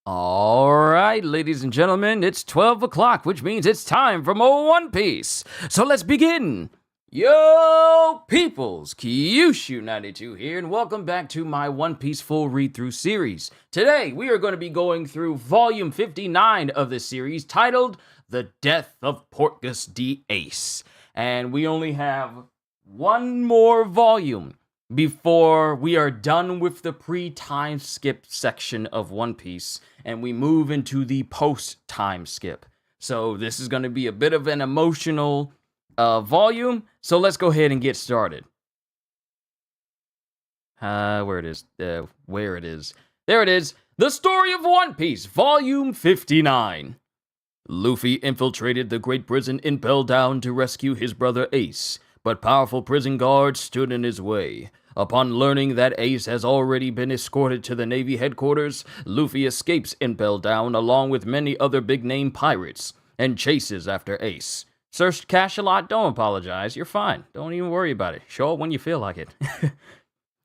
All right, ladies and gentlemen, it's 12 o'clock, which means it's time for more One Piece. So let's begin. Yo, peoples, Kyushu92 here, and welcome back to my One Piece full read-through series. Today, we are going to be going through Volume 59 of this series, titled The Death of Portgaz the Ace. And we only have one more volume before we are done with the pre-time skip section of One Piece, and we move into the post-time skip. So this is going to be a bit of an emotional volume, so let's go ahead and get started. Where it is. There it is. The Story of One Piece, Volume 59. Luffy infiltrated the great prison in Down to rescue his brother Ace, but powerful prison guards stood in his way. Upon learning that Ace has already been escorted to the Navy headquarters, Luffy escapes Impel Down along with many other big-name pirates, and chases after Ace. Sir Cash-a-Lot, don't apologize, you're fine. Don't even worry about it. Show up when you feel like it.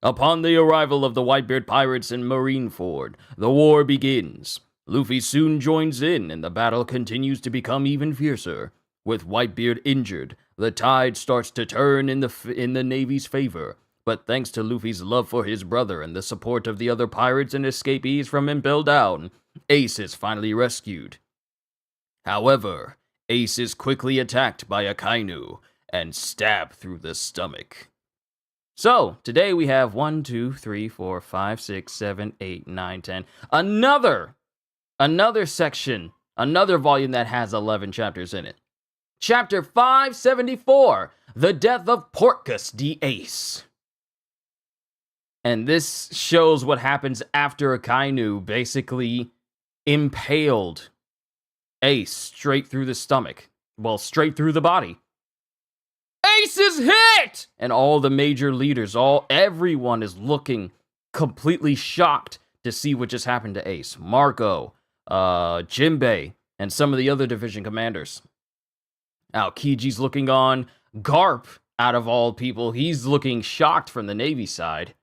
Upon the arrival of the Whitebeard pirates in Marineford, the war begins. Luffy soon joins in, and the battle continues to become even fiercer. With Whitebeard injured, the tide starts to turn in the Navy's favor. But thanks to Luffy's love for his brother and the support of the other pirates and escapees from Impel Down, Ace is finally rescued. However, Ace is quickly attacked by a Kainu and stabbed through the stomach. So, today we have 1, 2, 3, 4, 5, 6, 7, 8, 9, 10. Another section, another volume that has 11 chapters in it. Chapter 574, The Death of Portgaz the Ace. And this shows what happens after a Kainu basically impaled Ace straight through the stomach. Well, straight through the body. Ace is hit! And all the major leaders, everyone is looking completely shocked to see what just happened to Ace. Marco, Jinbei, and some of the other division commanders. Now, Kiji's looking on. Garp, out of all people, he's looking shocked from the Navy side.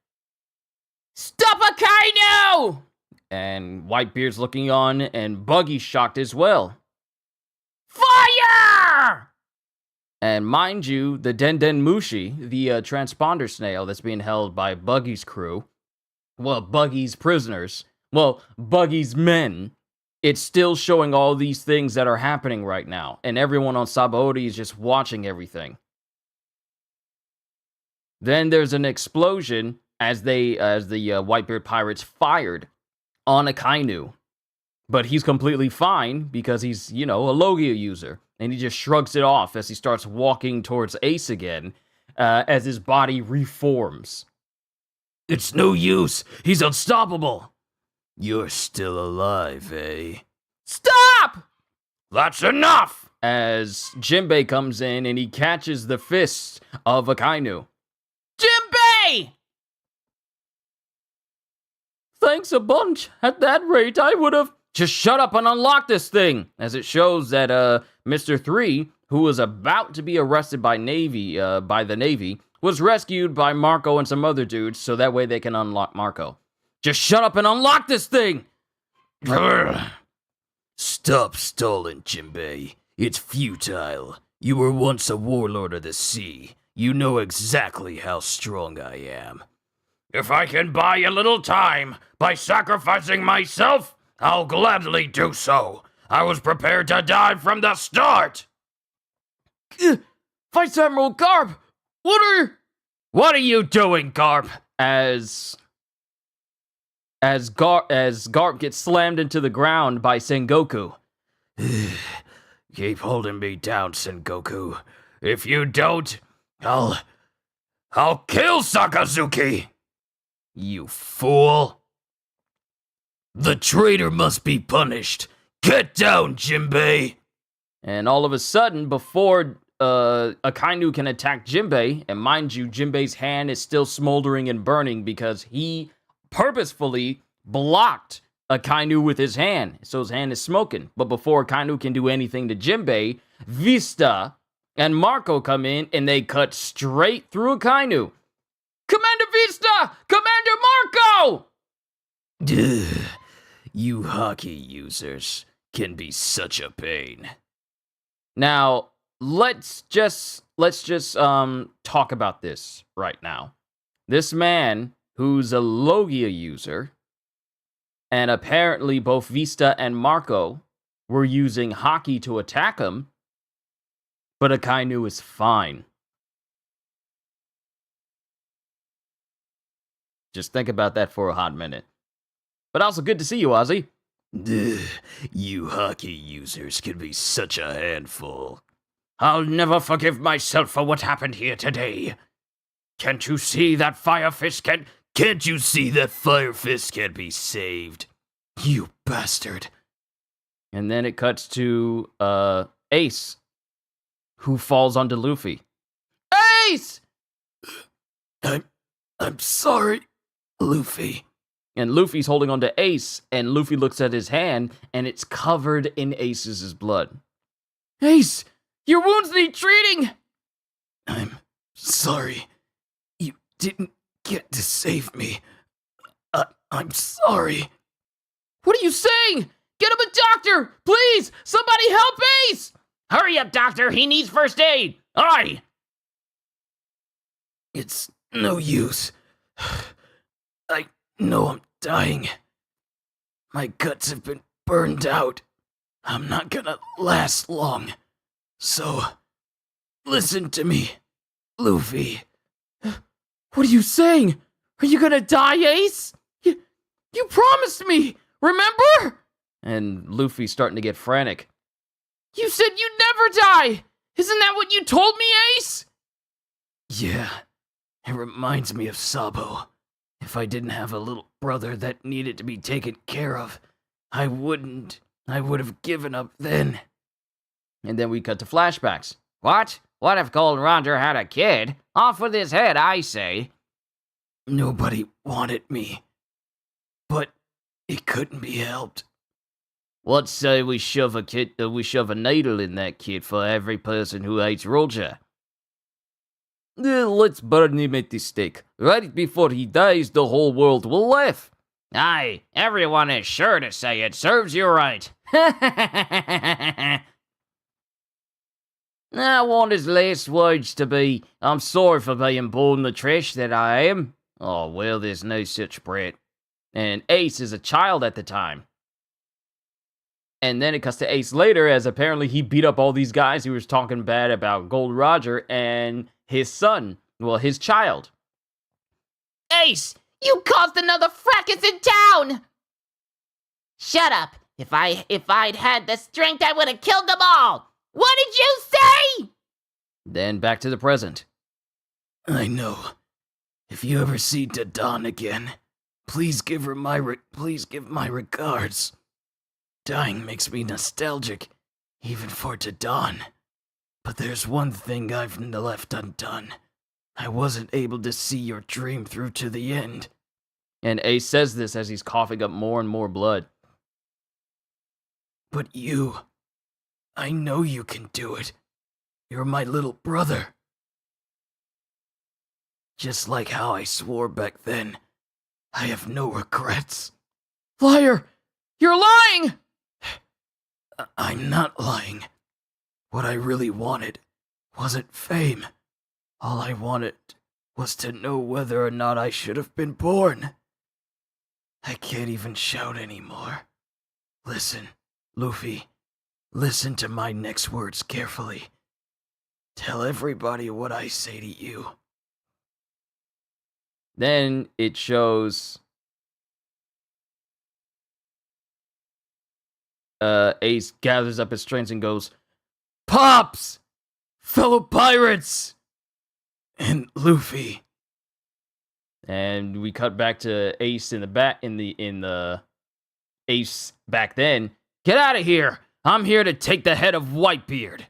Stop a Kainu! And Whitebeard's looking on, and Buggy's shocked as well. Fire! And mind you, the Den Mushi, the transponder snail that's being held by Buggy's crew, well, Buggy's prisoners, well, Buggy's men, it's still showing all these things that are happening right now, and everyone on Sabaody is just watching everything. Then there's an explosion as the Whitebeard pirates fired on a Kainu. But he's completely fine because he's, a Logia user. And he just shrugs it off as he starts walking towards Ace again, as his body reforms. It's no use. He's unstoppable. You're still alive, eh? Stop! That's enough! As Jinbei comes in and he catches the fists of a Kainu. Jinbei! Thanks a bunch. At that rate, I would have... Just shut up and unlock this thing! As it shows that, Mr. 3, who was about to be arrested by the Navy, was rescued by Marco and some other dudes, so that way they can unlock Marco. Just shut up and unlock this thing! Stop stalling, Jinbei. It's futile. You were once a warlord of the sea. You know exactly how strong I am. If I can buy a little time by sacrificing myself, I'll gladly do so. I was prepared to die from the start. Vice Admiral Garp, what are you doing, Garp? As Garp gets slammed into the ground by Sengoku. Keep holding me down, Sengoku. If you don't, I'll kill Sakazuki. You fool! The traitor must be punished. Get down, Jinbei! And all of a sudden, before a Kainu can attack Jinbei, and mind you, Jinbei's hand is still smoldering and burning because he purposefully blocked a Kainu with his hand, so his hand is smoking. But before Kainu can do anything to Jinbei, Vista and Marco come in and they cut straight through a Kainu. Commander Vista! Commander Marco! You hockey users can be such a pain. Now, let's just talk about this right now. This man, who's a Logia user, and apparently both Vista and Marco were using hockey to attack him, but Akainu is fine. Just think about that for a hot minute. But also good to see you, Ozzy. You hockey users can be such a handful. I'll never forgive myself for what happened here today. Can't you see that Fire Fist Can't you see that Fire Fist can't be saved? You bastard. And then it cuts to, Ace, who falls onto Luffy. Ace! I'm sorry, Luffy. And Luffy's holding onto Ace, and Luffy looks at his hand, and it's covered in Ace's blood. Ace, your wounds need treating! I'm sorry. You didn't get to save me. I'm sorry. What are you saying? Get him a doctor! Please! Somebody help Ace! Hurry up, doctor! He needs first aid! Aye! It's no use. I know I'm dying. My guts have been burned out. I'm not gonna last long. So, listen to me, Luffy. What are you saying? Are you gonna die, Ace? You promised me, remember? And Luffy's starting to get frantic. You said you'd never die! Isn't that what you told me, Ace? Yeah, it reminds me of Sabo. If I didn't have a little brother that needed to be taken care of, I would have given up then. And then we cut to flashbacks. What? What if Gold Roger had a kid? Off with his head, I say. Nobody wanted me. But it couldn't be helped. Let's say we shove a needle in that kid for every person who hates Roger. Let's burn him at the stake. Right before he dies, the whole world will laugh. Aye, everyone is sure to say it serves you right. I want his last words to be, I'm sorry for being born the trash that I am. Oh, well, there's no such Brett. And Ace is a child at the time. And then it cuts to Ace later, as apparently he beat up all these guys who was talking bad about Gold Roger and his son. Well, his child. Ace, you caused another fracas in town! Shut up. If I'd had the strength, I would have killed them all! What did you say? Then back to the present. I know. If you ever see Dadan again, please give my regards. Dying makes me nostalgic, even for Dadan. But there's one thing I've left undone. I wasn't able to see your dream through to the end. And Ace says this as he's coughing up more and more blood. But you, I know you can do it. You're my little brother. Just like how I swore back then, I have no regrets. Liar! You're lying! I'm not lying. What I really wanted wasn't fame. All I wanted was to know whether or not I should have been born. I can't even shout anymore. Listen, Luffy. Listen to my next words carefully. Tell everybody what I say to you. Then it shows Ace gathers up his strength and goes, Pops! Fellow pirates! And Luffy. And we cut back to Ace in the Ace back then. Get out of here! I'm here to take the head of Whitebeard.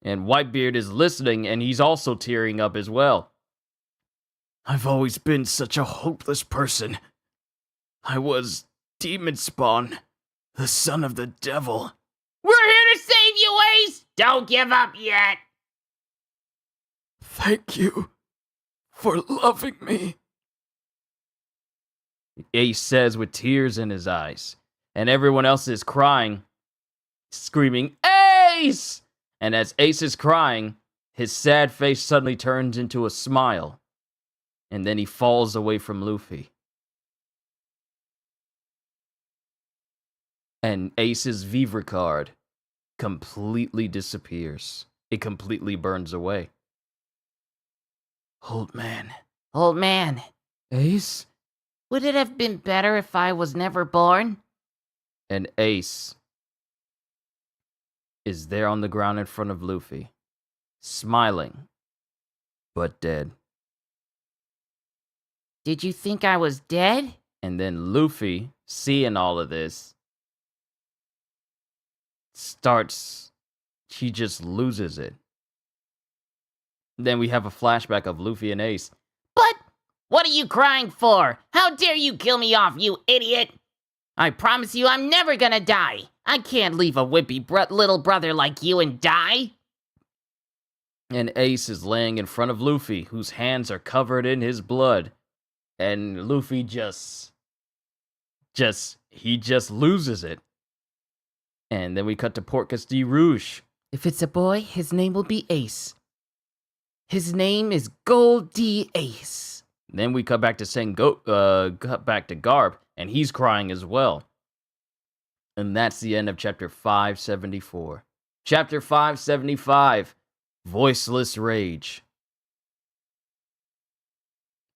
And Whitebeard is listening, and he's also tearing up as well. I've always been such a hopeless person. I was Demon Spawn, the son of the devil. We're here to save you, Ace! Don't give up yet! Thank you for loving me, Ace says with tears in his eyes. and everyone else is crying, screaming, Ace! And as Ace is crying, his sad face suddenly turns into a smile, and then he falls away from Luffy. And Ace's Vivre card completely disappears. It completely burns away. Old man. Old man, Ace? would it have been better if I was never born? And Ace is there on the ground in front of Luffy, smiling, but dead. Did you think I was dead? And then Luffy, seeing all of this, he just loses it. Then we have a flashback of Luffy and Ace. But what are you crying for? How dare you kill me off, you idiot? I promise you I'm never gonna die. I can't leave a wimpy little brother like you and die. And Ace is laying in front of Luffy, whose hands are covered in his blood. And Luffy just loses it. And then we cut to Portgaz D. Rouge. If it's a boy, his name will be Ace. His name is Gold D. Ace. Then we cut back to cut back to Garp, and he's crying as well. And that's the end of chapter 574. Chapter 575, Voiceless Rage.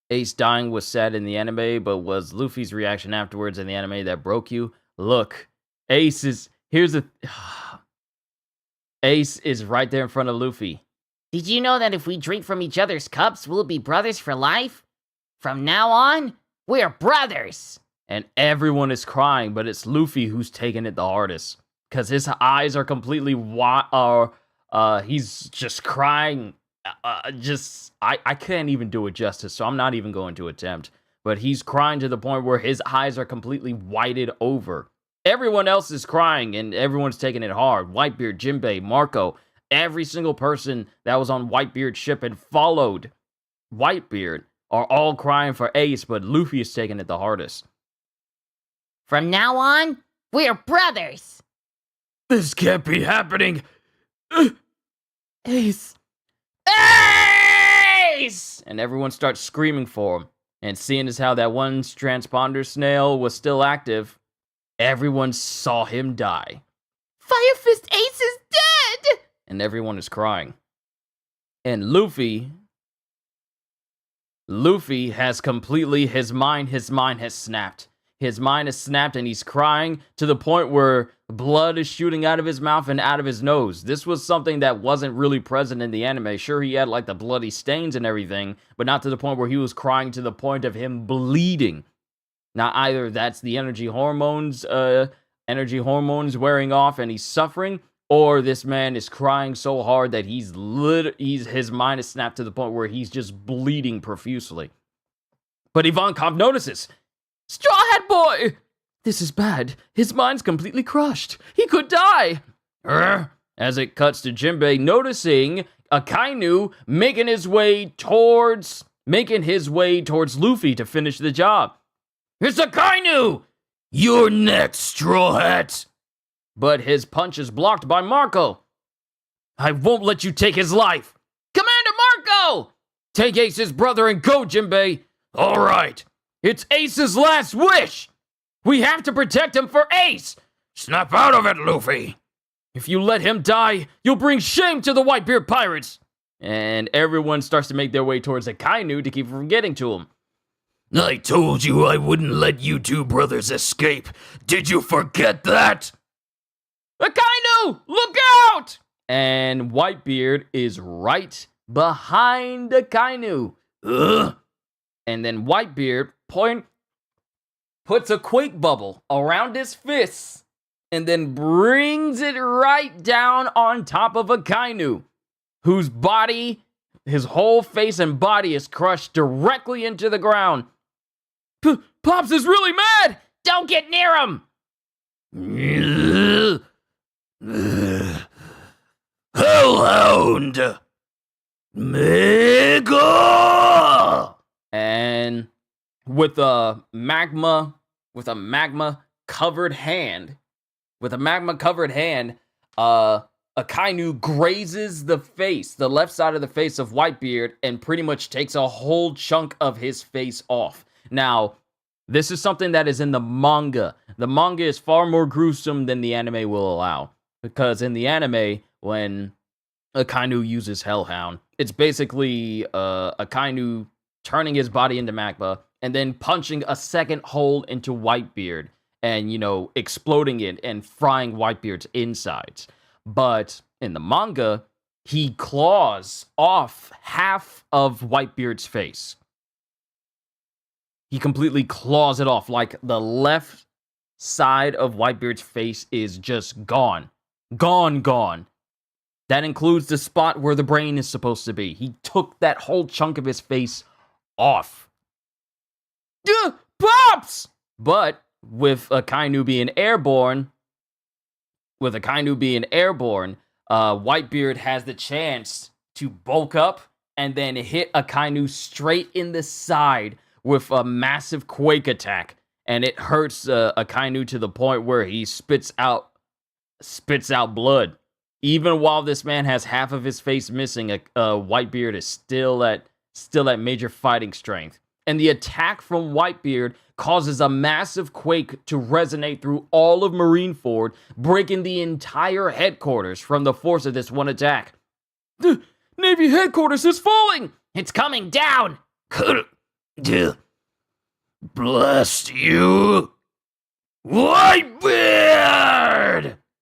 Ace dying was sad in the anime, but was Luffy's reaction afterwards in the anime that broke you? Look, Ace is right there in front of Luffy. Did you know that if we drink from each other's cups, we'll be brothers for life? From now on, we're brothers. And everyone is crying, but it's Luffy who's taking it the hardest. Because his eyes are completely he's just crying. I can't even do it justice, so I'm not even going to attempt. But he's crying to the point where his eyes are completely whited over. Everyone else is crying, and everyone's taking it hard. Whitebeard, Jinbei, Marco, every single person that was on Whitebeard's ship and followed Whitebeard are all crying for Ace, but Luffy is taking it the hardest. From now on, we're brothers. This can't be happening. Ace. Ace! And everyone starts screaming for him. And seeing as how that one transponder snail was still active, everyone saw him die. Fire Fist Ace is dead! And everyone is crying. And Luffy has completely, his mind has snapped. His mind is snapped and he's crying to the point where blood is shooting out of his mouth and out of his nose. This was something that wasn't really present in the anime. Sure, he had like the bloody stains and everything, but not to the point where he was crying to the point of him bleeding. Now, either that's the energy hormones wearing off and he's suffering, or this man is crying so hard that his mind is snapped to the point where he's just bleeding profusely. But Ivankov notices. Straw Hat Boy! This is bad. His mind's completely crushed. He could die. As it cuts to Jinbei noticing Akainu making his way towards Luffy to finish the job. It's Akainu! You're next, Straw Hat! But his punch is blocked by Marco. I won't let you take his life. Commander Marco! Take Ace's brother and go, Jinbei. All right. It's Ace's last wish! We have to protect him for Ace! Snap out of it, Luffy! If you let him die, you'll bring shame to the Whitebeard Pirates! And everyone starts to make their way towards Akainu to keep from getting to him. I told you I wouldn't let you two brothers escape. Did you forget that? Akainu! Look out! And Whitebeard is right behind Akainu. And then Whitebeard puts a quake bubble around his fists and then brings it right down on top of Akainu, whose body, his whole face and body is crushed directly into the ground. Pops is really mad! Don't get near him! Hellhound! Mega! And with a magma magma-covered hand, Akainu grazes the left side of the face of Whitebeard, and pretty much takes a whole chunk of his face off. Now, this is something that is in the manga. The manga is far more gruesome than the anime will allow. Because in the anime, when Akainu uses Hellhound, it's basically Akainu turning his body into magma, and then punching a second hole into Whitebeard, and, exploding it and frying Whitebeard's insides. But in the manga, he claws off half of Whitebeard's face. He completely claws it off, like the left side of Whitebeard's face is just gone. Gone. That includes the spot where the brain is supposed to be. He took that whole chunk of his face off. Pops! But with Akainu being airborne, Whitebeard has the chance to bulk up and then hit Akainu straight in the side with a massive quake attack. And it hurts Akainu to the point where he spits out blood. Even while this man has half of his face missing, Whitebeard is still at major fighting strength. And the attack from Whitebeard causes a massive quake to resonate through all of Marineford, breaking the entire headquarters from the force of this one attack. The Navy headquarters is falling! It's coming down! Bless you, Whitebeard!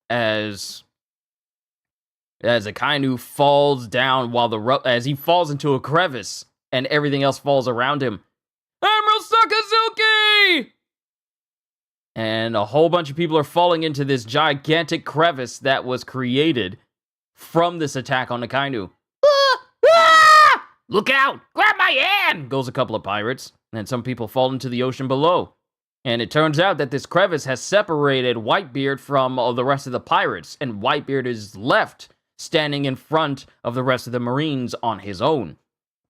As Akainu falls down as he falls into a crevice, and everything else falls around him. Admiral Sakazuki! And a whole bunch of people are falling into this gigantic crevice that was created from this attack on Akainu. Look out! Grab my hand! Goes a couple of pirates, and some people fall into the ocean below. And it turns out that this crevice has separated Whitebeard from the rest of the pirates, and Whitebeard is left standing in front of the rest of the Marines on his own.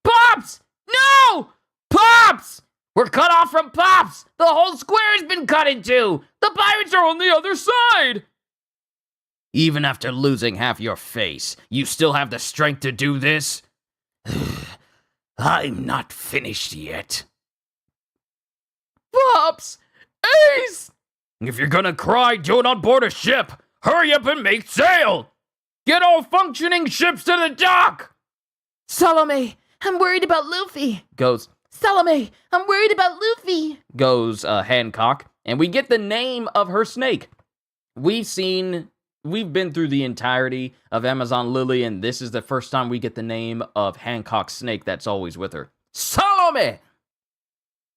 Pops! No! Pops! We're cut off from Pops! The whole square has been cut in two! The pirates are on the other side! Even after losing half your face, you still have the strength to do this? I'm not finished yet. Pops! Ace! If you're gonna cry, do it on board a ship! Hurry up and make sail! Get all functioning ships to the dock! Salome, I'm worried about Luffy. Goes Hancock, and we get the name of her snake. We've been through the entirety of Amazon Lily, and this is the first time we get the name of Hancock's snake that's always with her. Salome!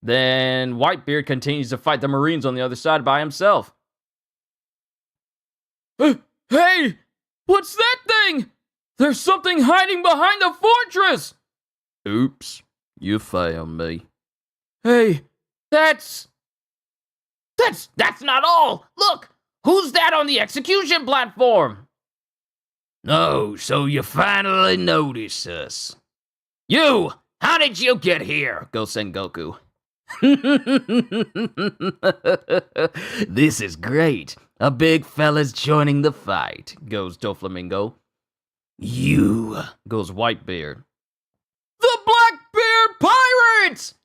Then Whitebeard continues to fight the Marines on the other side by himself. Hey! What's that thing? There's something hiding behind the fortress! Oops, you found me. Hey, that's not all! Look! Who's that on the execution platform? No, so you finally notice us. You! How did you get here? Goes Sengoku. This is great. A big fella's joining the fight, goes Doflamingo. You, goes Whitebeard. The Blackbeard Pirates!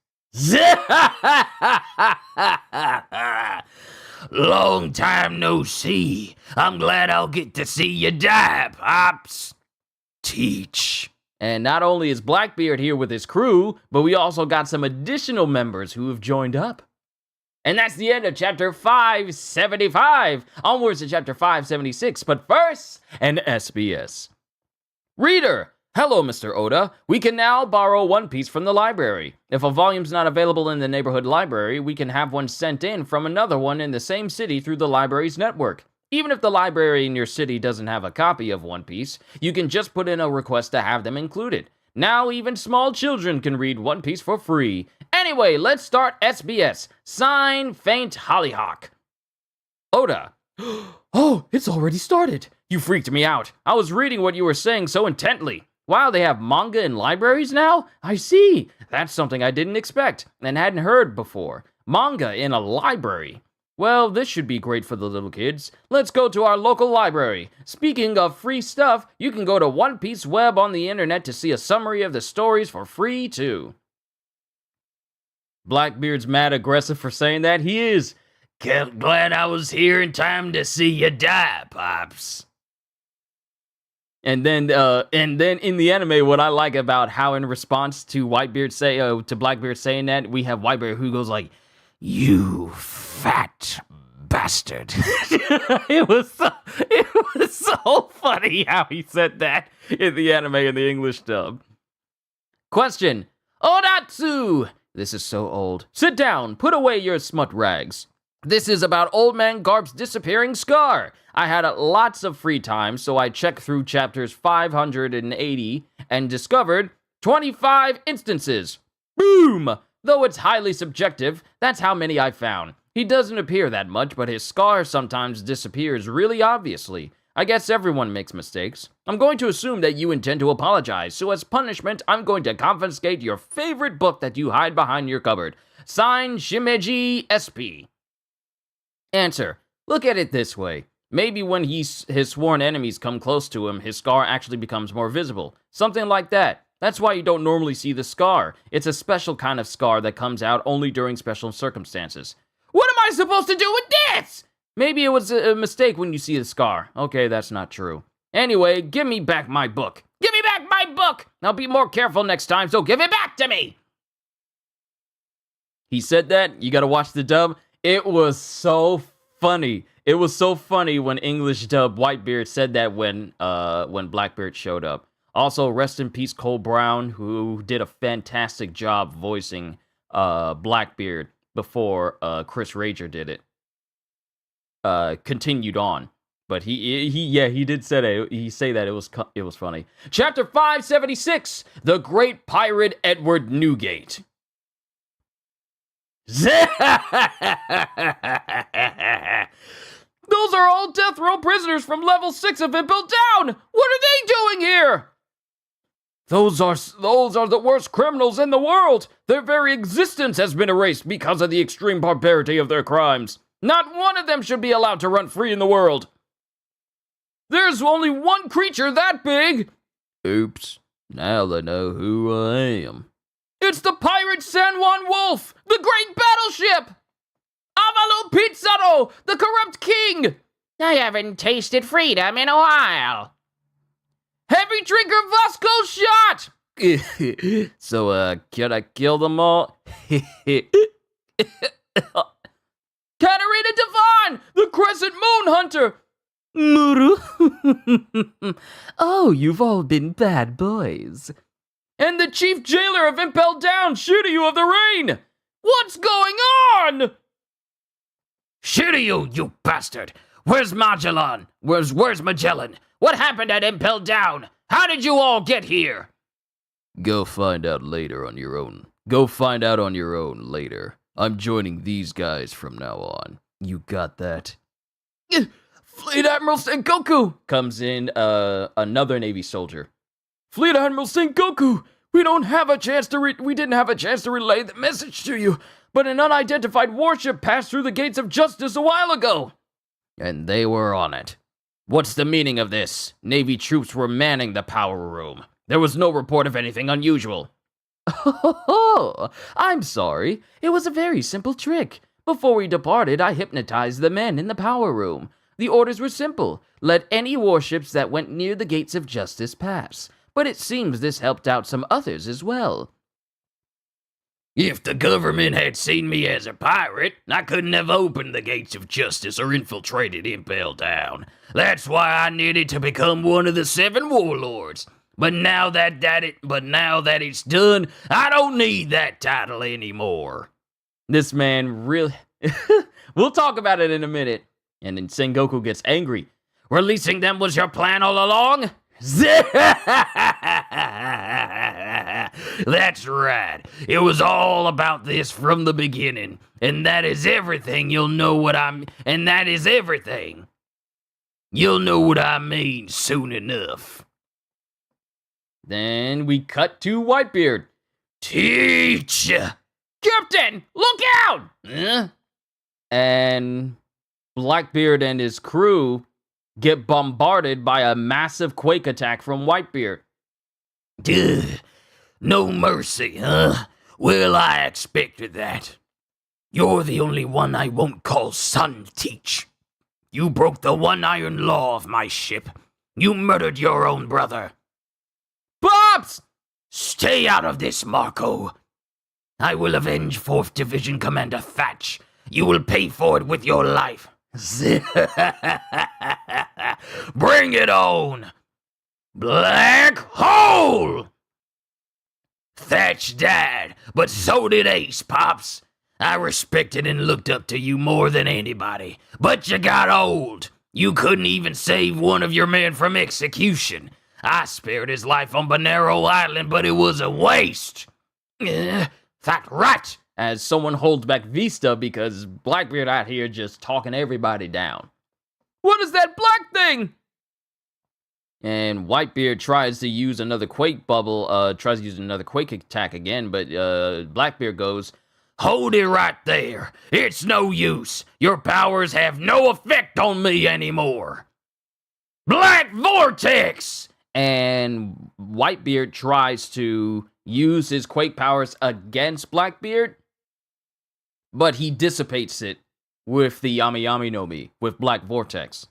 Long time no see. I'm glad I'll get to see you die, Pops. Teach. And not only is Blackbeard here with his crew, but we also got some additional members who have joined up. And that's the end of chapter 575. Onwards to chapter 576, but first, an SBS. Reader, hello, Mr. Oda. We can now borrow One Piece from the library. If a volume's not available in the neighborhood library, we can have one sent in from another one in the same city through the library's network. Even if the library in your city doesn't have a copy of One Piece, you can just put in a request to have them included. Now even small children can read One Piece for free. Anyway, let's start SBS. Sign, Faint Hollyhock. Oda. Oh, it's already started. You freaked me out. I was reading what you were saying so intently. Wow, they have manga in libraries now? I see. That's something I didn't expect and hadn't heard before. Manga in a library. Well, this should be great for the little kids. Let's go to our local library. Speaking of free stuff, you can go to One Piece Web on the internet to see a summary of the stories for free, too. Blackbeard's mad aggressive for saying that. He is. Glad I was here in time to see you die, Pops. And then in the anime, what I like about how in response to to Blackbeard saying that, we have Whitebeard who goes like, "You fat bastard." It was so funny how he said that in the anime in the English dub. Question: Odatsu! This is so old. Sit down, put away your smut rags. This is about Old Man Garp's disappearing scar. I had lots of free time, so I checked through chapters 580 and discovered 25 instances. Boom! Though it's highly subjective, that's how many I found. He doesn't appear that much, but his scar sometimes disappears really obviously. I guess everyone makes mistakes. I'm going to assume that you intend to apologize, so as punishment, I'm going to confiscate your favorite book that you hide behind your cupboard. Signed, Shimeji SP. Answer: look at it this way. Maybe when his sworn enemies come close to him, his scar actually becomes more visible. Something like that. That's why you don't normally see the scar. It's a special kind of scar that comes out only during special circumstances. What am I supposed to do with this? Maybe it was a mistake when you see the scar. Okay, that's not true. Anyway, give me back my book. Give me back my book! I'll be more careful next time, so give it back to me! He said that. You gotta watch the dub. It was so funny. It was so funny when English dub Whitebeard said that when Blackbeard showed up. Also, rest in peace Cole Brown, who did a fantastic job voicing Blackbeard before Chris Rager did it. Continued on, but he did say that it was funny. Chapter 576: The Great Pirate Edward Newgate. Those are all death row prisoners from level 6 of Impel Down. What are they doing here? Those are the worst criminals in the world. Their very existence has been erased because of the extreme barbarity of their crimes. Not one of them should be allowed to run free in the world. There's only one creature that big. Oops, now they know who I am. It's the pirate San Juan Wolf, the great battleship! Avalo Pizarro, the corrupt king! I haven't tasted freedom in a while. Heavy drinker Vasco shot! So, can I kill them all? Katarina Devon, the Crescent Moon Hunter! Muru. Oh, you've all been bad boys. And the Chief Jailer of Impel Down, Shiryu of the Rain! What's going on? Shiryu, you bastard! Where's Magellan? Where's Magellan? What happened at Impel Down? How did you all get here? Go find out later on your own. Go find out on your own later. I'm joining these guys from now on. You got that? Fleet Admiral Sengoku! Comes in, another Navy soldier. Fleet Admiral Sengoku! We didn't have a chance to relay the message to you, but an unidentified warship passed through the gates of justice a while ago. And they were on it. What's the meaning of this? Navy troops were manning the power room. There was no report of anything unusual. Oh, I'm sorry. It was a very simple trick. Before we departed, I hypnotized the men in the power room. The orders were simple. Let any warships that went near the gates of justice pass. But it seems this helped out some others as well. If the government had seen me as a pirate, I couldn't have opened the gates of justice or infiltrated Impel Down. That's why I needed to become one of the 7 warlords. But now that it's done, I don't need that title anymore. This man really... We'll talk about it in a minute. And then Sengoku gets angry. Releasing them was your plan all along? That's right. It was all about this from the beginning. And that is everything. You'll know what I mean soon enough. Then we cut to Whitebeard. Teach! Captain, look out! Huh? and Blackbeard and his crew get bombarded by a massive quake attack from Whitebeard. Duh, no mercy, huh? Well, I expected that. You're the only one I won't call son, Teach. You broke the one iron law of my ship. You murdered your own brother. Pops! Stay out of this, Marco. I will avenge 4th Division Commander Thatch. You will pay for it with your life. Bring it on! Black hole! Thatch died, but so did Ace, Pops. I respected and looked up to you more than anybody, but you got old. You couldn't even save one of your men from execution. I spared his life on Bonero Island, but it was a waste. That right! As someone holds back Vista because Blackbeard out here just talking everybody down. What is that black thing? And Whitebeard tries to use another quake bubble, tries to use another quake attack again, but Blackbeard goes, Hold it right there. It's no use. Your powers have no effect on me anymore. Black Vortex! And Whitebeard tries to use his quake powers against Blackbeard, but he dissipates it with the Yami Yami no Mi, with Black Vortex.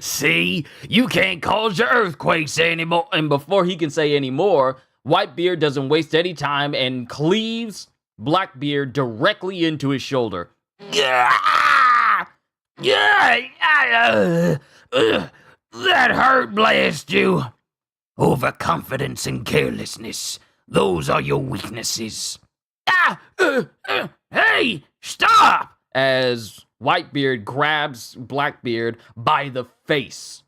See? You can't cause your earthquakes anymore. And before he can say any more, Whitebeard doesn't waste any time and cleaves Blackbeard directly into his shoulder. That hurt, blast you. Overconfidence and carelessness. Those are your weaknesses. Hey, stop! As Whitebeard grabs Blackbeard by the face.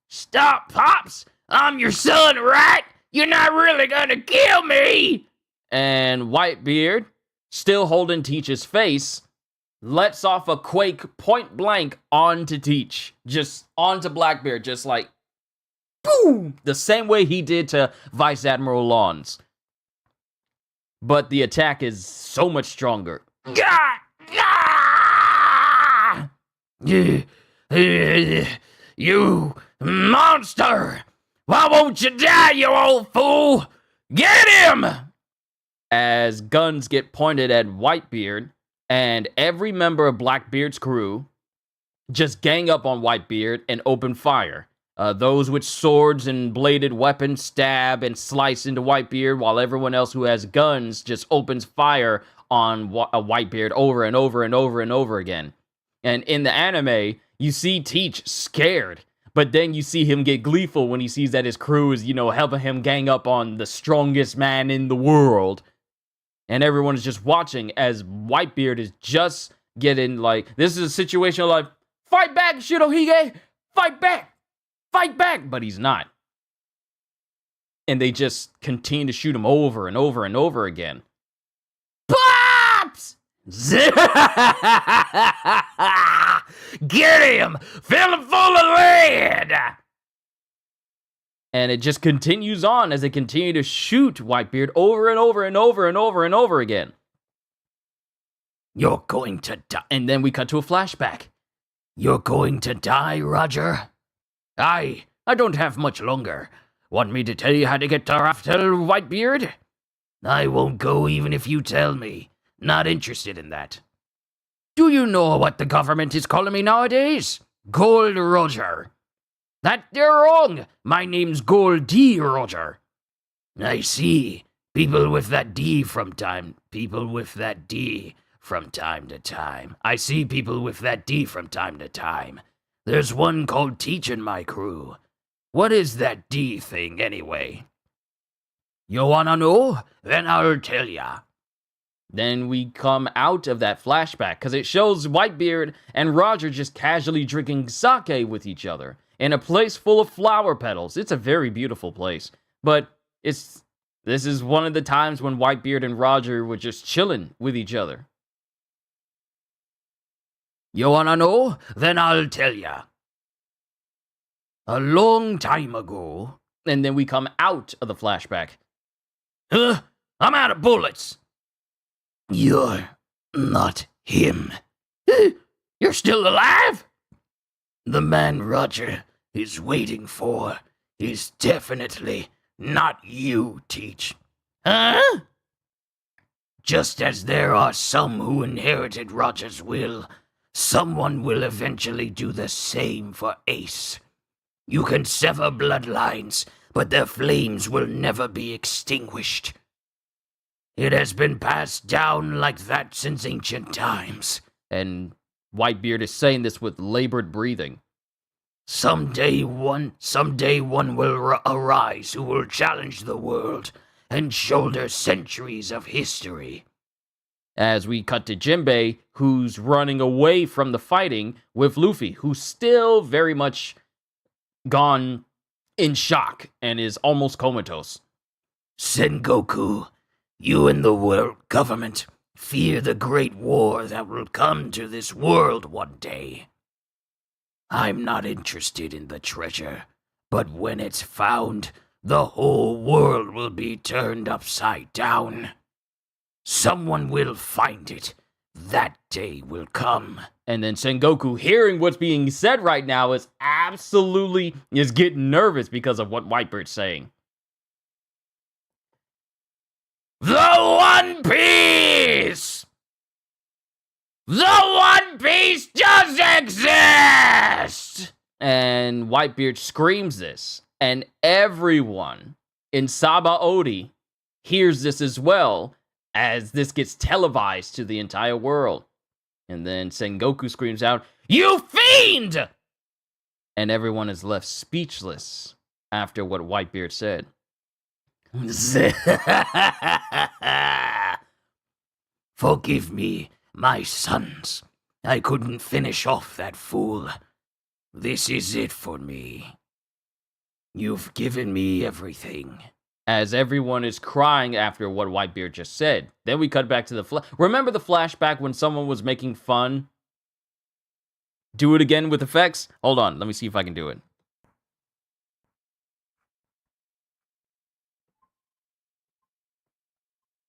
Stop, Pops! I'm your son, right? You're not really gonna kill me! And Whitebeard, still holding Teach's face, lets off a quake point blank onto Teach. Just onto Blackbeard, just like, boom! The same way he did to Vice Admiral Lawns. But the attack is so much stronger. You monster! Why won't you die, you old fool? Get him! As guns get pointed at Whitebeard, and every member of Blackbeard's crew just gang up on Whitebeard and open fire. Those with swords and bladed weapons stab and slice into Whitebeard, while everyone else who has guns just opens fire on Whitebeard over and over and over and over again. And in the anime, you see Teach scared, but then you see him get gleeful when he sees that his crew is, helping him gang up on the strongest man in the world. And everyone is just watching as Whitebeard is just getting this is a situation like, fight back, Shirohige! Fight back! Fight back! But he's not. And they just continue to shoot him over and over and over again. Pops! Get him! Fill him full of lead! And it just continues on as they continue to shoot Whitebeard over and over and over and over and over again. You're going to die. And then we cut to a flashback. You're going to die, Roger? I don't have much longer. Want me to tell you how to get to Raftel, Whitebeard? I won't go even if you tell me. Not interested in that. Do you know what the government is calling me nowadays? Gold Roger. That they're wrong. My name's Gold D. Roger. I see. People with that D from time to time. I see people with that D from time to time. There's one called Teach in my crew. What is that D thing, anyway? You wanna know? Then I'll tell ya. Then we come out of that flashback, because it shows Whitebeard and Roger just casually drinking sake with each other, in a place full of flower petals. It's a very beautiful place. But this is one of the times when Whitebeard and Roger were just chilling with each other. You wanna know? Then I'll tell ya. A long time ago. And then we come out of the flashback. Huh? I'm out of bullets. You're not him. You're still alive? The man Roger is waiting for is definitely not you, Teach. Huh? Just as there are some who inherited Roger's will, someone will eventually do the same for Ace. You can sever bloodlines, but their flames will never be extinguished. It has been passed down like that since ancient times. And Whitebeard is saying this with labored breathing. Someday one will arise who will challenge the world and shoulder centuries of history. As we cut to Jinbei, who's running away from the fighting with Luffy, who's still very much gone in shock and is almost comatose. Sengoku, you and the world government fear the great war that will come to this world one day. I'm not interested in the treasure, but when it's found, the whole world will be turned upside down. Someone will find it. That day will come. And then Sengoku, hearing what's being said right now, is getting nervous because of what Whitebeard's saying. The One Piece! The One Piece does exist! And Whitebeard screams this, and everyone in Sabaody hears this as well, as this gets televised to the entire world. And then Sengoku screams out, "You fiend!" And everyone is left speechless after what Whitebeard said. Forgive me, my sons. I couldn't finish off that fool. This is it for me. You've given me everything. As everyone is crying after what Whitebeard just said. Then we cut back to the remember the flashback when someone was making fun? Do it again with effects? Hold on, let me see if I can do it.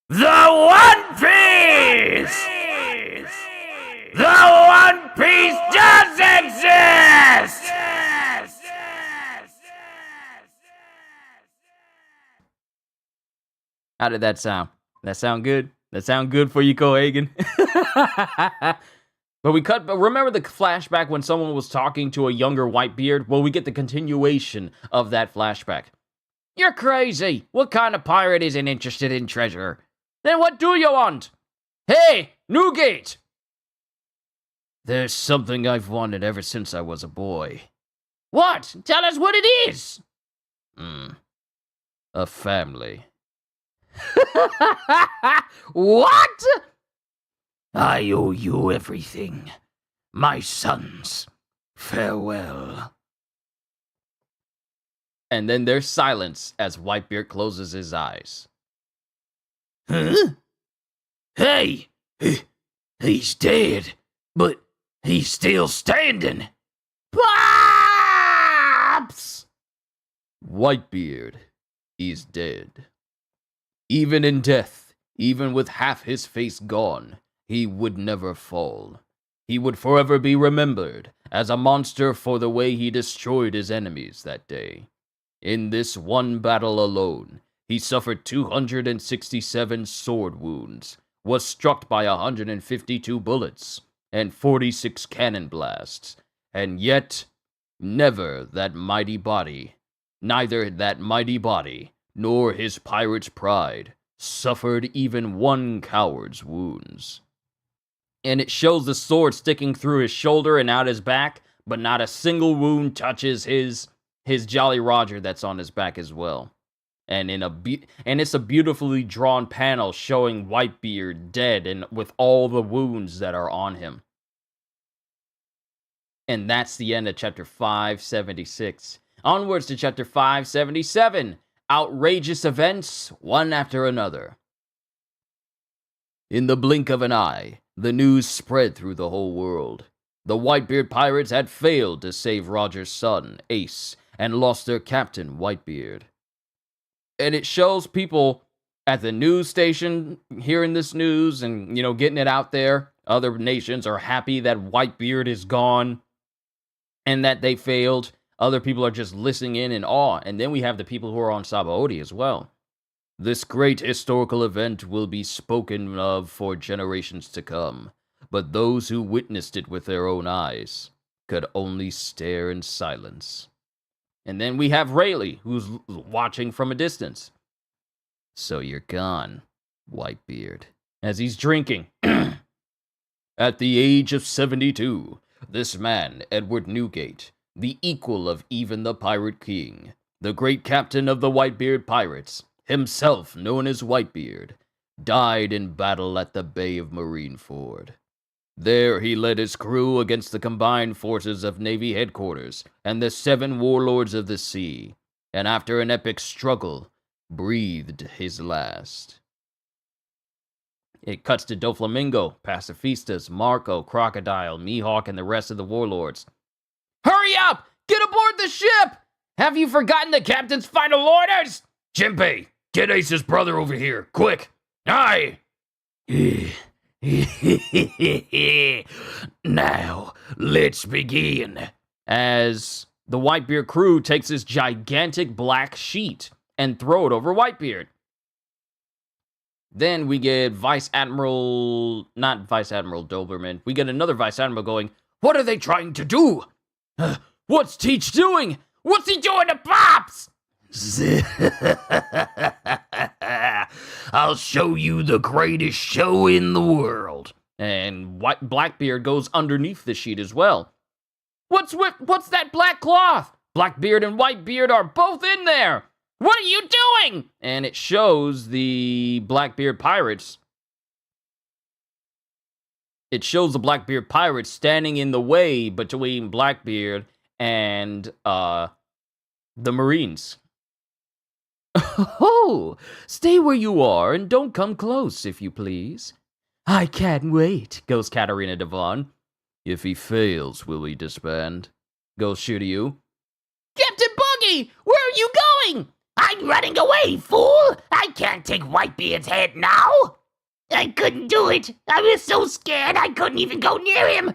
The One Piece! The One Piece does exist! How did that sound? That sound good? That sound good for you, Kohagen? But remember the flashback when someone was talking to a younger Whitebeard? Well, we get the continuation of that flashback. You're crazy. What kind of pirate isn't interested in treasure? Then what do you want? Hey, Newgate! There's something I've wanted ever since I was a boy. What? Tell us what it is! A family. What? I owe you everything. My sons, farewell. And then there's silence as Whitebeard closes his eyes. Huh? Hey! He's dead, but he's still standing. Pops! Whitebeard, he's dead. Even in death, even with half his face gone, he would never fall. He would forever be remembered as a monster for the way he destroyed his enemies that day. In this one battle alone, he suffered 267 sword wounds, was struck by 152 bullets, and 46 cannon blasts, and yet, neither that mighty body, nor his pirate's pride, suffered even one coward's wounds. And it shows the sword sticking through his shoulder and out his back, but not a single wound touches his Jolly Roger that's on his back as well. And it's a beautifully drawn panel showing Whitebeard dead and with all the wounds that are on him. And that's the end of chapter 576. Onwards to chapter 577. Outrageous events, one after another. In the blink of an eye, the news spread through the whole world. The Whitebeard pirates had failed to save Roger's son, Ace, and lost their captain, Whitebeard. And it shows people at the news station, hearing this news and, getting it out there. Other nations are happy that Whitebeard is gone and that they failed. Other people are just listening in awe. And then we have the people who are on Sabaody as well. This great historical event will be spoken of for generations to come, but those who witnessed it with their own eyes could only stare in silence. And then we have Rayleigh, who's watching from a distance. So you're gone, Whitebeard. As he's drinking. At the age of 72, this man, Edward Newgate, the equal of even the Pirate King, the great captain of the Whitebeard Pirates, himself known as Whitebeard, died in battle at the Bay of Marineford. There he led his crew against the combined forces of Navy headquarters and the 7 warlords of the sea, and after an epic struggle, breathed his last. It cuts to Doflamingo, Pacifistas, Marco, Crocodile, Mihawk, and the rest of the warlords. Hurry up! Get aboard the ship! Have you forgotten the captain's final orders? Jinbei, get Ace's brother over here, quick! Aye! Now, let's begin. As the Whitebeard crew takes this gigantic black sheet and throw it over Whitebeard. Then we get not Vice Admiral Doberman. We get another Vice Admiral going, what are they trying to do? What's Teach doing? What's he doing to Pops? I'll show you the greatest show in the world. And Blackbeard goes underneath the sheet as well. What's that black cloth? Blackbeard and Whitebeard are both in there. What are you doing? And it shows the Blackbeard pirates. It shows the Blackbeard pirates standing in the way between Blackbeard and the Marines. Oh, stay where you are and don't come close, if you please. I can't wait, goes Katarina Devon. If he fails, will we disband? Goes Shiryu. Captain Buggy, where are you going? I'm running away, fool! I can't take Whitebeard's head now! I couldn't do it! I was so scared I couldn't even go near him!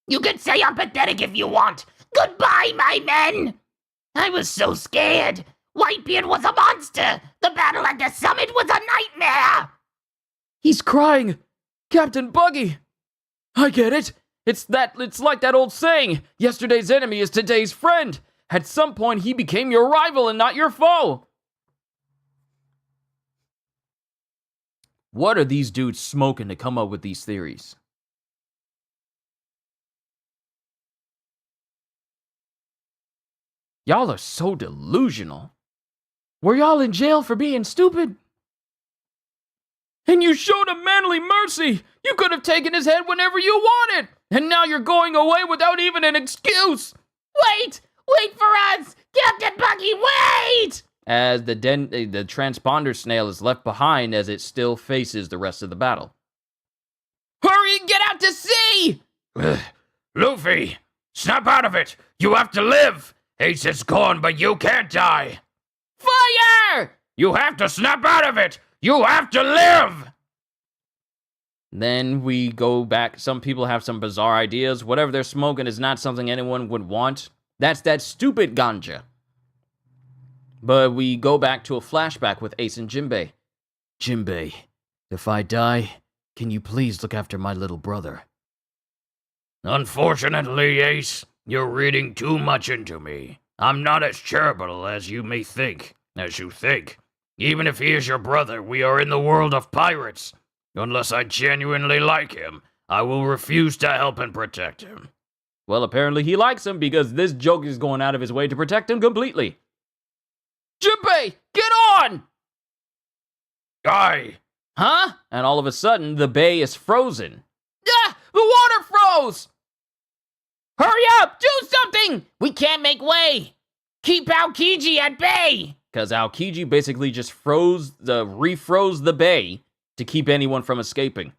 You can say I'm pathetic if you want! Goodbye, my men! I was so scared! Whitebeard was a monster! The battle at the summit was a nightmare! He's crying! Captain Buggy! I get it! It's like that old saying, yesterday's enemy is today's friend! At some point, he became your rival and not your foe! What are these dudes smoking to come up with these theories? Y'all are so delusional. Were y'all in jail for being stupid? And you showed him manly mercy! You could have taken his head whenever you wanted! And now you're going away without even an excuse! Wait! Wait for us! Captain Buggy, wait! As the transponder snail is left behind as it still faces the rest of the battle. Hurry and get out to sea! Luffy, snap out of it! You have to live! Ace is gone, but you can't die! Fire! You have to snap out of it! You have to live! Then we go back. Some people have some bizarre ideas. Whatever they're smoking is not something anyone would want. That's that stupid ganja. But we go back to a flashback with Ace and Jinbei. Jinbei, if I die, can you please look after my little brother? Unfortunately, Ace, you're reading too much into me. I'm not as charitable as you think. Even if he is your brother, we are in the world of pirates. Unless I genuinely like him, I will refuse to help and protect him. Well, apparently he likes him because this joke is going out of his way to protect him completely. Jinbei, get on! Aye. Huh? And all of a sudden, the bay is frozen. Ah! The water froze! Hurry up! Do something! We can't make way! Keep Aokiji at bay! Because Aokiji basically just refroze the bay to keep anyone from escaping.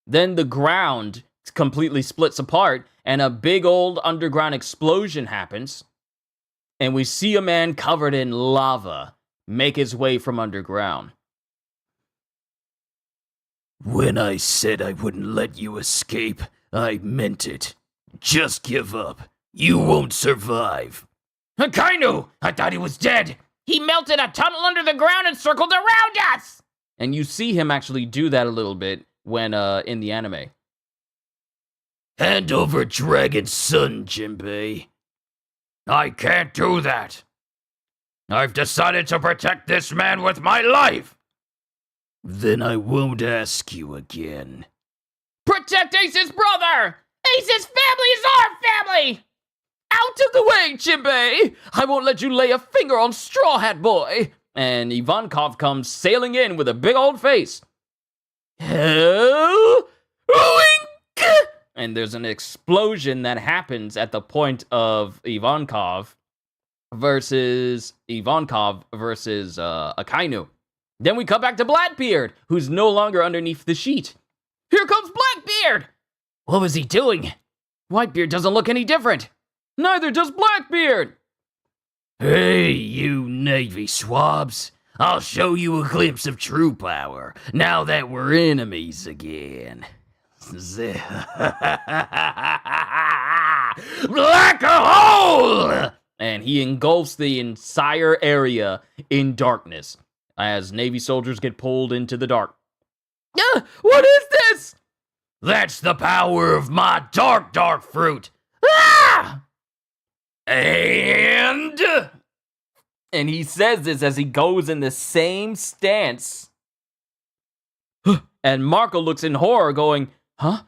Then the ground completely splits apart, and a big old underground explosion happens. And we see a man covered in lava make his way from underground. When I said I wouldn't let you escape, I meant it. Just give up. You won't survive. Akainu! I thought he was dead! He melted a tunnel under the ground and circled around us! And you see him actually do that a little bit when in the anime. Hand over Dragon's son, Jinbei. I can't do that. I've decided to protect this man with my life. Then I won't ask you again. Protect Ace's brother! Ace's family is our family! Out of the way, Jinbei! I won't let you lay a finger on Straw Hat Boy! And Ivankov comes sailing in with a big old face. Hell! Wink! And there's an explosion that happens at the point of Ivankov versus Akainu. Then we come back to Blackbeard, who's no longer underneath the sheet. Here comes Blackbeard! What was he doing? Whitebeard doesn't look any different. Neither does Blackbeard. Hey, you Navy swabs. I'll show you a glimpse of true power, now that we're enemies again. Black hole! And he engulfs the entire area in darkness as Navy soldiers get pulled into the dark. What is this? That's the power of my dark fruit. Ah! And he says this as he goes in the same stance. And Marco looks in horror going, huh?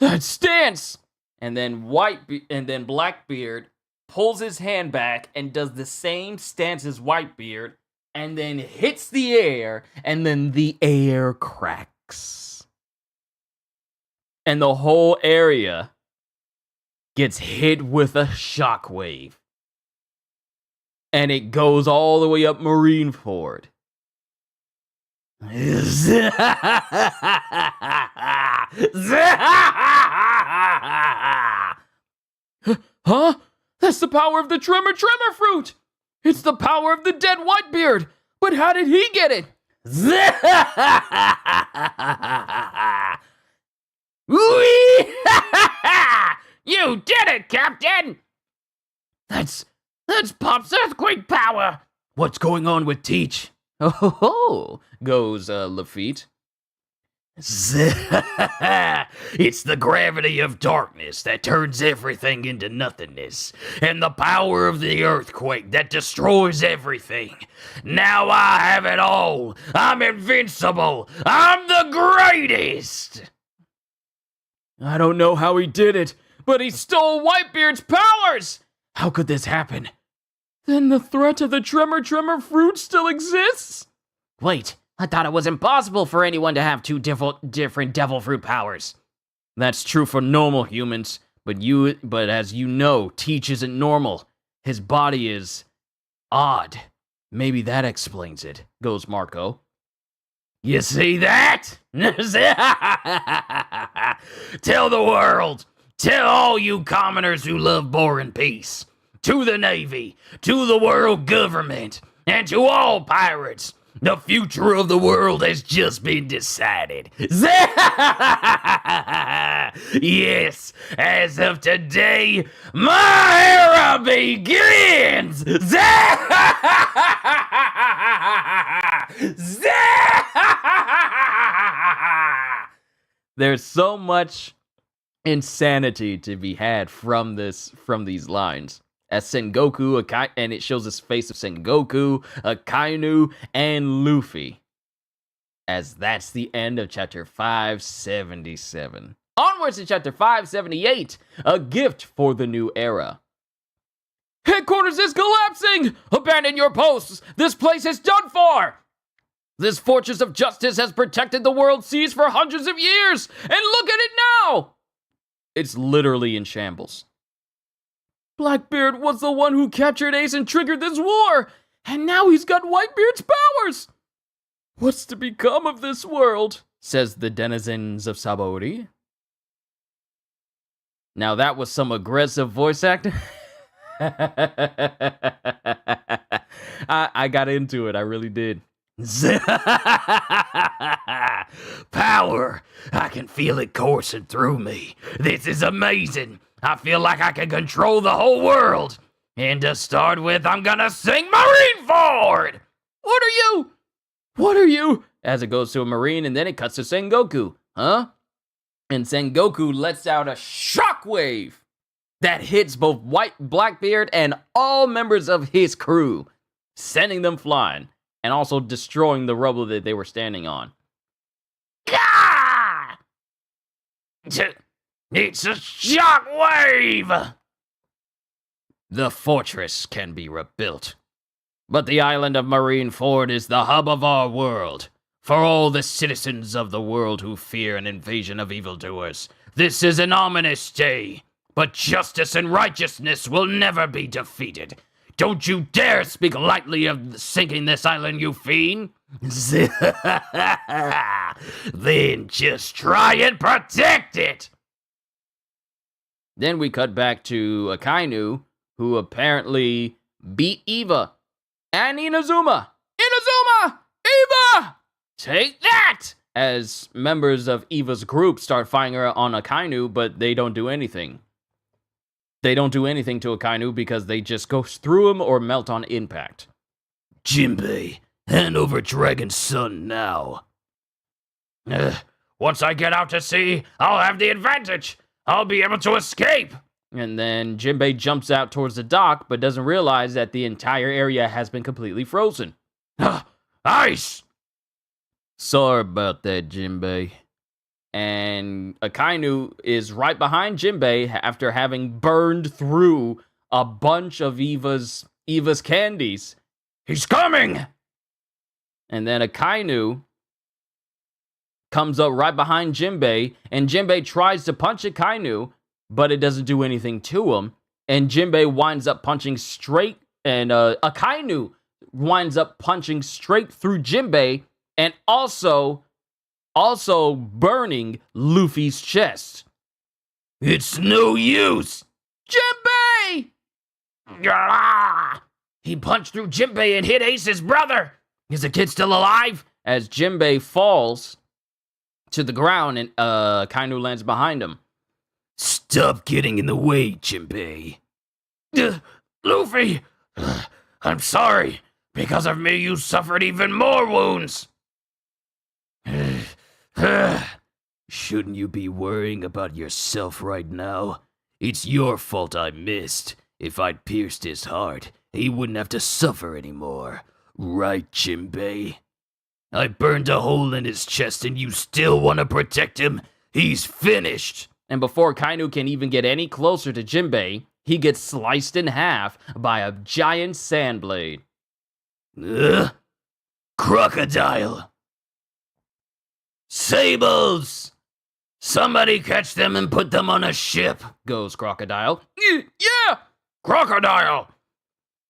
That stance! And then Blackbeard pulls his hand back and does the same stance as Whitebeard and then hits the air and then the air cracks. And the whole area gets hit with a shockwave. And it goes all the way up Marineford. Huh? That's the power of the Tremor fruit! It's the power of the dead Whitebeard! But how did he get it? You did it, Captain! That's Pop's earthquake power! what's going on with Teach? Oh ho ho, goes Lafitte. It's the gravity of darkness that turns everything into nothingness, and the power of the earthquake that destroys everything. Now I have it all. I'm invincible. I'm the greatest. I don't know how he did it, but he stole Whitebeard's powers! How could this happen? Then the threat of the Tremor fruit still exists? Wait, I thought it was impossible for anyone to have two different devil fruit powers. That's true for normal humans, but as you know, Teach isn't normal. His body is odd. Maybe that explains it, goes Marco. You see that? Tell the world. Tell all you commoners who love war and peace. To the Navy, to the world government, and to all pirates. The future of the world has just been decided. Yes, as of today, my era begins! There's so much insanity to be had from these lines. As Sengoku, and it shows the face of Sengoku, Akainu, and Luffy. As that's the end of chapter 577. Onwards to chapter 578, a gift for the new era. Headquarters is collapsing! Abandon your posts! This place is done for! This fortress of justice has protected the world seas for hundreds of years! And look at it now! It's literally in shambles. Blackbeard was the one who captured Ace and triggered this war, and now he's got Whitebeard's powers! What's to become of this world? Says the denizens of Sabaody. Now that was some aggressive voice acting. I got into it, I really did. Power! I can feel it coursing through me. This is amazing. I feel like I can control the whole world. And to start with, I'm gonna sing Marineford! What are you? What are you? As it goes to a Marine, and then it cuts to Sengoku. Huh? And Sengoku lets out a shockwave that hits both White Blackbeard and all members of his crew, sending them flying, and also destroying the rubble that they were standing on. Gah! It's a shockwave! The fortress can be rebuilt, but the island of Marineford is the hub of our world. For all the citizens of the world who fear an invasion of evildoers, this is an ominous day. But justice and righteousness will never be defeated. Don't you dare speak lightly of sinking this island, you fiend! Then just try and protect it! Then we cut back to Akainu, who apparently beat Eva and Inazuma. Inazuma! Eva! Take that! As members of Eva's group start firing her on Akainu, but they don't do anything. They don't do anything to Akainu because they just go through him or melt on impact. Jinbei, hand over Dragon's Son now. Once I get out to sea, I'll have the advantage. I'll be able to escape. And then Jinbei jumps out towards the dock, but doesn't realize that the entire area has been completely frozen. Ice! Sorry about that, Jinbei. And Akainu is right behind Jinbei after having burned through a bunch of Eva's candies. He's coming! And then Akainu comes up right behind Jinbei, and Jinbei tries to punch Akainu, but it doesn't do anything to him. And Jinbei winds up punching straight, and Akainu winds up punching straight through Jinbei, and also burning Luffy's chest. It's no use! Jinbei! He punched through Jinbei and hit Ace's brother! Is the kid still alive? As Jinbei falls to the ground and Akainu lands behind him. Stop getting in the way, Jinbei. Luffy! I'm sorry. Because of me, you suffered even more wounds. Shouldn't you be worrying about yourself right now? It's your fault I missed. If I'd pierced his heart, he wouldn't have to suffer anymore. Right, Jinbei? I burned a hole in his chest and you still want to protect him? He's finished! And before Kainu can even get any closer to Jinbei, he gets sliced in half by a giant sand blade. Crocodile! Sables! Somebody catch them and put them on a ship, goes Crocodile. Yeah! Crocodile!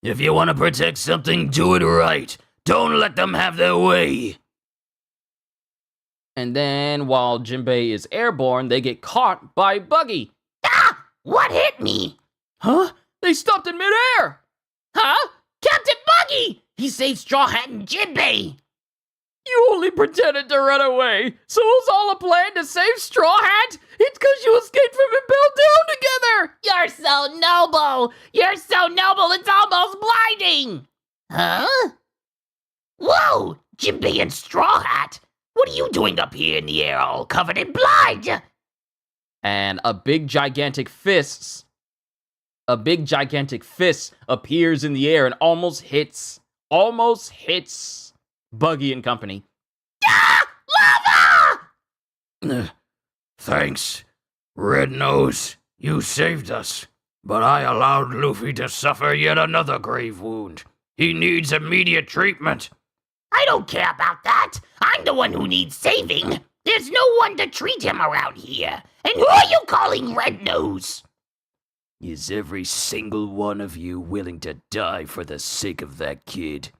If you want to protect something, do it right. Don't let them have their way. And then, while Jinbei is airborne, they get caught by Buggy. Ah! What hit me? Huh? They stopped in midair! Huh? Captain Buggy! He saved Straw Hat and Jinbei! You only pretended to run away, so it was all a plan to save Straw Hat? It's because you escaped from Impel Down together! You're so noble! You're so noble, it's almost blinding! Huh? Whoa! Jinbei and Straw Hat! What are you doing up here in the air all covered in blood? And a big gigantic fist appears in the air and almost hits Buggy and company. Ah! Lava! Thanks, Red Nose. You saved us. But I allowed Luffy to suffer yet another grave wound. He needs immediate treatment. I don't care about that. I'm the one who needs saving. There's no one to treat him around here. And who are you calling Red Nose? Is every single one of you willing to die for the sake of that kid?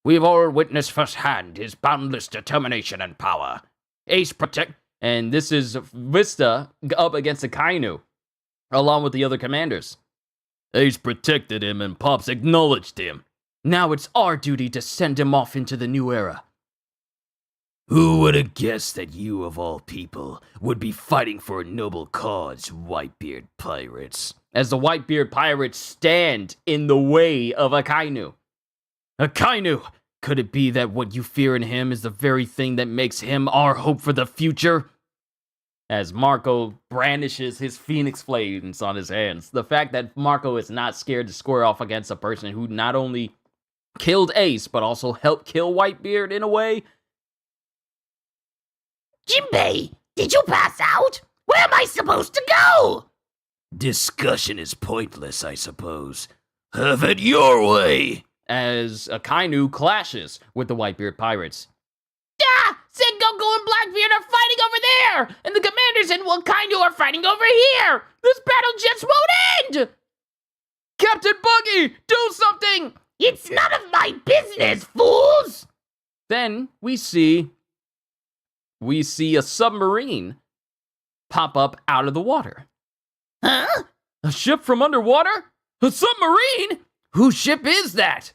We've all witnessed firsthand his boundless determination and power. Ace protect... And this is Vista up against Akainu, along with the other commanders. Ace protected him and Pops acknowledged him. Now it's our duty to send him off into the new era. Who would have guessed that you, of all people, would be fighting for a noble cause, Whitebeard pirates? As the Whitebeard pirates stand in the way of Akainu. Akainu! Could it be that what you fear in him is the very thing that makes him our hope for the future? As Marco brandishes his phoenix flames on his hands. The fact that Marco is not scared to square off against a person who not only killed Ace, but also helped kill Whitebeard in a way. Jinbei, did you pass out? Where am I supposed to go? Discussion is pointless, I suppose. Have it your way! As Akainu clashes with the Whitebeard pirates. Ah! Sengoku and Blackbeard are fighting over there! And the commanders in Wakainu are fighting over here! This battle just won't end! Captain Buggy, do something! It's none of my business, fools! Then we see a submarine pop up out of the water. Huh? A ship from underwater? A submarine? Whose ship is that?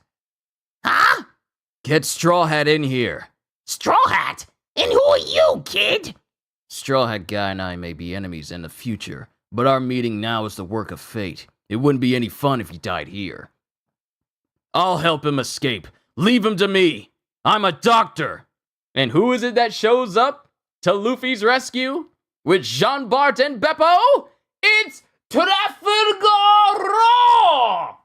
Huh? Get Straw Hat in here. Straw Hat? And who are you, kid? Straw Hat Guy and I may be enemies in the future, but our meeting now is the work of fate. It wouldn't be any fun if he died here. I'll help him escape. Leave him to me. I'm a doctor. And who is it that shows up to Luffy's rescue with Jean Bart and Beppo? It's Trafalgar Law!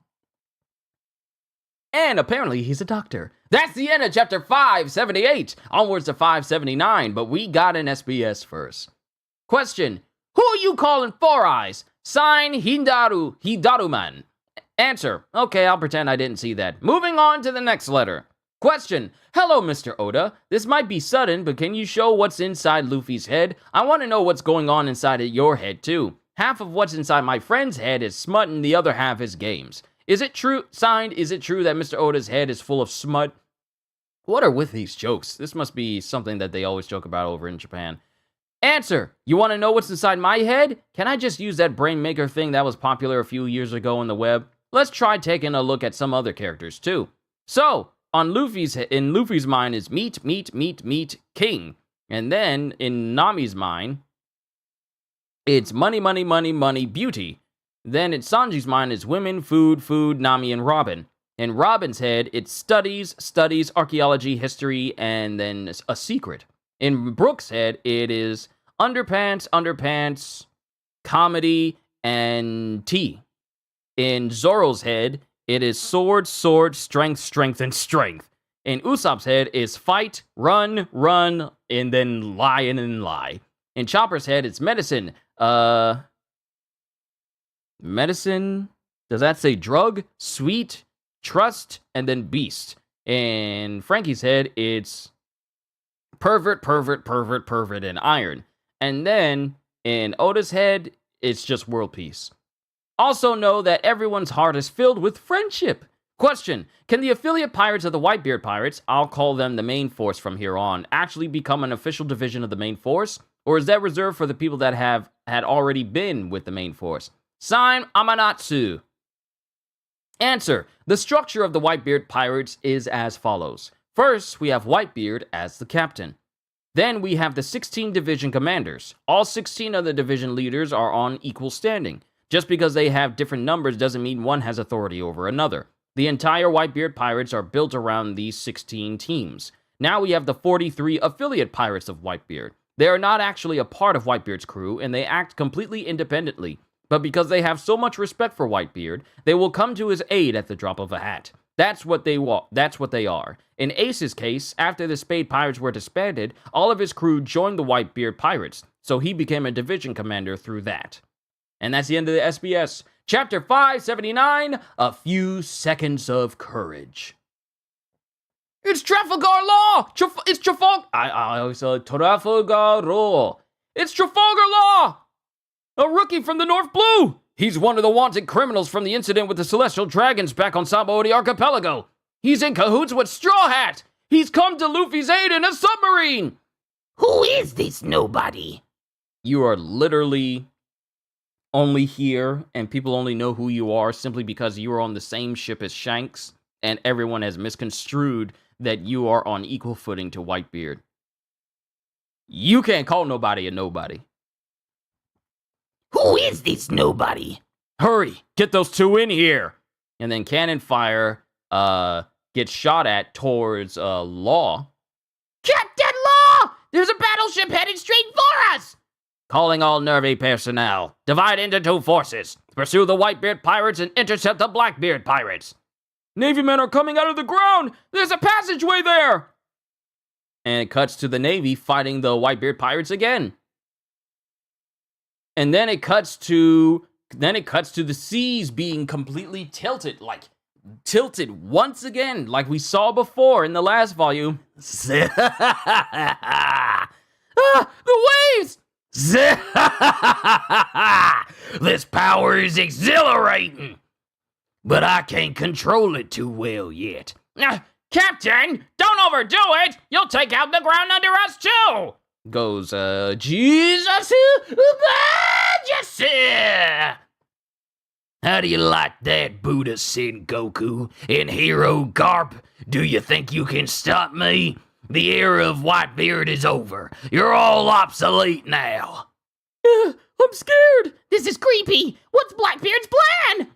And apparently he's a doctor. That's the end of chapter 578. Onwards to 579, but we got an SBS first. Question: who are you calling Four Eyes? Sign Hidaruman. Answer: okay, I'll pretend I didn't see that. Moving on to the next letter. Question: hello, Mr. Oda. This might be sudden, but can you show what's inside Luffy's head? I want to know what's going on inside of your head, too. Half of what's inside my friend's head is smut, and the other half is games. Is it true? Signed, is it true that Mr. Oda's head is full of smut? What are with these jokes? This must be something that they always joke about over in Japan. Answer: you want to know what's inside my head? Can I just use that brain maker thing that was popular a few years ago on the web? Let's try taking a look at some other characters, too. So, in Luffy's mind is meat, king. And then, in Nami's mind, it's money, beauty. Then in Sanji's mind is women, food, Nami, and Robin. In Robin's head, it's studies, archaeology, history, and then a secret. In Brooke's head, it is underpants, comedy, and tea. In Zoro's head, it is sword, strength, and strength. In Usopp's head is fight, run, and then lie. In Chopper's head, it's medicine. Medicine? Does that say drug? Sweet, trust, and then beast. In Frankie's head, it's pervert, and iron. And then in Oda's head, it's just world peace. Also know that everyone's heart is filled with friendship. Question: can the affiliate pirates of the Whitebeard Pirates, I'll call them the main force from here on, actually become an official division of the main force? Or is that reserved for the people that had already been with the main force? Sign Amanatsu. Answer: the structure of the Whitebeard Pirates is as follows. First, we have Whitebeard as the captain. Then we have the 16 division commanders. All 16 of the division leaders are on equal standing. Just because they have different numbers doesn't mean one has authority over another. The entire Whitebeard Pirates are built around these 16 teams. Now we have the 43 affiliate pirates of Whitebeard. They are not actually a part of Whitebeard's crew, and they act completely independently. But because they have so much respect for Whitebeard, they will come to his aid at the drop of a hat. That's what they are. In Ace's case, after the Spade Pirates were disbanded, all of his crew joined the Whitebeard Pirates, so he became a division commander through that. And that's the end of the SBS. Chapter 579, A Few Seconds of Courage. It's Trafalgar Law! It's Trafalgar... I always say Trafalgar Law. It's Trafalgar Law! A rookie from the North Blue! He's one of the wanted criminals from the incident with the Celestial Dragons back on Sabaody Archipelago. He's in cahoots with Straw Hat! He's come to Luffy's aid in a submarine! Who is this nobody? You are literally only here, and people only know who you are simply because you are on the same ship as Shanks and everyone has misconstrued that you are on equal footing to Whitebeard. You can't call nobody a nobody. Who is this nobody? Hurry, get those two in here. And then cannon fire gets shot at towards Law. Captain Law! There's a battleship headed straight for us! Calling all Nervy personnel. Divide into two forces. Pursue the Whitebeard pirates and intercept the Blackbeard pirates. Navy men are coming out of the ground! There's a passageway there! And it cuts to the Navy fighting the Whitebeard pirates again. And then it cuts to the seas being completely tilted, tilted once again, like we saw before in the last volume. The waves! This power is exhilarating, but I can't control it too well yet. Captain, don't overdo it! You'll take out the ground under us too! Goes, Jesus Majesty! How do you like that, Buddha Sin Goku? In hero garb, do you think you can stop me? The era of Whitebeard is over. You're all obsolete now. I'm scared! This is creepy! What's Blackbeard's plan?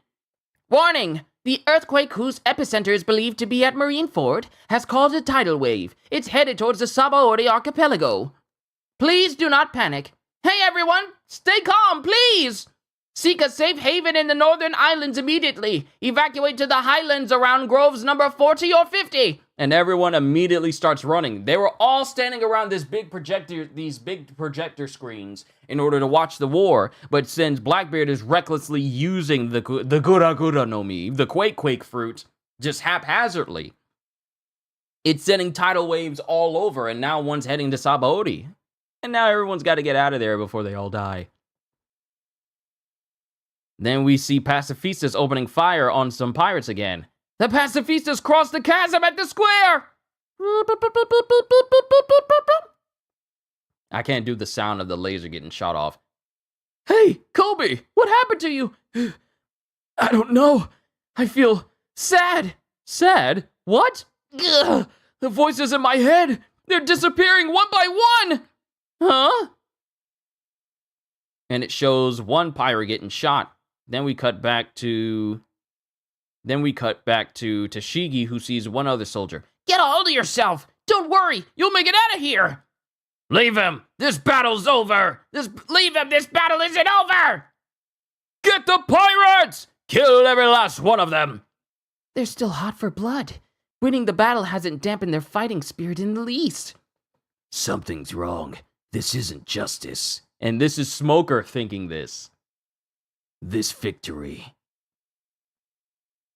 Warning! The earthquake, whose epicenter is believed to be at Marineford, has caused a tidal wave. It's headed towards the Sabaody archipelago. Please do not panic. Hey everyone! Stay calm, please! Seek a safe haven in the northern islands immediately. Evacuate to the highlands around groves number 40 or 50. And everyone immediately starts running. They were all standing around these big projector screens in order to watch the war. But since Blackbeard is recklessly using the Gura Gura no Mi, the Quake fruit, just haphazardly, it's sending tidal waves all over, and now one's heading to Sabaody. And now everyone's got to get out of there before they all die. Then we see pacifistas opening fire on some pirates again. The pacifistas cross the chasm at the square! I can't do the sound of the laser getting shot off. Hey, Colby, what happened to you? I don't know. I feel sad. Sad? What? Ugh, the voices in my head, they're disappearing one by one! Huh? And it shows one pirate getting shot. Then we cut back to Tashigi, who sees one other soldier. Get a hold of yourself! Don't worry, you'll make it out of here! Leave him! This battle's over! Leave him! This battle isn't over! Get the pirates! Kill every last one of them! They're still hot for blood. Winning the battle hasn't dampened their fighting spirit in the least. Something's wrong. This isn't justice. And this is Smoker thinking this. This victory.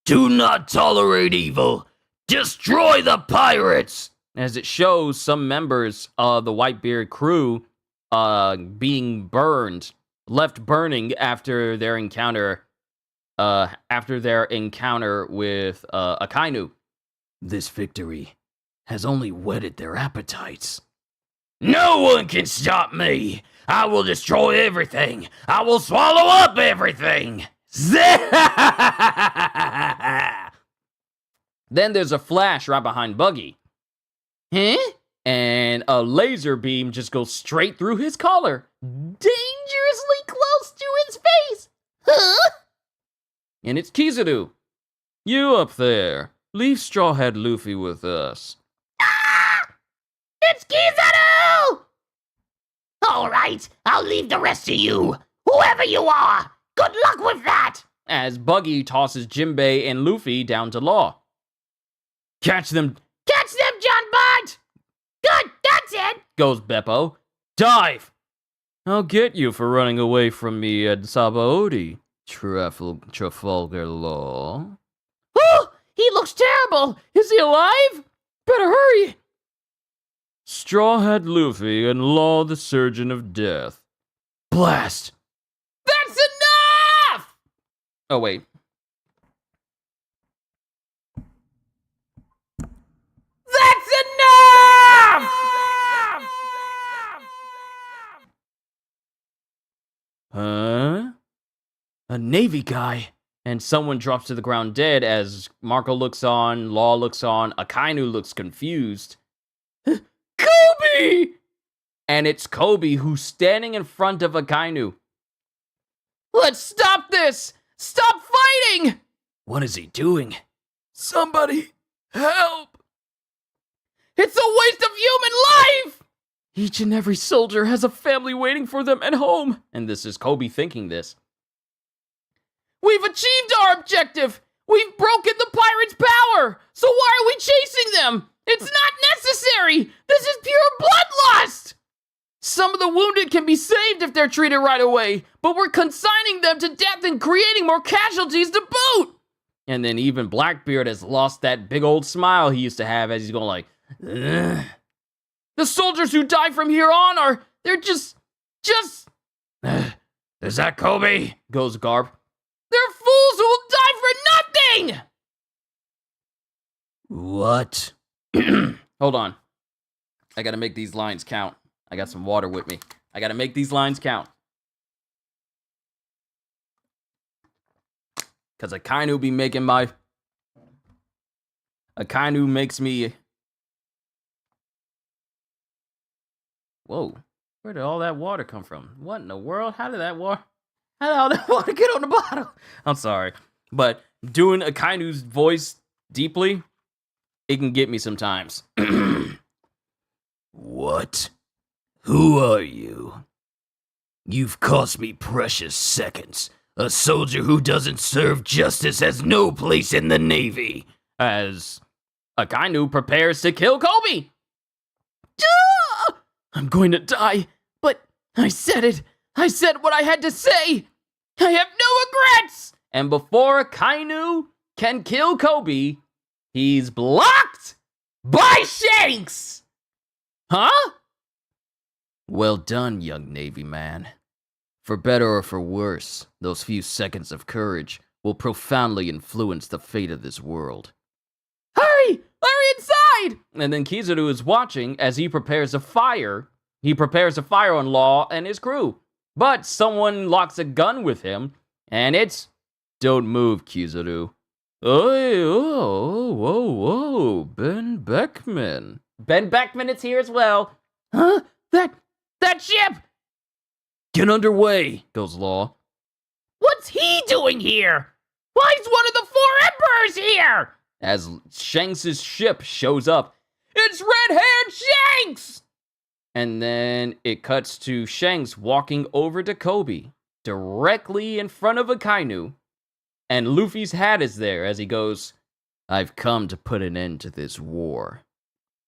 Do not tolerate evil. Destroy the pirates! As it shows some members of the Whitebeard crew being burned, left burning after their encounter with Akainu. This victory has only whetted their appetites. No one can stop me! I will destroy everything! I will swallow up everything! Then there's a flash right behind Buggy. Huh? And a laser beam just goes straight through his collar. Dangerously close to his face! Huh? And it's Kizaru. You up there. Leave Strawhead Luffy with us. Ah! It's Kizaru! All right, I'll leave the rest to you. Whoever you are, good luck with that! As Buggy tosses Jinbei and Luffy down to Law. Catch them! Catch them, John Bart! Good, that's it! Goes Beppo. Dive! I'll get you for running away from me at Sabaody, Trafalgar Law. Oh, he looks terrible! Is he alive? Better hurry! Strawhead Luffy and Law the Surgeon of Death. Blast! That's enough! Oh, wait. That's enough! Huh? A Navy guy. And someone drops to the ground dead as Marco looks on, Law looks on, Akainu looks confused. Kobe! And it's Kobe who's standing in front of Akainu. Let's stop this! Stop fighting! What is he doing? Somebody help! It's a waste of human life! Each and every soldier has a family waiting for them at home. And this is Kobe thinking this. We've achieved our objective! We've broken the pirates' power! So why are we chasing them? It's not necessary! This is pure bloodlust! Some of the wounded can be saved if they're treated right away, but we're consigning them to death and creating more casualties to boot! And then even Blackbeard has lost that big old smile he used to have as he's going like, ugh. The soldiers who die from here on they're just... Is that Kobe? Goes Garp. They're fools who will die for nothing! What? Hold on. I gotta make these lines count. I got some water with me. I gotta make these lines count. Because Akainu be making my... Akainu makes me... Whoa. Where did all that water come from? What in the world? How did all that water get on the bottle? I'm sorry. But doing Akainu's voice deeply, it can get me sometimes. What? Who are you? You've cost me precious seconds. A soldier who doesn't serve justice has no place in the Navy. As Akainu prepares to kill Kobe. I'm going to die, but I said it. I said what I had to say. I have no regrets. And before Akainu can kill Kobe, he's blocked by Shanks. Huh? Well done, young Navy man. For better or for worse, those few seconds of courage will profoundly influence the fate of this world. Hurry! Hurry inside! And then Kizaru is watching as he prepares a fire. He prepares a fire on Law and his crew. But someone locks a gun with him, and it's... Don't move, Kizaru. Oh, whoa, Ben Beckman. Ben Beckman is here as well. Huh? That ship! Get underway, Goes Law. What's he doing here? Why is one of the four emperors here? As Shanks' ship shows up. It's red-haired Shanks! And then it cuts to Shanks walking over to Kobe, directly in front of Akainu. And Luffy's hat is there as he goes, I've come to put an end to this war.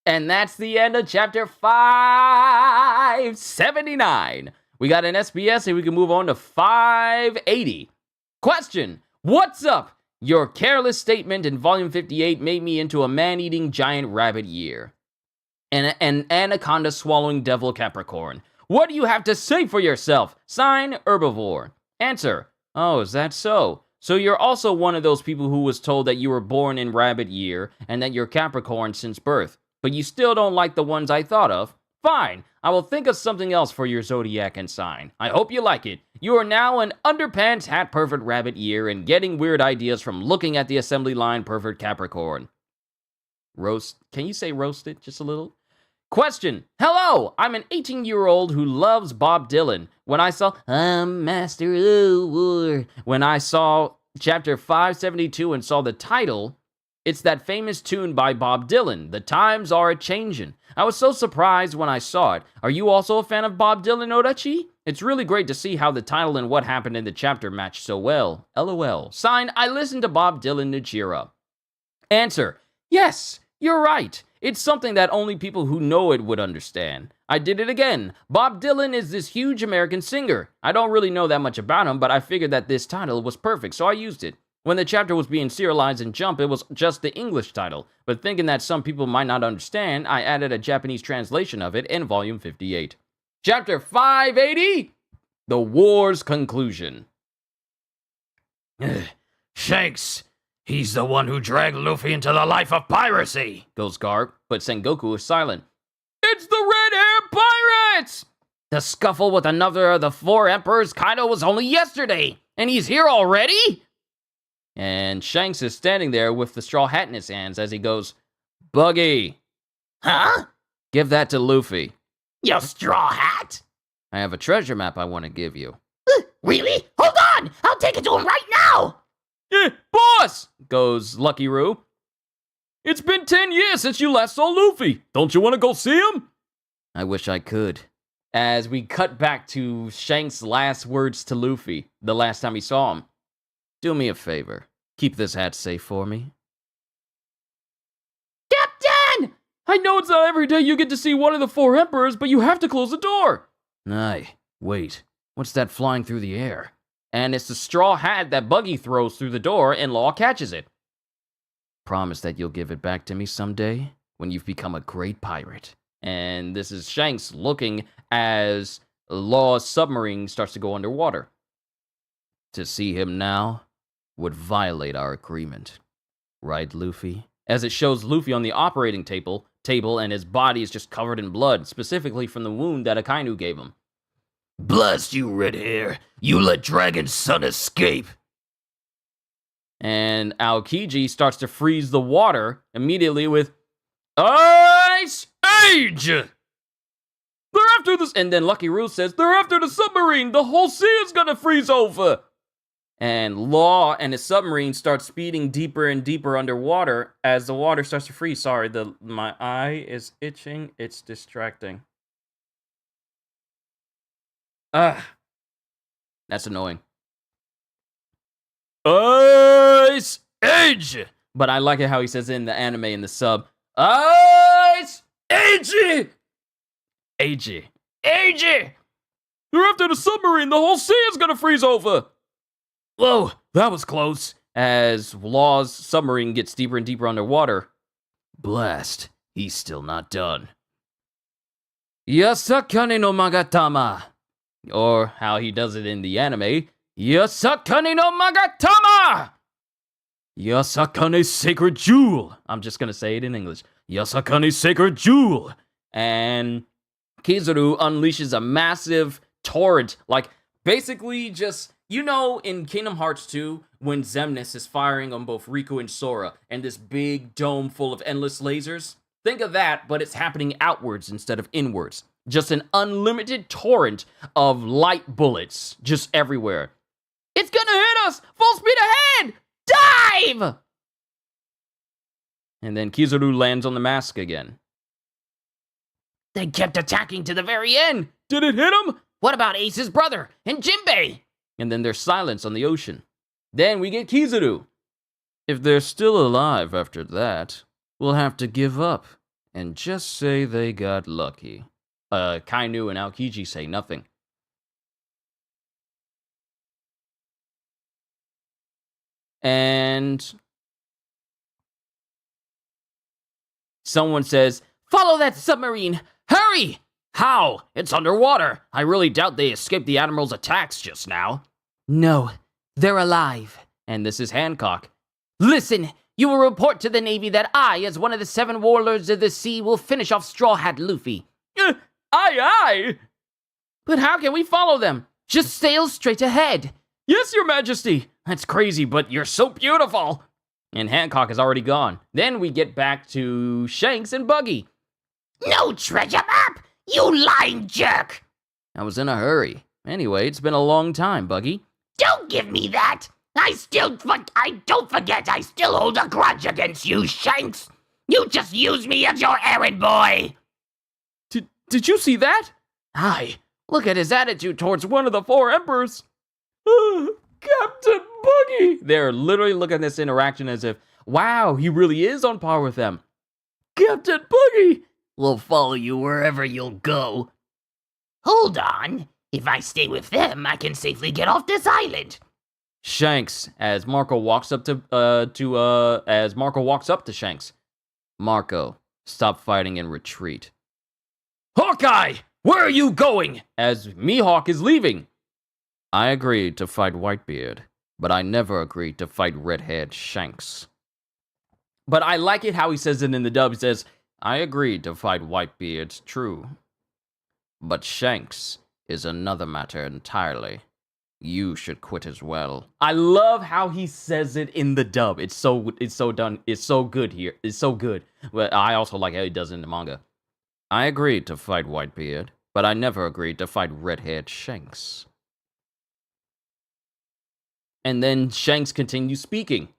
And that's the end of chapter 579. We got an SBS and we can move on to 580. Question, what's up? Your careless statement in volume 58 made me into a man-eating giant rabbit year. And an anaconda swallowing devil Capricorn. What do you have to say for yourself? Sign, Herbivore. Answer, oh, is that so? So you're also one of those people who was told that you were born in rabbit year and that you're Capricorn since birth, but you still don't like the ones I thought of? Fine, I will think of something else for your zodiac and sign. I hope you like it. You are now an underpants hat perfect rabbit year and getting weird ideas from looking at the assembly line perfect Capricorn. Roast, can you say roasted just a little? Question, hello, I'm an 18-year-old who loves Bob Dylan. When I saw, I'm Master of War, when I saw chapter 572 and saw the title, it's that famous tune by Bob Dylan, The Times Are A-Changin'. I was so surprised when I saw it. Are you also a fan of Bob Dylan, Odachi? It's really great to see how the title and what happened in the chapter match so well. LOL. Sign, I listened to Bob Dylan to cheer up. Answer, yes, you're right. It's something that only people who know it would understand. I did it again. Bob Dylan is this huge American singer. I don't really know that much about him, but I figured that this title was perfect, so I used it. When the chapter was being serialized in Jump, it was just the English title, but thinking that some people might not understand, I added a Japanese translation of it in volume 58. Chapter 580, The War's Conclusion. Shanks, he's the one who dragged Luffy into the life of piracy, Goes Garp, but Sengoku is silent. It's the red-haired pirates! The scuffle with another of the four emperors Kaido was only yesterday, and he's here already? And Shanks is standing there with the straw hat in his hands as he goes, Buggy, Huh? give that to Luffy. Your straw hat? I have a treasure map I want to give you. Really? Hold on! I'll take it to him right now! Boss, goes Lucky Roo. It's been 10 years since you last saw Luffy. Don't you want to go see him? I wish I could. As we cut back to Shanks' last words to Luffy, the last time he saw him. Do me a favor. Keep this hat safe for me. Captain! I know it's not every day you get to see one of the 4 emperors, but you have to close the door. Aye, wait. What's that flying through the air? And it's the straw hat that Buggy throws through the door and Law catches it. Promise that you'll give it back to me someday when you've become a great pirate. And this is Shanks looking as Law's submarine starts to go underwater. To see him now would violate our agreement. Right, Luffy? As it shows Luffy on the operating table and his body is just covered in blood, specifically from the wound that Akainu gave him. Blast you, red hair. You let Dragon's son escape. And Aokiji starts to freeze the water immediately with Ice Age! They're after this, and then Lucky Roo says, they're after the submarine! The whole sea is gonna freeze over! And Law and his submarine start speeding deeper and deeper underwater as the water starts to freeze. Sorry, my eye is itching. It's distracting. That's annoying. Ice Age! But I like it how he says it in the anime in the sub. Ice Age! Age. Age! They're after the submarine! The whole sea is gonna freeze over! Whoa, that was close. As Law's submarine gets deeper and deeper underwater. Blast, he's still not done. Yasakane no Magatama. Or how he does it in the anime. Yasakane no Magatama! Yasakane Sacred Jewel. I'm just gonna say it in English. Yasakane Sacred Jewel. And Kizaru unleashes a massive torrent. Like, basically just... You know, in Kingdom Hearts 2, when Xemnas is firing on both Riku and Sora, and this big dome full of endless lasers? Think of that, but it's happening outwards instead of inwards. Just an unlimited torrent of light bullets, just everywhere. It's gonna hit us! Full speed ahead! Dive! And then Kizaru lands on the mask again. They kept attacking to the very end. Did it hit him? What about Ace's brother and Jinbei? And then there's silence on the ocean. Then we get Kizaru. If they're still alive after that, we'll have to give up and just say they got lucky. Kainu and Aokiji say nothing. And someone says, "Follow that submarine! Hurry!" How? It's underwater. I really doubt they escaped the Admiral's attacks just now. No, they're alive. And this is Hancock. Listen, you will report to the Navy that I, as one of the 7 warlords of the sea, will finish off Straw Hat Luffy. Aye. But how can we follow them? Just sail straight ahead. Yes, Your Majesty. That's crazy, but you're so beautiful. And Hancock is already gone. Then we get back to Shanks and Buggy. No treasure map! You lying jerk! I was in a hurry. Anyway, it's been a long time, Buggy. Don't give me that! Don't forget, I still hold a grudge against you, Shanks! You just use me as your errand boy! Did you see that? Aye, look at his attitude towards one of the 4 emperors. Captain Buggy! They're literally looking at this interaction as if, wow, he really is on par with them. Captain Buggy! We'll follow you wherever you'll go. Hold on. If I stay with them, I can safely get off this island. Shanks, as Marco walks up to Shanks. Marco, stop fighting and retreat. Hawkeye, where are you going? As Mihawk is leaving. I agreed to fight Whitebeard, but I never agreed to fight red-haired Shanks. But I like it how he says it in the dub. He says, I agreed to fight Whitebeard, true. But Shanks is another matter entirely. You should quit as well. I love how he says it in the dub. It's so done. It's so good here. It's so good. But I also like how he does it in the manga. I agreed to fight Whitebeard, but I never agreed to fight red-haired Shanks. And then Shanks continues speaking.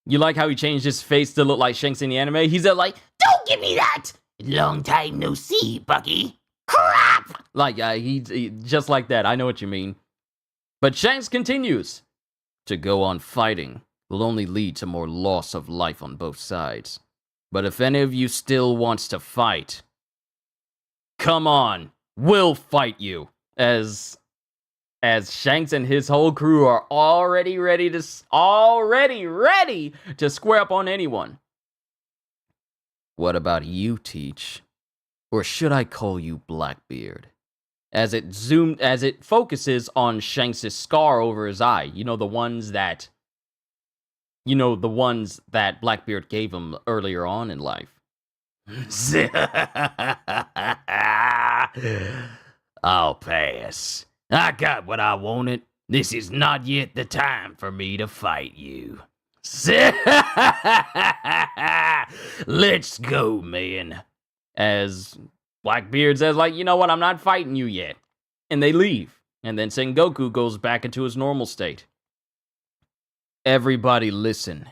You like how he changed his face to look like Shanks in the anime? He's like, Don't give me that! Long time no see, Bucky. Crap! like he just like that. I know what you mean. But Shanks continues. To go on fighting will only lead to more loss of life on both sides. But if any of you still wants to fight, come on, we'll fight you. As Shanks and his whole crew are already ready to square up on anyone. What about you, Teach? Or should I call you Blackbeard? As it focuses on Shanks' scar over his eye. You know, the ones that Blackbeard gave him earlier on in life. I'll pass. I got what I wanted. This is not yet the time for me to fight you. Let's go, man. As Blackbeard says, like, you know what, I'm not fighting you yet. And they leave. And then Sengoku goes back into his normal state. Everybody listen.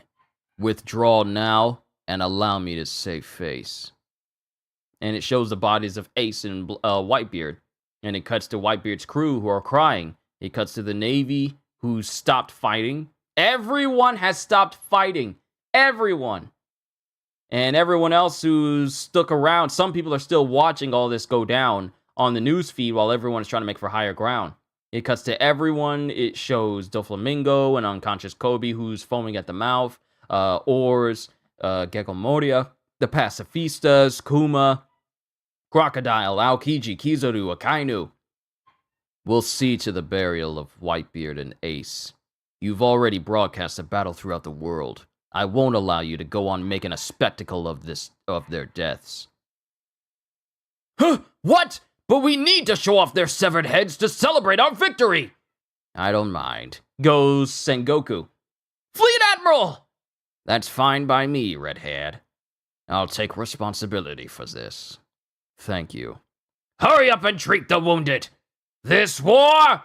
Withdraw now and allow me to save face. And it shows the bodies of Ace and Whitebeard. And it cuts to Whitebeard's crew who are crying. It cuts to the Navy who stopped fighting. Everyone has stopped fighting. Everyone. And everyone else who's stuck around. Some people are still watching all this go down on the news feed while everyone is trying to make for higher ground. It cuts to everyone. It shows Doflamingo and unconscious Kobe who's foaming at the mouth. Oars, Gecko Moria, the Pacifistas, Kuma, Crocodile, Aokiji, Kizaru, Akainu. We'll see to the burial of Whitebeard and Ace. You've already broadcast a battle throughout the world. I won't allow you to go on making a spectacle of their deaths. Huh? What? But we need to show off their severed heads to celebrate our victory! I don't mind. Goes Sengoku. Fleet Admiral! That's fine by me, Redhead. I'll take responsibility for this. Thank you. Hurry up and treat the wounded! This war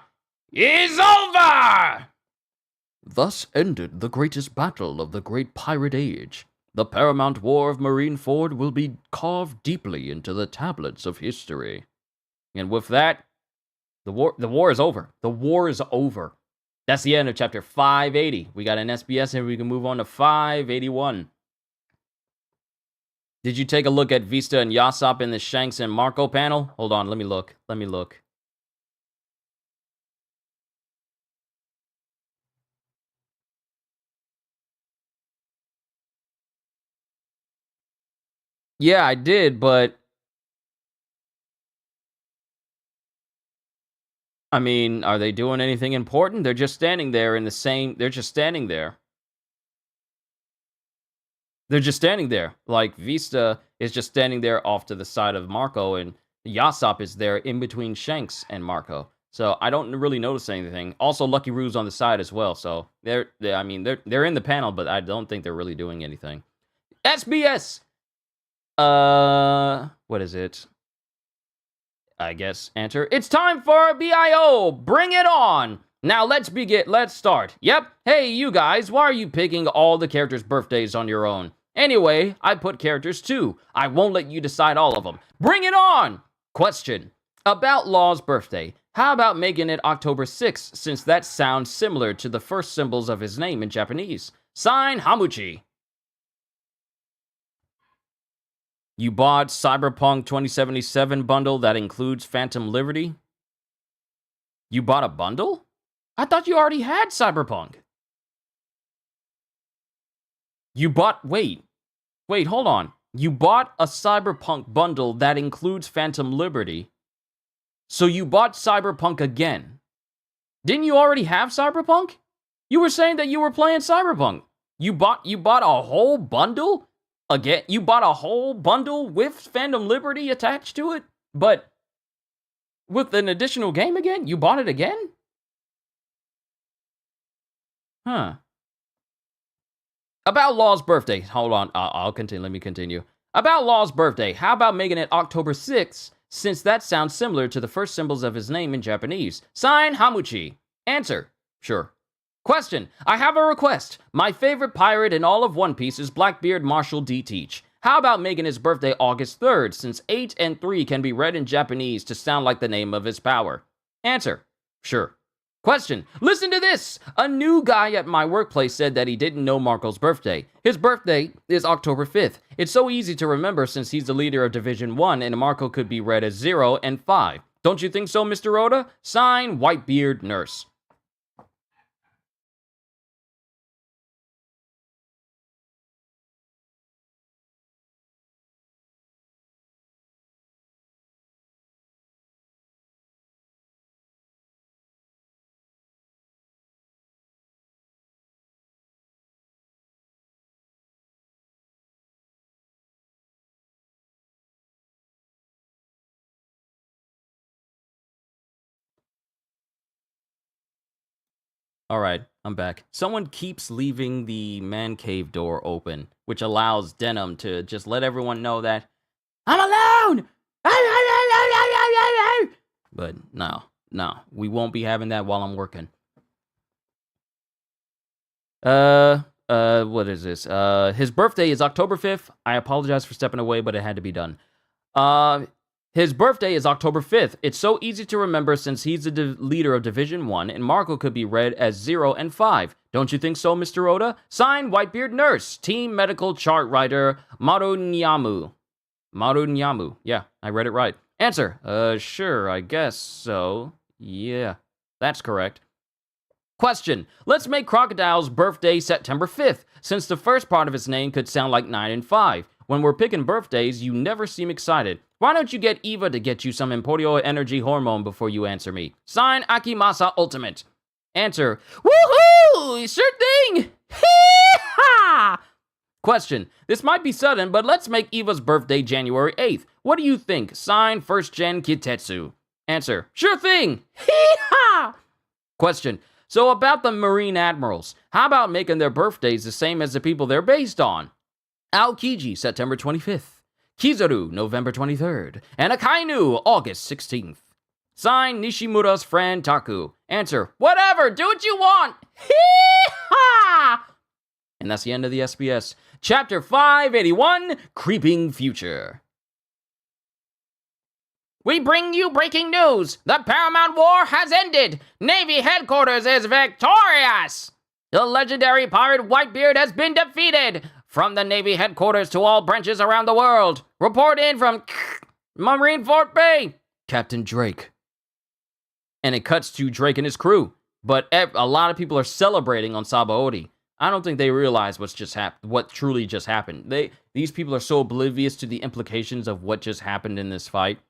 is over! Thus ended the greatest battle of the great pirate age. The paramount war of Marineford will be carved deeply into the tablets of history. And with that, the war is over. The war is over. That's the end of chapter 580. We got an SBS and we can move on to 581. Did you take a look at Vista and Yasop in the Shanks and Marco panel? Hold on, let me look. Yeah, I did, but I mean, are they doing anything important? They're just standing there they're just standing there. They're just standing there. Like, Vista is just standing there off to the side of Marco, and Yasop is there in between Shanks and Marco. So I don't really notice anything. Also, Lucky Roo's on the side as well, so they're in the panel, but I don't think they're really doing anything. SBS! What is it? I guess enter. It's time for BIO! Bring it on! Now let's start. Yep. Hey, you guys, why are you picking all the characters' birthdays on your own? Anyway, I put characters too. I won't let you decide all of them. Bring it on! Question. About Law's birthday. How about making it October 6th, since that sounds similar to the first symbols of his name in Japanese? Sign, Hamuchi. You bought Cyberpunk 2077 bundle that includes Phantom Liberty? You bought a bundle? I thought you already had Cyberpunk. Wait, hold on. You bought a Cyberpunk bundle that includes Phantom Liberty. So you bought Cyberpunk again. Didn't you already have Cyberpunk? You were saying that you were playing Cyberpunk. You bought a whole bundle? Again, you bought a whole bundle with Phantom Liberty attached to it? But With an additional game again? You bought it again? Huh. About Law's birthday. Hold on. I'll continue. Let me continue. About Law's birthday. How about making it October 6th, since that sounds similar to the first symbols of his name in Japanese? Sign, Hamuchi. Answer. Sure. Question. I have a request. My favorite pirate in all of One Piece is Blackbeard Marshall D. Teach. How about making his birthday August 3rd, since 8 and 3 can be read in Japanese to sound like the name of his power? Answer. Sure. Question. Listen to this. A new guy at my workplace said that he didn't know Marco's birthday. His birthday is October 5th. It's so easy to remember since he's the leader of Division 1 and Marco could be read as 0 and 5. Don't you think so, Mr. Oda? Sign, Whitebeard Nurse. Alright, I'm back. Someone keeps leaving the man cave door open, which allows Denim to just let everyone know that I'm alone! But no, we won't be having that while I'm working. What is this? His birthday is October 5th. I apologize for stepping away, but it had to be done. His birthday is October 5th. It's so easy to remember since he's the leader of Division 1, and Marco could be read as 0 and 5. Don't you think so, Mr. Oda? Signed, Whitebeard Nurse, Team Medical Chart Writer, Marunyamu. Marunyamu. Yeah, I read it right. Answer. Sure, I guess so. Yeah, that's correct. Question. Let's make Crocodile's birthday September 5th, since the first part of his name could sound like 9 and 5. When we're picking birthdays, you never seem excited. Why don't you get Eva to get you some Emporio energy hormone before you answer me? Sign, Akimasa Ultimate. Answer. Woohoo! Sure thing! Hee-ha! Question. This might be sudden, but let's make Eva's birthday January 8th. What do you think? Sign, First Gen Kitetsu. Answer. Sure thing! Hee-ha! Question. So about the Marine Admirals, how about making their birthdays the same as the people they're based on? Aokiji, September 25th. Kizaru, November 23rd. And Akainu, August 16th. Sign, Nishimura's friend Taku. Answer, whatever, do what you want. Hee-ha! And that's the end of the SBS. Chapter 581, Creeping Future. We bring you breaking news. The Paramount War has ended. Navy headquarters is victorious. The legendary pirate Whitebeard has been defeated. From the Navy headquarters to all branches around the world. Report in from Marineford Bay. Captain Drake. And it cuts to Drake and his crew. But a lot of people are celebrating on Sabaody. I don't think they realize what truly just happened. These people are so oblivious to the implications of what just happened in this fight.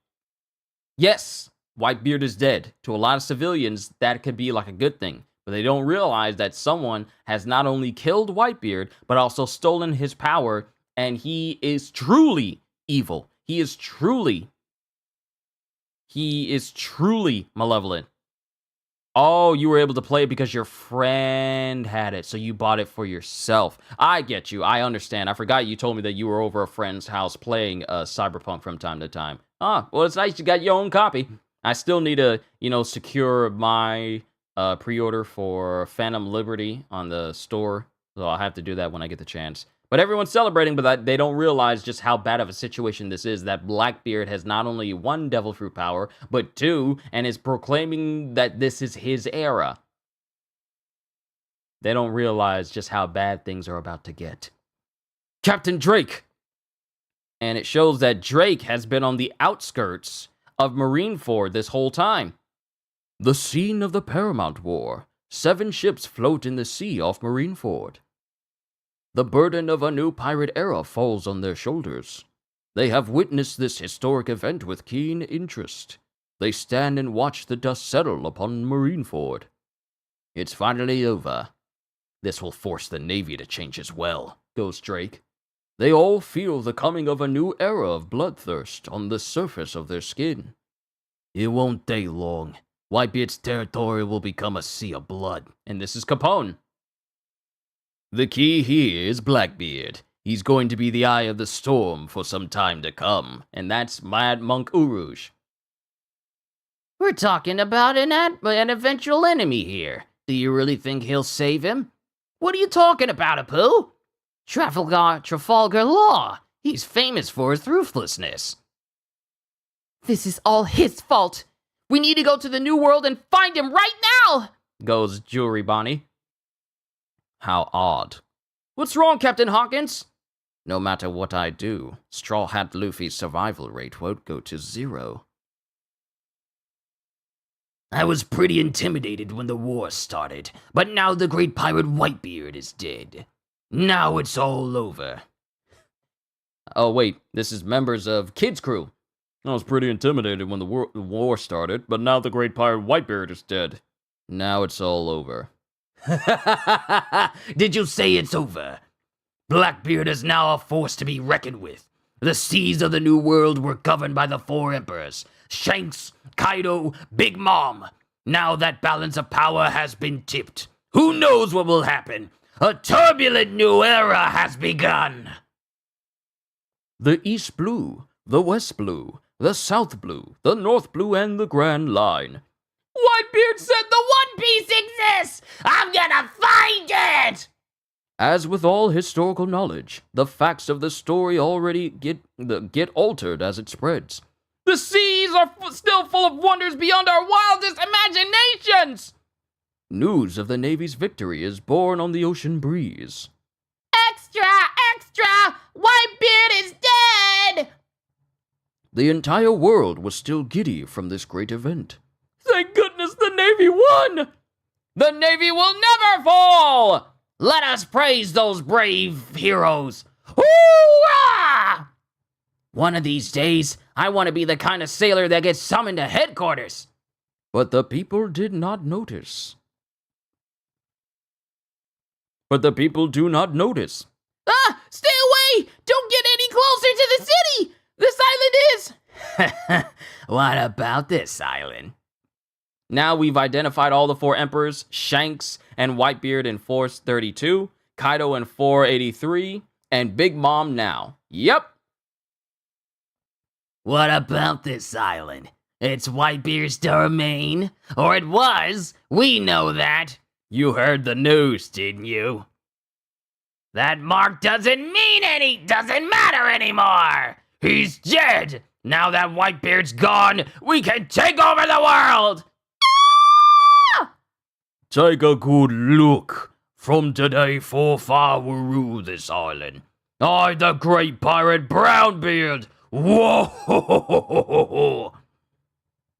Yes, Whitebeard is dead. To a lot of civilians, that could be like a good thing. But they don't realize that someone has not only killed Whitebeard, but also stolen his power, and he is truly evil. He is truly malevolent. Oh, you were able to play it because your friend had it, so you bought it for yourself. I get you. I understand. I forgot you told me that you were over a friend's house playing Cyberpunk from time to time. Ah, well, it's nice you got your own copy. I still need to, secure my pre-order for Phantom Liberty on the store, so I'll have to do that when I get the chance. But everyone's celebrating, but they don't realize just how bad of a situation this is, that Blackbeard has not only 1 devil fruit power, but 2, and is proclaiming that this is his era. They don't realize just how bad things are about to get. Captain Drake! And it shows that Drake has been on the outskirts of Marineford this whole time. The scene of the Paramount War. 7 ships float in the sea off Marineford. The burden of a new pirate era falls on their shoulders. They have witnessed this historic event with keen interest. They stand and watch the dust settle upon Marineford. It's finally over. This will force the Navy to change as well, goes Drake. They all feel the coming of a new era of bloodthirst on the surface of their skin. It won't take long. Whitebeard's territory will become a sea of blood. And this is Capone. The key here is Blackbeard. He's going to be the eye of the storm for some time to come. And that's Mad Monk Uruj. We're talking about an eventual enemy here. Do you really think he'll save him? What are you talking about, Apu? Trafalgar Law. He's famous for his ruthlessness. This is all his fault. We need to go to the New World and find him right now, goes Jewelry Bonnie. How odd. What's wrong, Captain Hawkins? No matter what I do, Straw Hat Luffy's survival rate won't go to 0. I was pretty intimidated when the war started, but now the great pirate Whitebeard is dead. Now it's all over. Oh wait, this is members of Kid's crew. I was pretty intimidated when the war started, but now the great pirate Whitebeard is dead. Now it's all over. Did you say it's over? Blackbeard is now a force to be reckoned with. The seas of the New World were governed by the 4 emperors: Shanks, Kaido, Big Mom. Now that balance of power has been tipped. Who knows what will happen? A turbulent new era has begun. The East Blue, the West Blue, the South Blue, the North Blue, and the Grand Line. Whitebeard said the One Piece exists! I'm gonna find it! As with all historical knowledge, the facts of the story already get altered as it spreads. The seas are still full of wonders beyond our wildest imaginations! News of the Navy's victory is born on the ocean breeze. Extra! Extra! Whitebeard is dead! The entire world was still giddy from this great event. Thank goodness the Navy won! The Navy will never fall! Let us praise those brave heroes. Hoorah! One of these days, I want to be the kind of sailor that gets summoned to headquarters. But the people did not notice. But the people do not notice. Ah! Stay away! Don't get any closer to the city! This island is... What about this island? Now we've identified all the 4 emperors: Shanks and Whitebeard in 432, Kaido in 483, and Big Mom now. Yep. What about this island? It's Whitebeard's domain? Or it was? We know that. You heard the news, didn't you? That mark doesn't matter anymore! He's dead! Now that Whitebeard's gone, we can take over the world! Take a good look. From today forth I will rule this island. I, the great pirate Brownbeard. Whoa!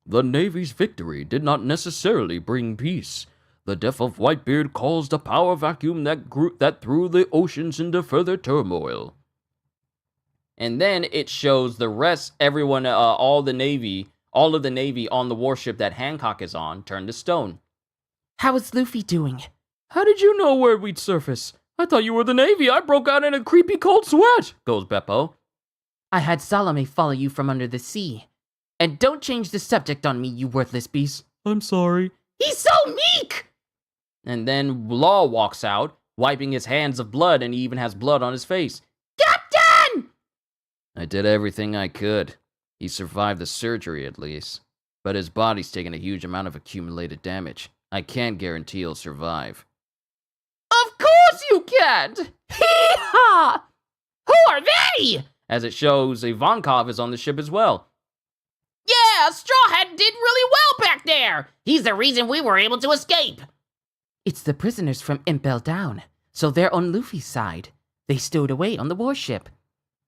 The Navy's victory did not necessarily bring peace. The death of Whitebeard caused a power vacuum that threw the oceans into further turmoil. And then it shows the rest, everyone, all of the Navy on the warship that Hancock is on, turned to stone. How is Luffy doing? How did you know where we'd surface? I thought you were the Navy. I broke out in a creepy cold sweat, goes Beppo. I had Salome follow you from under the sea. And don't change the subject on me, you worthless beast. I'm sorry. He's so meek! And then Law walks out, wiping his hands of blood, and he even has blood on his face. Captain! I did everything I could. He survived the surgery, at least. But his body's taken a huge amount of accumulated damage. I can't guarantee he'll survive. Of course you can't! Hee-haw! Who are they? As it shows, Ivankov is on the ship as well. Yeah, Straw Hat did really well back there. He's the reason we were able to escape. It's the prisoners from Impel Down, so they're on Luffy's side. They stowed away on the warship.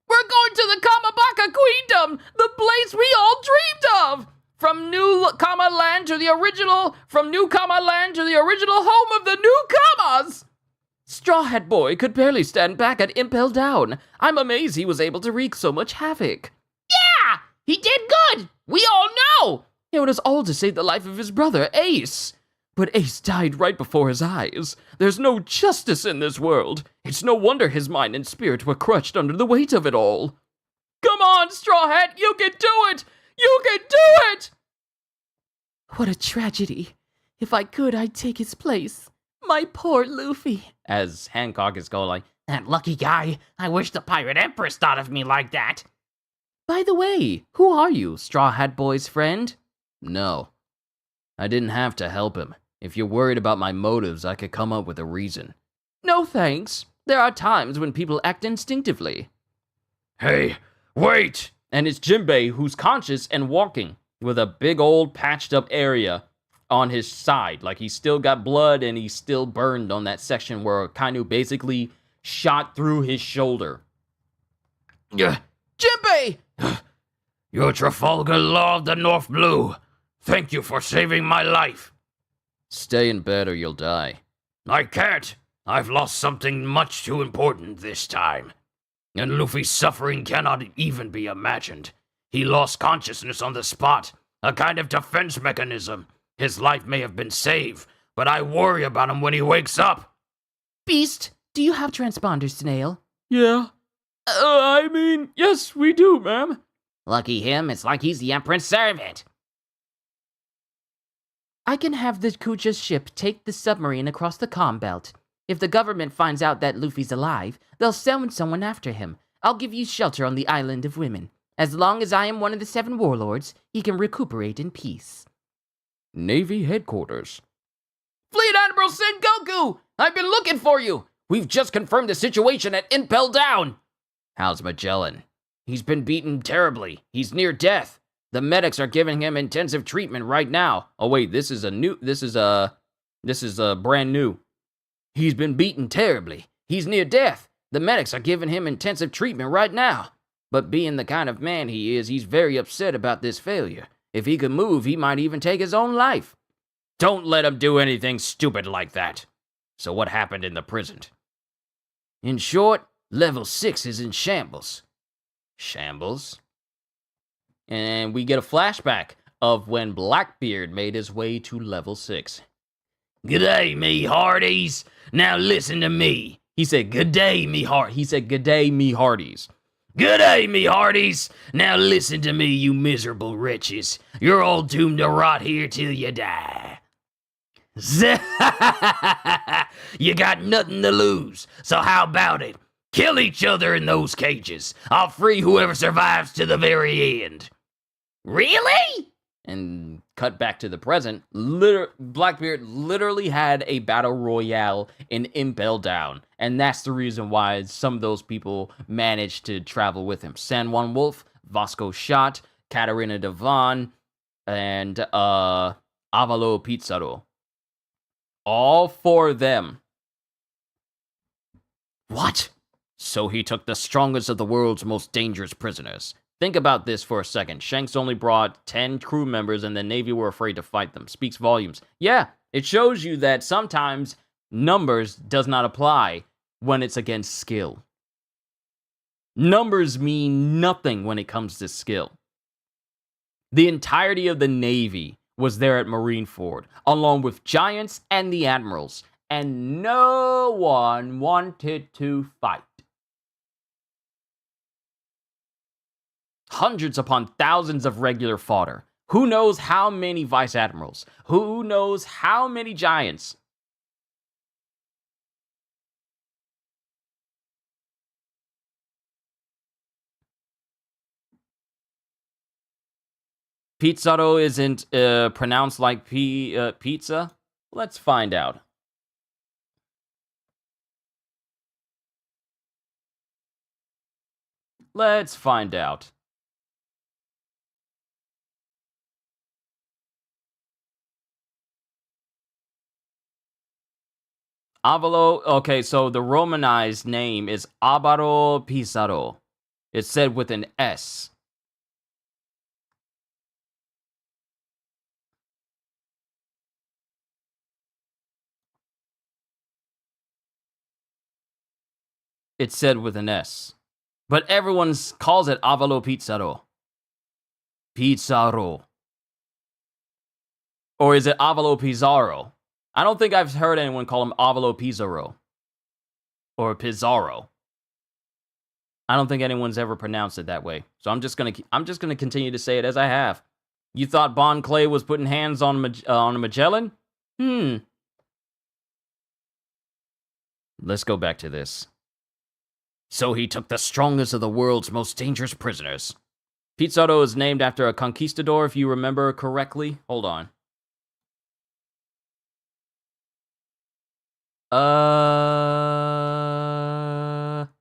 We're going to the Kamabaka Queendom, the place we all dreamed of! From New Kama Land to the original home of the New Kamas! Straw Hat Boy could barely stand back at Impel Down. I'm amazed he was able to wreak so much havoc. Yeah, he did good. We all know. It was all to save the life of his brother, Ace. But Ace died right before his eyes. There's no justice in this world. It's no wonder his mind and spirit were crushed under the weight of it all. Come on, Straw Hat, you can do it! You can do it! What a tragedy. If I could, I'd take his place. My poor Luffy. As Hancock is going like, That lucky guy. I wish the Pirate Empress thought of me like that. by the way, who are you, Straw Hat Boy's friend? No. I didn't have to help him. If you're worried about my motives, I could come up with a reason. No thanks. There are times when people act instinctively. Hey, wait! And it's Jinbei who's conscious and walking with a big old patched up area on his side. Like he's still got blood and he's still burned on that section where Kainu basically shot through his shoulder. Jinbei! Your Trafalgar Law of the North Blue. Thank you for saving my life. Stay in bed or you'll die. I can't. I've lost something much too important this time. And Luffy's suffering cannot even be imagined. He lost consciousness on the spot, a kind of defense mechanism. His life may have been saved, but I worry about him when he wakes up. Beast, do you have transponders, Snail? Yeah. Yes, we do, ma'am. Lucky him, it's like he's the Emperor's servant. I can have the Kuja's ship take the submarine across the comm belt. If the government finds out that Luffy's alive, they'll send someone after him. I'll give you shelter on the Island of Women. As long as I am one of the 7 warlords, he can recuperate in peace. Navy headquarters. Fleet Admiral Sengoku! I've been looking for you! We've just confirmed the situation at Impel Down! How's Magellan? He's been beaten terribly. He's near death. The medics are giving him intensive treatment right now. Oh wait, this is brand new. He's been beaten terribly. He's near death. The medics are giving him intensive treatment right now. But being the kind of man he is, he's very upset about this failure. If he could move, he might even take his own life. Don't let him do anything stupid like that. So what happened in the prison? In short, level 6 is in shambles. Shambles? And we get a flashback of when Blackbeard made his way to level 6. G'day, me hearties. Now listen to me. He said, "Good day, me heart." He said, "Good day, me hearties." G'day, me hearties. Now listen to me, you miserable wretches. You're all doomed to rot here till you die. You got nothing to lose, so how about it? Kill each other in those cages. I'll free whoever survives to the very end. Really? And cut back to the present. Blackbeard literally had a battle royale in Impel Down. And that's the reason why some of those people managed to travel with him. San Juan Wolf, Vasco Shot, Katarina Devon, and Avalo Pizarro. All 4 of them. What? So he took the strongest of the world's most dangerous prisoners. Think about this for a second. Shanks only brought 10 crew members and the Navy were afraid to fight them. Speaks volumes. Yeah, it shows you that sometimes numbers does not apply when it's against skill. Numbers mean nothing when it comes to skill. The entirety of the Navy was there at Marineford, along with giants and the admirals, and no one wanted to fight. Hundreds upon thousands of regular fodder. Who knows how many vice admirals? Who knows how many giants? Pizarro isn't pronounced like pizza? Let's find out. Let's find out. Avalo, okay, so the Romanized name is Abaro Pizarro. It's said with an S. It's said with an S. But everyone calls it Avalo Pizarro. Pizarro. Or is it Avalo Pizarro? I don't think I've heard anyone call him Avalo Pizarro. Or Pizarro. I don't think anyone's ever pronounced it that way. So I'm just gonna continue to say it as I have. You thought Bon Clay was putting hands on a Magellan? Let's go back to this. So he took the strongest of the world's most dangerous prisoners. Pizarro is named after a conquistador, if you remember correctly. Hold on.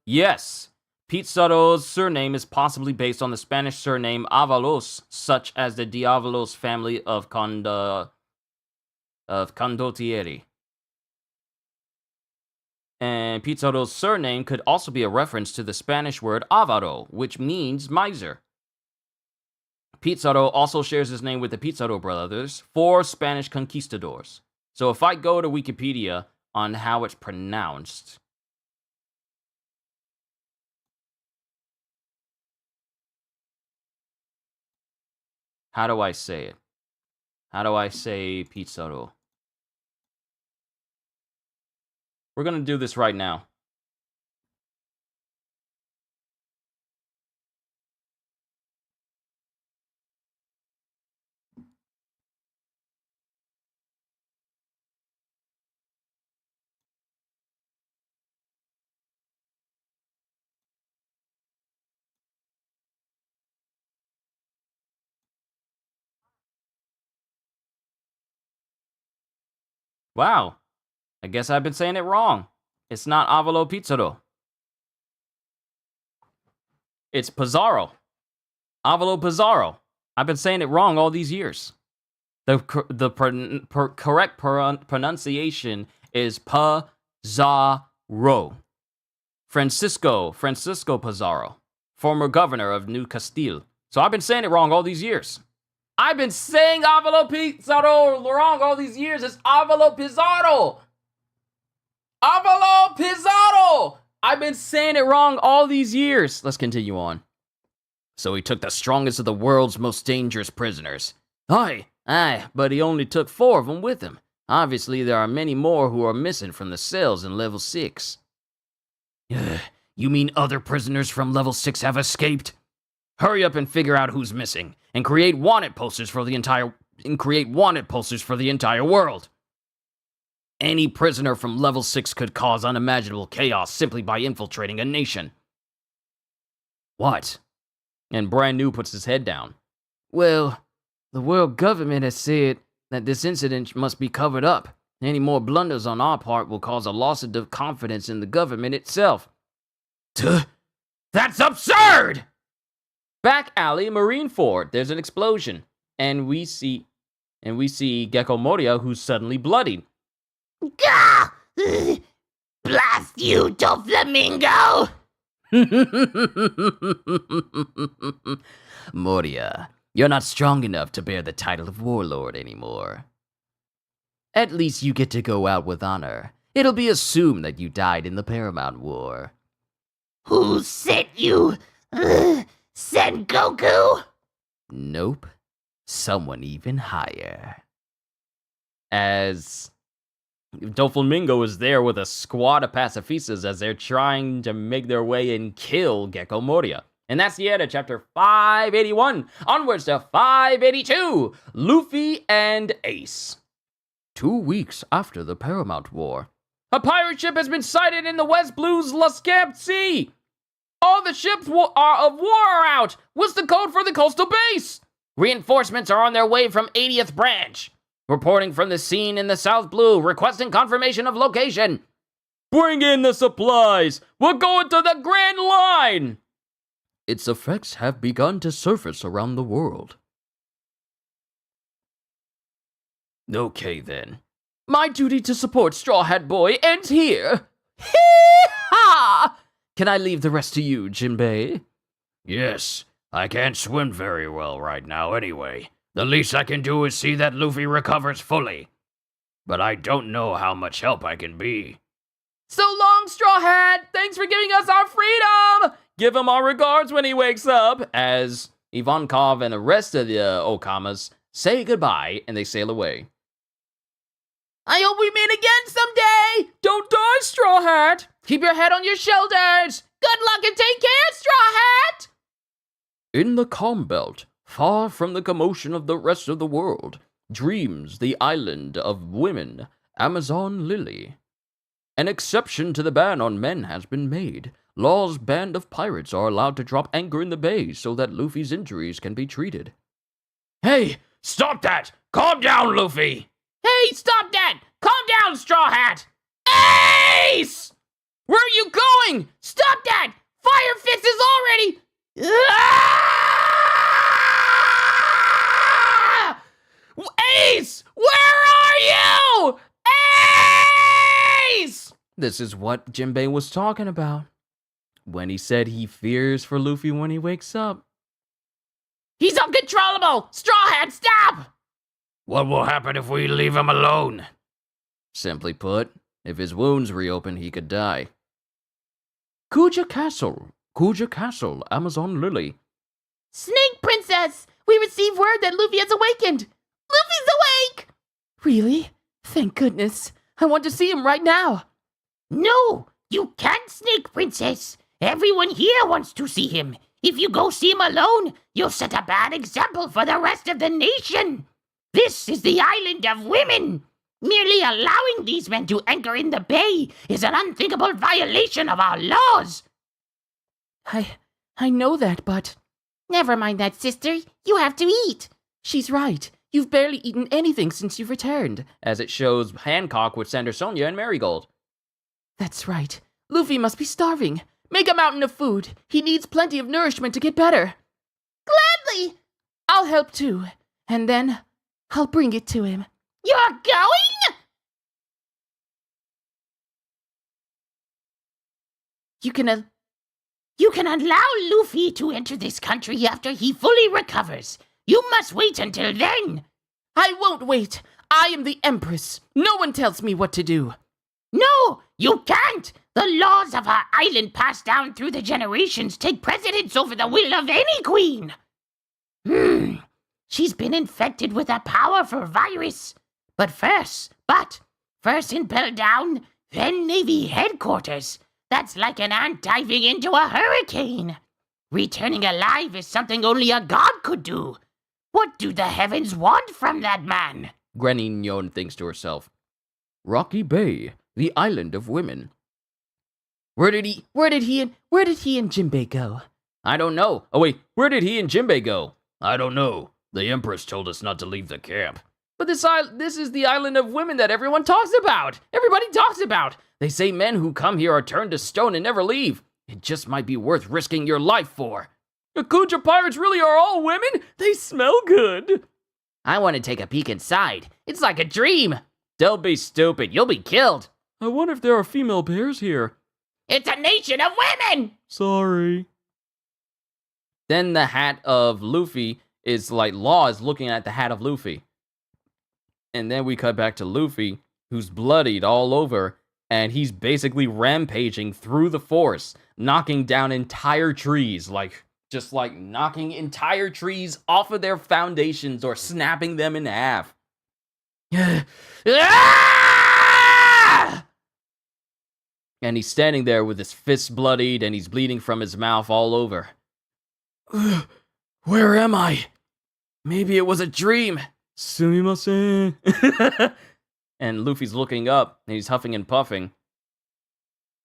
Yes. Pizarro's surname is possibly based on the Spanish surname Avalos, such as the Diavalos family of Condottieri. And Pizarro's surname could also be a reference to the Spanish word avaro, which means miser. Pizarro also shares his name with the Pizarro brothers, 4 Spanish conquistadors. So if I go to Wikipedia on how it's pronounced, how do I say it? How do I say Pizarro? We're going to do this right now. Wow. I guess I've been saying it wrong. It's not Avalo Pizarro. It's Pizarro. Avalo Pizarro. I've been saying it wrong all these years. The correct pronunciation is Pizarro. Francisco Pizarro, former governor of New Castile. So I've been saying it wrong all these years. I've been saying Avalo Pizarro wrong all these years. It's Avalo Pizarro. Avalo Pizarro! I've been saying it wrong all these years. Let's continue on. So he took the strongest of the world's most dangerous prisoners. Aye, but he only took 4 of them with him. Obviously, there are many more who are missing from the cells in level 6. You mean other prisoners from level 6 have escaped? Hurry up and figure out who's missing, and create wanted posters for the entire world. Any prisoner from level 6 could cause unimaginable chaos simply by infiltrating a nation. What? And Brand New puts his head down. Well, the world government has said that this incident must be covered up. Any more blunders on our part will cause a loss of confidence in the government itself. That's absurd! Back alley, Marineford. There's an explosion, and we see Gecko Moria, who's suddenly bloodied. Gah! Blast you, Doflamingo! Moria, you're not strong enough to bear the title of warlord anymore. At least you get to go out with honor. It'll be assumed that you died in the Paramount War. Who sent you? Sengoku? Nope. Someone even higher. As Doflamingo is there with a squad of pacifistas as they're trying to make their way and kill Gecko Moria. And that's the end of chapter 581. Onwards to 582, Luffy and Ace. 2 weeks after the Paramount War, a pirate ship has been sighted in the West Blues Luscamp Sea. All the ships of war are out. What's the code for the coastal base? Reinforcements are on their way from 80th Branch. Reporting from the scene in the South Blue, requesting confirmation of location. Bring in the supplies. We're going to the Grand Line. Its effects have begun to surface around the world. Okay, then. My duty to support Straw Hat Boy ends here. Hee-ha! Can I leave the rest to you, Jinbei? Yes, I can't swim very well right now anyway. The least I can do is see that Luffy recovers fully. But I don't know how much help I can be. So long, Straw Hat! Thanks for giving us our freedom! Give him our regards when he wakes up, as Ivankov and the rest of the Okamas say goodbye and they sail away. I hope we meet again someday! Don't die, Straw Hat! Keep your head on your shoulders! Good luck and take care, Straw Hat! In the calm belt, Far from the commotion of the rest of the world, dreams the island of women, Amazon Lily. An exception to the ban on men has been made. Law's band of pirates are allowed to drop anchor in the bay so that Luffy's injuries can be treated. Hey, stop that! Calm down, Luffy! Hey, stop that! Calm down, Straw Hat! Ace! Where are you going? Stop that! Fire Fist is already... Ah! Ace! Where are you? Ace! This is what Jinbei was talking about when he said he fears for Luffy when he wakes up. He's uncontrollable! Straw Hat, stop! What will happen if we leave him alone? Simply put, if his wounds reopen, he could die. Kuja Castle, Amazon Lily. Snake Princess! We received word that Luffy has awakened! Luffy's awake! Really? Thank goodness. I want to see him right now. No, you can't, Snake Princess. Everyone here wants to see him. If you go see him alone, you'll set a bad example for the rest of the nation. This is the island of women. Merely allowing these men to anchor in the bay is an unthinkable violation of our laws. I know that, but... Never mind that, sister. You have to eat. She's right. You've barely eaten anything since you've returned. As it shows Hancock with Sander Sonia and Marigold. That's right. Luffy must be starving. Make a mountain of food. He needs plenty of nourishment to get better. Gladly! I'll help too. And then I'll bring it to him. You're going? You can allow Luffy to enter this country after he fully recovers. You must wait until then. I won't wait. I am the Empress. No one tells me what to do. No, you can't. The laws of our island passed down through the generations take precedence over the will of any queen. She's been infected with a powerful virus. But first in Bell Down, then Navy headquarters. That's like an ant diving into a hurricane. Returning alive is something only a god could do. What do the heavens want from that man? Granny Nyon thinks to herself. Rocky Bay, the island of women. Where did he and Jinbei go? I don't know. Oh wait, where did he and Jinbei go? I don't know. The Empress told us not to leave the camp. But this is the island of women that everyone talks about. Everybody talks about. They say men who come here are turned to stone and never leave. It just might be worth risking your life for. The Kuja pirates really are all women? They smell good. I want to take a peek inside. It's like a dream. Don't be stupid. You'll be killed. I wonder if there are female bears here. It's a nation of women! Sorry. Then the hat of Luffy is like, Law is looking at the hat of Luffy. And then we cut back to Luffy, who's bloodied all over, and he's basically rampaging through the forest, knocking down entire trees, just knocking entire trees off of their foundations or snapping them in half. And he's standing there with his fists bloodied and he's bleeding from his mouth all over. Where am I? Maybe it was a dream. Sumimasen. And Luffy's looking up and he's huffing and puffing.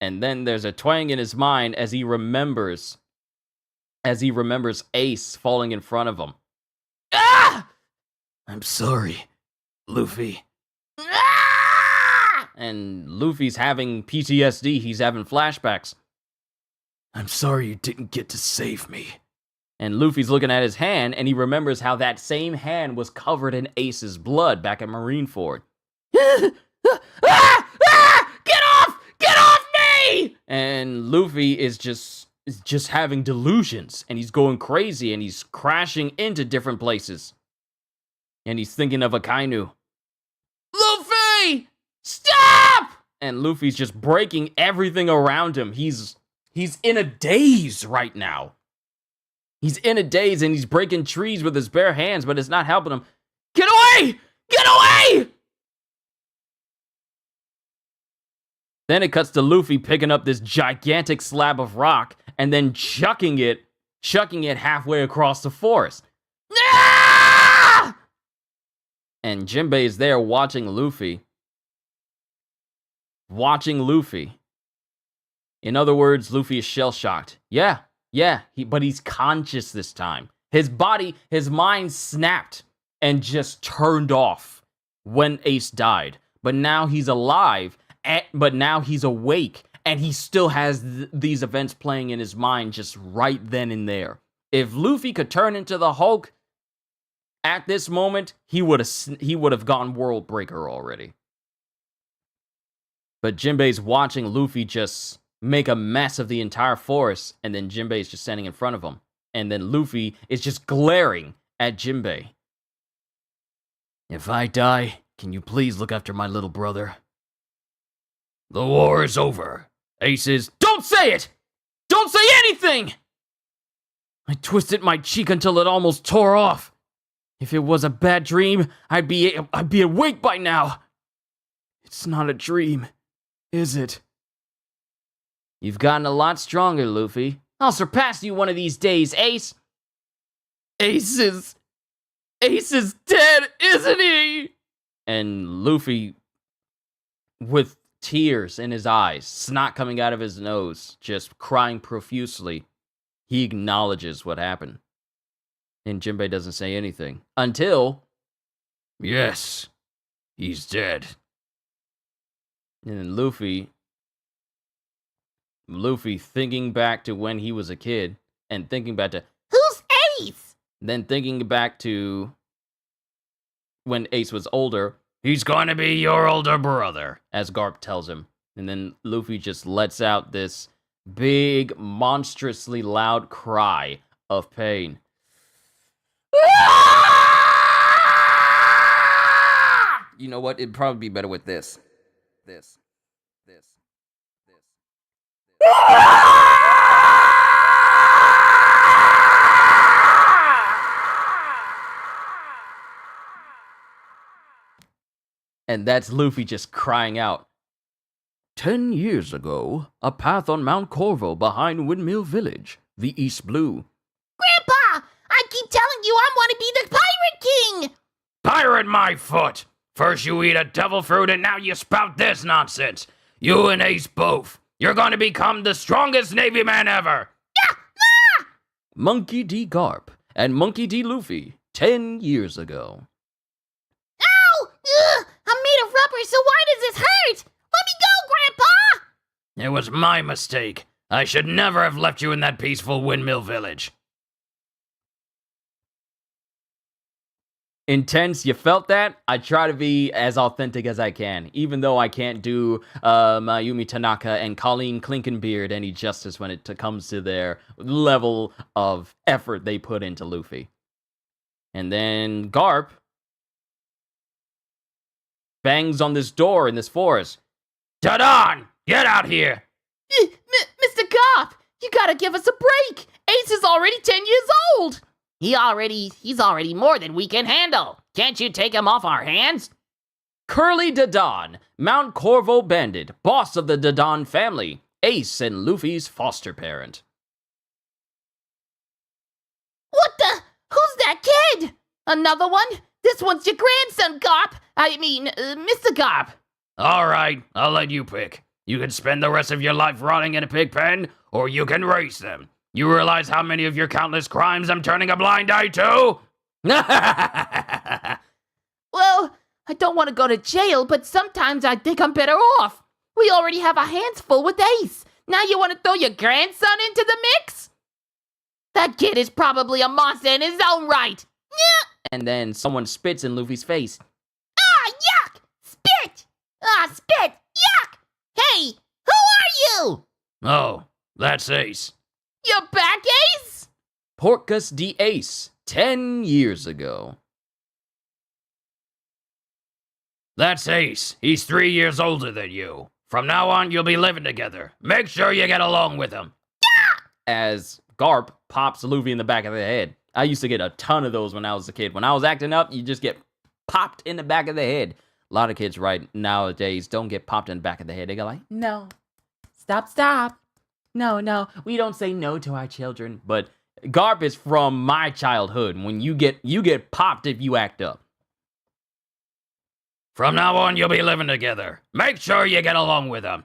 And then there's a twang in his mind as he remembers Ace falling in front of him. Ah! I'm sorry, Luffy. Ah! And Luffy's having PTSD, he's having flashbacks. I'm sorry you didn't get to save me. And Luffy's looking at his hand, and he remembers how that same hand was covered in Ace's blood back at Marineford. Ah! Ah! Get off! Get off me! And Luffy is just having delusions, and he's going crazy, and he's crashing into different places. And he's thinking of Akainu. Luffy! Stop! And Luffy's just breaking everything around him. He's in a daze right now. He's in a daze and he's breaking trees with his bare hands, but it's not helping him. Get away! Get away! Then it cuts to Luffy picking up this gigantic slab of rock and then chucking it halfway across the forest. Ah! And Jinbei is there watching Luffy. In other words, Luffy is shell-shocked. Yeah, but he's conscious this time. His mind snapped and just turned off when Ace died. But now he's alive, but now he's awake, and he still has these events playing in his mind just right then and there. If Luffy could turn into the Hulk at this moment, he would have gone World Breaker already. But Jinbei's watching Luffy just make a mess of the entire forest, and then Jinbei's just standing in front of him. And then Luffy is just glaring at Jinbei. If I die, can you please look after my little brother? The war is over. Ace is... Don't say it! Don't say anything! I twisted my cheek until it almost tore off. If it was a bad dream, I'd be awake by now. It's not a dream, is it? You've gotten a lot stronger, Luffy. I'll surpass you one of these days, Ace. Ace is dead, isn't he? And Luffy, with tears in his eyes, snot coming out of his nose, just crying profusely, he acknowledges what happened. And Jinbei doesn't say anything until... Yes, he's dead. And then Luffy thinking back to when he was a kid, and thinking back to... Who's Ace? Then thinking back to when Ace was older. He's going to be your older brother, as Garp tells him. And then Luffy just lets out this big, monstrously loud cry of pain. You know what? It'd probably be better with this. This. And that's Luffy just crying out. 10 years ago, a path on Mount Corvo behind Windmill Village, the East Blue. Grandpa, I keep telling you I want to be the Pirate King. Pirate my foot! First you eat a devil fruit and now you spout this nonsense. You and Ace both. You're going to become the strongest Navy man ever. Monkey D. Garp and Monkey D. Luffy, 10 years ago. Ow! I'm made of rubber, so why does this hurt? Let me go, Grandpa! It was my mistake. I should never have left you in that peaceful windmill village. Intense, you felt that? I try to be as authentic as I can, even though I can't do Mayumi Tanaka and Colleen Clinkenbeard any justice when it comes to their level of effort they put into Luffy. And then Garp bangs on this door in this forest. Tadon! Get out here! Mr. Garp, you gotta give us a break. Ace is already 10 years old. He's already more than we can handle. Can't you take him off our hands? Curly Dodon, Mount Corvo bandit, boss of the Dodon family, Ace and Luffy's foster parent. What the? Who's that kid? Another one? This one's your grandson, Garp. Mr. Garp. All right, I'll let you pick. You can spend the rest of your life rotting in a pig pen, or you can race them. You realize how many of your countless crimes I'm turning a blind eye to? Well, I don't want to go to jail, but sometimes I think I'm better off. We already have our hands full with Ace. Now you want to throw your grandson into the mix? That kid is probably a monster in his own right. And then someone spits in Luffy's face. Ah, yuck! Spit! Ah, spit! Yuck! Hey, who are you? Oh, that's Ace. You're back, Ace? Portgaz the Ace, 10 years ago. That's Ace. He's 3 years older than you. From now on, you'll be living together. Make sure you get along with him. As Garp pops Luffy in the back of the head. I used to get a ton of those when I was a kid. When I was acting up, you just get popped in the back of the head. A lot of kids right nowadays don't get popped in the back of the head. They go like, No. Stop. No, we don't say no to our children. but Garp is from my childhood. When you get popped if you act up. From now on, you'll be living together. Make sure you get along with them.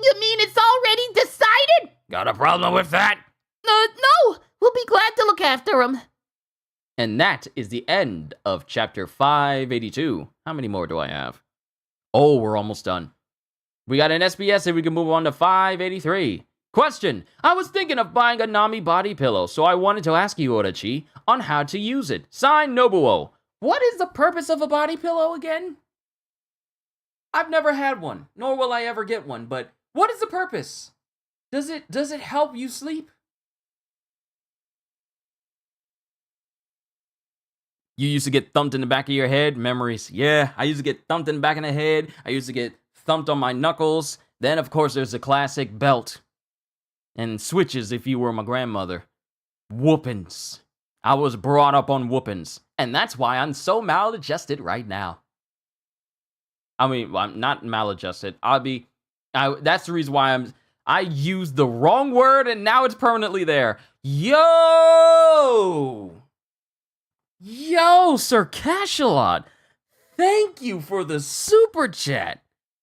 You mean it's already decided? Got a problem with that? No. We'll be glad to look after him. And that is the end of chapter 582. How many more do I have? Oh, we're almost done. We got an SBS and we can move on to 583. Question. I was thinking of buying a Nami body pillow, so I wanted to ask you, Odachi, on how to use it. Signed, Nobuo. What is the purpose of a body pillow again? I've never had one, nor will I ever get one, but what is the purpose? Does it help you sleep? You used to get thumped in the back of your head? Memories. Yeah, I used to get thumped in the back of the head. I used to get thumped on my knuckles. Then, of course, there's the classic belt. And switches if you were my grandmother. Whoopins. I was brought up on whoopins. And that's why I'm so maladjusted right now. I mean, I'm not maladjusted. That's the reason why I used the wrong word and now it's permanently there. Yo, Sir Cashalot. Thank you for the super chat.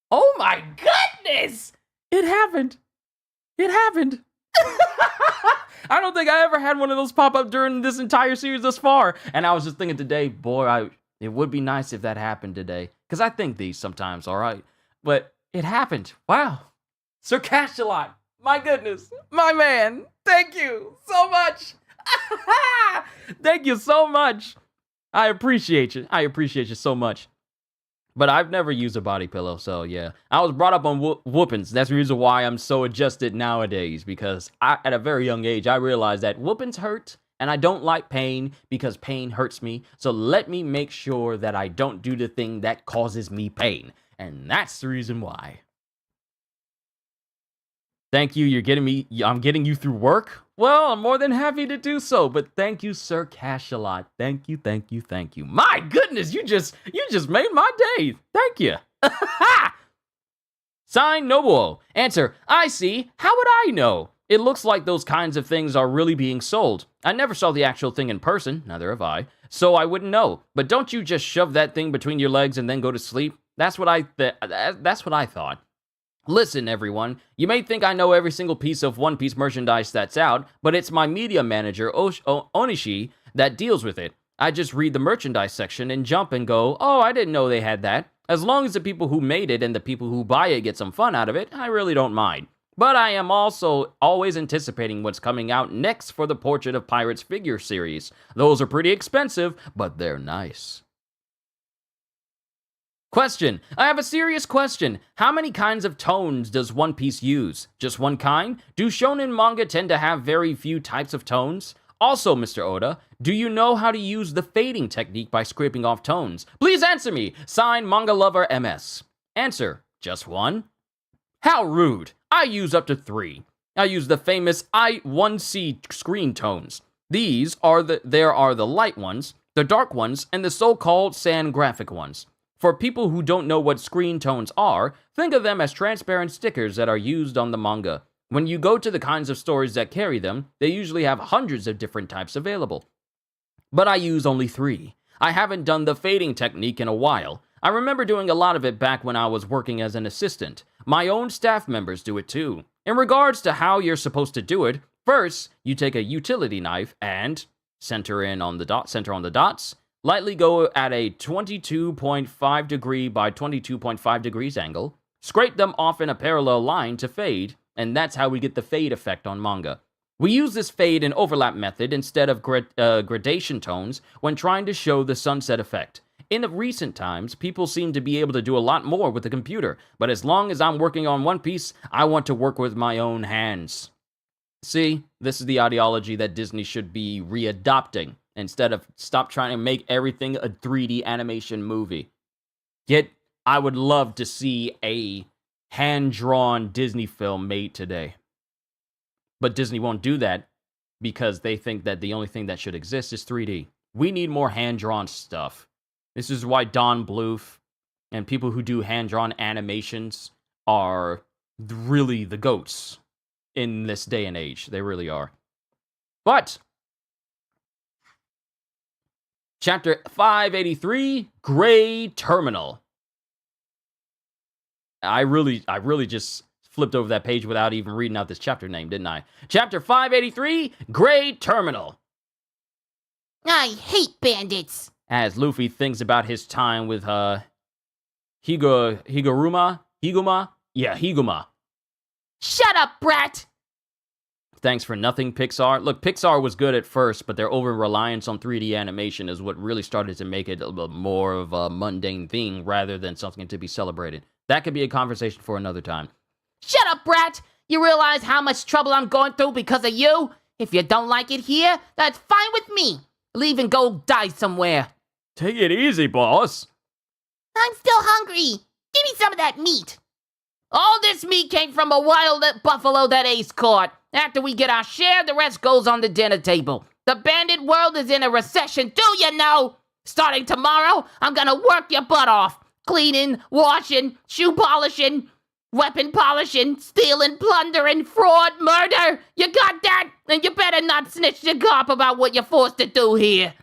Oh my goodness. It happened. I don't think I ever had one of those pop up during this entire series thus far. And I was just thinking today, boy, it would be nice if that happened today. Because I think these sometimes, all right? But it happened. Wow. Sir Cashalot, my goodness, my man, thank you so much. Thank you so much. I appreciate you. I appreciate you so much. But I've never used a body pillow, so yeah. I was brought up on whoopings. That's the reason why I'm so adjusted nowadays, because at a very young age, I realized that whoopings hurt, and I don't like pain because pain hurts me. So let me make sure that I don't do the thing that causes me pain. And that's the reason why. Thank you, I'm getting you through work? Well, I'm more than happy to do so, but thank you, Sir Cashalot. Thank you. My goodness, you just made my day. Thank you. Signed, Nobuo. Answer, I see. How would I know? It looks like those kinds of things are really being sold. I never saw the actual thing in person, neither have I, so I wouldn't know. But don't you just shove that thing between your legs and then go to sleep? That's what I thought. Listen, everyone, you may think I know every single piece of One Piece merchandise that's out, but it's my media manager, Onishi, that deals with it. I just read the merchandise section and jump and go, oh, I didn't know they had that. As long as the people who made it and the people who buy it get some fun out of it, I really don't mind. But I am also always anticipating what's coming out next for the Portrait of Pirates figure series. Those are pretty expensive, but they're nice. Question. I have a serious question. How many kinds of tones does One Piece use? Just one kind? Do shonen manga tend to have very few types of tones? Also, Mr. Oda, do you know how to use the fading technique by scraping off tones? Please answer me. Signed, Manga Lover MS. Answer. Just one? How rude. I use up to 3. I use the famous I1C screen tones. There are the light ones, the dark ones, and the so-called sand graphic ones. For people who don't know what screen tones are, think of them as transparent stickers that are used on the manga. When you go to the kinds of stores that carry them, they usually have hundreds of different types available. But I use only 3. I haven't done the fading technique in a while. I remember doing a lot of it back when I was working as an assistant. My own staff members do it too. In regards to how you're supposed to do it, first, you take a utility knife and center on the dots. Lightly go at a 22.5 degree by 22.5 degrees angle, scrape them off in a parallel line to fade, and that's how we get the fade effect on manga. We use this fade and overlap method instead of gradation tones when trying to show the sunset effect. In the recent times, people seem to be able to do a lot more with the computer, but as long as I'm working on One Piece, I want to work with my own hands. See, this is the ideology that Disney should be readopting. Instead of stop trying to make everything a 3D animation movie. Yet, I would love to see a hand-drawn Disney film made today. But Disney won't do that because they think that the only thing that should exist is 3D. We need more hand-drawn stuff. This is why Don Bluth and people who do hand-drawn animations are really the GOATs. in this day and age. They really are. But Chapter 583, Gray Terminal. I really just flipped over that page without even reading out this chapter name, didn't I? Chapter 583, Gray Terminal. I hate bandits. As Luffy thinks about his time with Higuma? Yeah, Higuma. Shut up, brat. Thanks for nothing, Pixar. Look, Pixar was good at first, but their over-reliance on 3D animation is what really started to make it a little more of a mundane thing rather than something to be celebrated. That could be a conversation for another time. Shut up, brat! You realize how much trouble I'm going through because of you? If you don't like it here, that's fine with me. Leave and go die somewhere. Take it easy, boss. I'm still hungry. Give me some of that meat. All this meat came from a wild buffalo that Ace caught. After we get our share, the rest goes on the dinner table. The bandit world is in a recession, do you know? Starting tomorrow, I'm gonna work your butt off. Cleaning, washing, shoe polishing, weapon polishing, stealing, plundering, fraud, murder. You got that? And you better not snitch to cop about what you're forced to do here.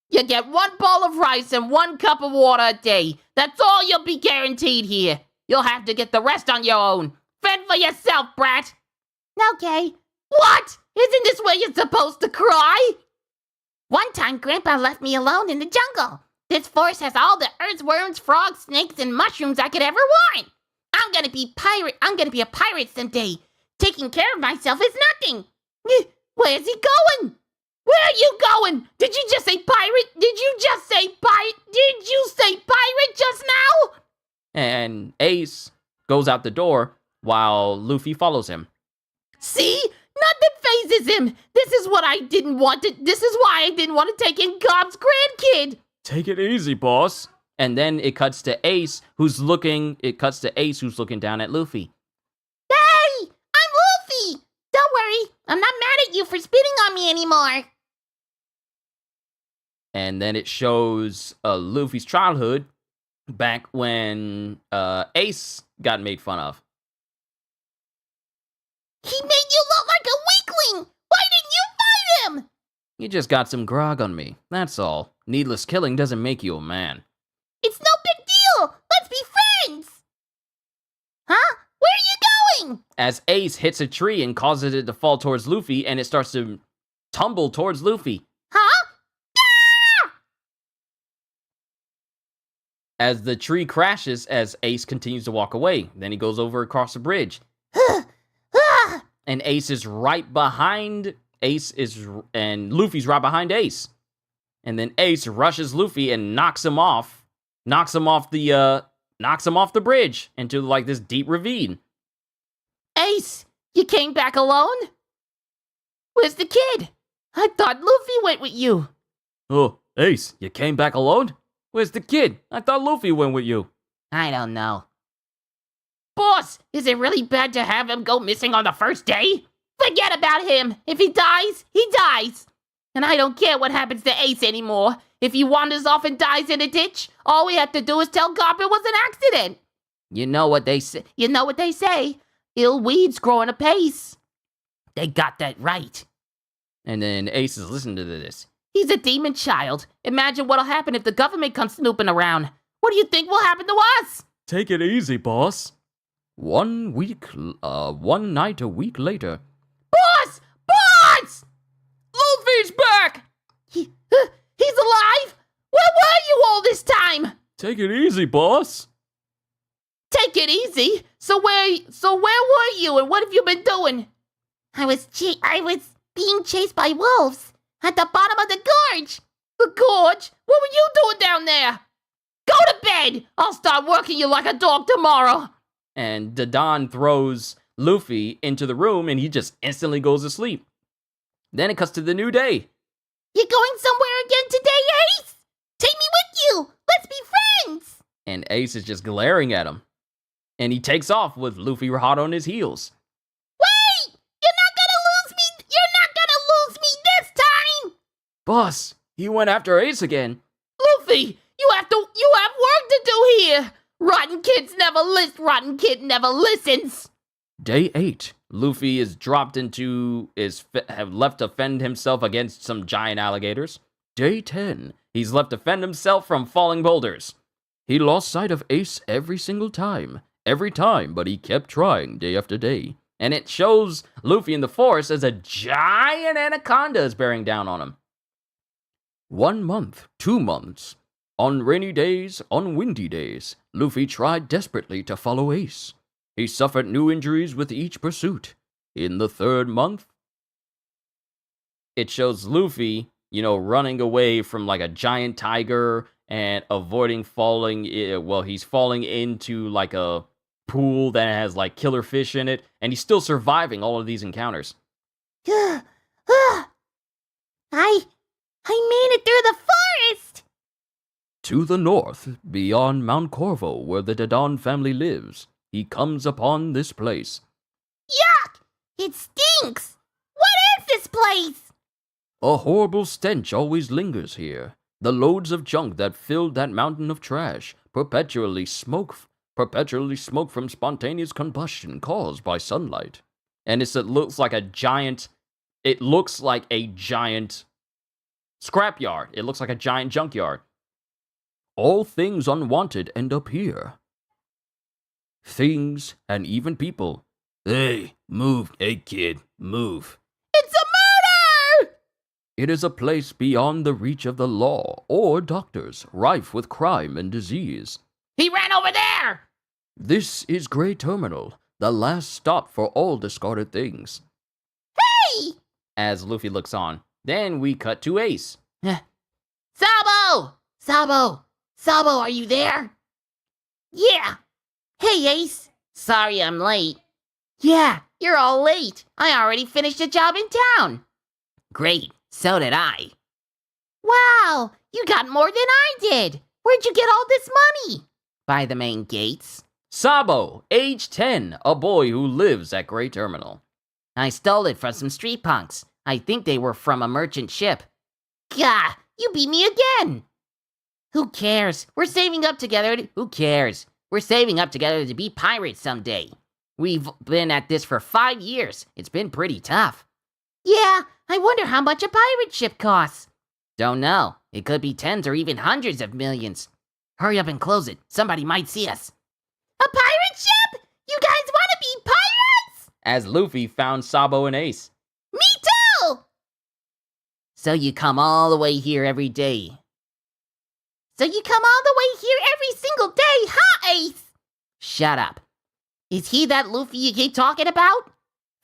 You get 1 bowl of rice and 1 cup of water a day. That's all you'll be guaranteed here. You'll have to get the rest on your own. Fend for yourself, brat. Okay. What? Isn't this where you're supposed to cry? One time, Grandpa left me alone in the jungle. This forest has all the earthworms, frogs, snakes, and mushrooms I could ever want. I'm gonna be a pirate someday. Taking care of myself is nothing. Where's he going? Where are you going? Did you just say pirate? Did you say pirate just now? And Ace goes out the door while Luffy follows him. See? Nothing phases him. This is why I didn't want to take in Gob's grandkid. Take it easy, boss. And then it cuts to Ace, who's looking down at Luffy. Hey! I'm Luffy! Don't worry, I'm not mad at you for spitting on me anymore. And then it shows Luffy's childhood back when Ace got made fun of. He made you look like a weakling! Why didn't you fight him? You just got some grog on me, that's all. Needless killing doesn't make you a man. It's no big deal! Let's be friends! Huh? Where are you going? As Ace hits a tree and causes it to fall towards Luffy, and it starts to tumble towards Luffy. Huh? Ah! As the tree crashes as Ace continues to walk away. Then he goes over across the bridge. And Ace is right behind and Luffy's right behind Ace. And then Ace rushes Luffy and knocks him off the bridge into like this deep ravine. Ace, you came back alone? Where's the kid? I thought Luffy went with you. Oh, Ace, you came back alone? Where's the kid? I thought Luffy went with you. I don't know. Boss, is it really bad to have him go missing on the first day? Forget about him. If he dies, he dies. And I don't care what happens to Ace anymore. If he wanders off and dies in a ditch, all we have to do is tell Garp it was an accident. You know what they say. Ill weeds growing apace. They got that right. And then Ace is listening to this. He's a demon child. Imagine what'll happen if the government comes snooping around. What do you think will happen to us? Take it easy, boss. One night a week later. Boss! Boss! Luffy's back! He's alive? Where were you all this time? Take it easy, boss. Take it easy? So where were you and what have you been doing? I was being chased by wolves at the bottom of the gorge. The gorge? What were you doing down there? Go to bed! I'll start working you like a dog tomorrow. And Dadan throws Luffy into the room and he just instantly goes to sleep. Then it cuts to the new day. You going somewhere again today, Ace? Take me with you. Let's be friends. And Ace is just glaring at him. And he takes off with Luffy hot on his heels. Wait! You're not gonna lose me! You're not gonna lose me this time! Boss, he went after Ace again. Luffy, you have work to do here. Rotten kid never listens. Day 8. Luffy is have left to fend himself against some giant alligators. Day 10. He's left to fend himself from falling boulders. He lost sight of Ace every single time. Every time, but he kept trying day after day. And it shows Luffy in the forest as a giant anaconda is bearing down on him. 1 month, 2 months. On rainy days, on windy days, Luffy tried desperately to follow Ace. He suffered new injuries with each pursuit. In the 3rd month, it shows Luffy, running away from like a giant tiger and avoiding falling. He's falling into like a pool that has like killer fish in it, and he's still surviving all of these encounters. I made it through the forest! To the north, beyond Mount Corvo, where the Dodon family lives, he comes upon this place. Yuck! It stinks! What is this place? A horrible stench always lingers here. The loads of junk that filled that mountain of trash perpetually smoke from spontaneous combustion caused by sunlight. And it looks like a giant scrapyard. It looks like a giant junkyard. All things unwanted end up here. Things and even people. Hey, move. Hey, kid, move. It's a murder! It is a place beyond the reach of the law or doctors, rife with crime and disease. He ran over there! This is Grey Terminal, the last stop for all discarded things. Hey! As Luffy looks on. Then we cut to Ace. Sabo! Sabo, are you there? Yeah. Hey, Ace. Sorry I'm late. Yeah, you're all late. I already finished a job in town. Great, so did I. Wow, you got more than I did. Where'd you get all this money? By the main gates. Sabo, age 10, a boy who lives at Grey Terminal. I stole it from some street punks. I think they were from a merchant ship. Gah, you beat me again. Who cares? We're saving up together to be pirates someday. We've been at this for 5 years. It's been pretty tough. Yeah, I wonder how much a pirate ship costs. Don't know. It could be tens or even hundreds of millions. Hurry up and close it. Somebody might see us. A pirate ship? You guys want to be pirates? As Luffy found Sabo and Ace. Me too! So you come all the way here every day. So you come all the way here every single day, huh, Ace? Shut up. Is he that Luffy you keep talking about?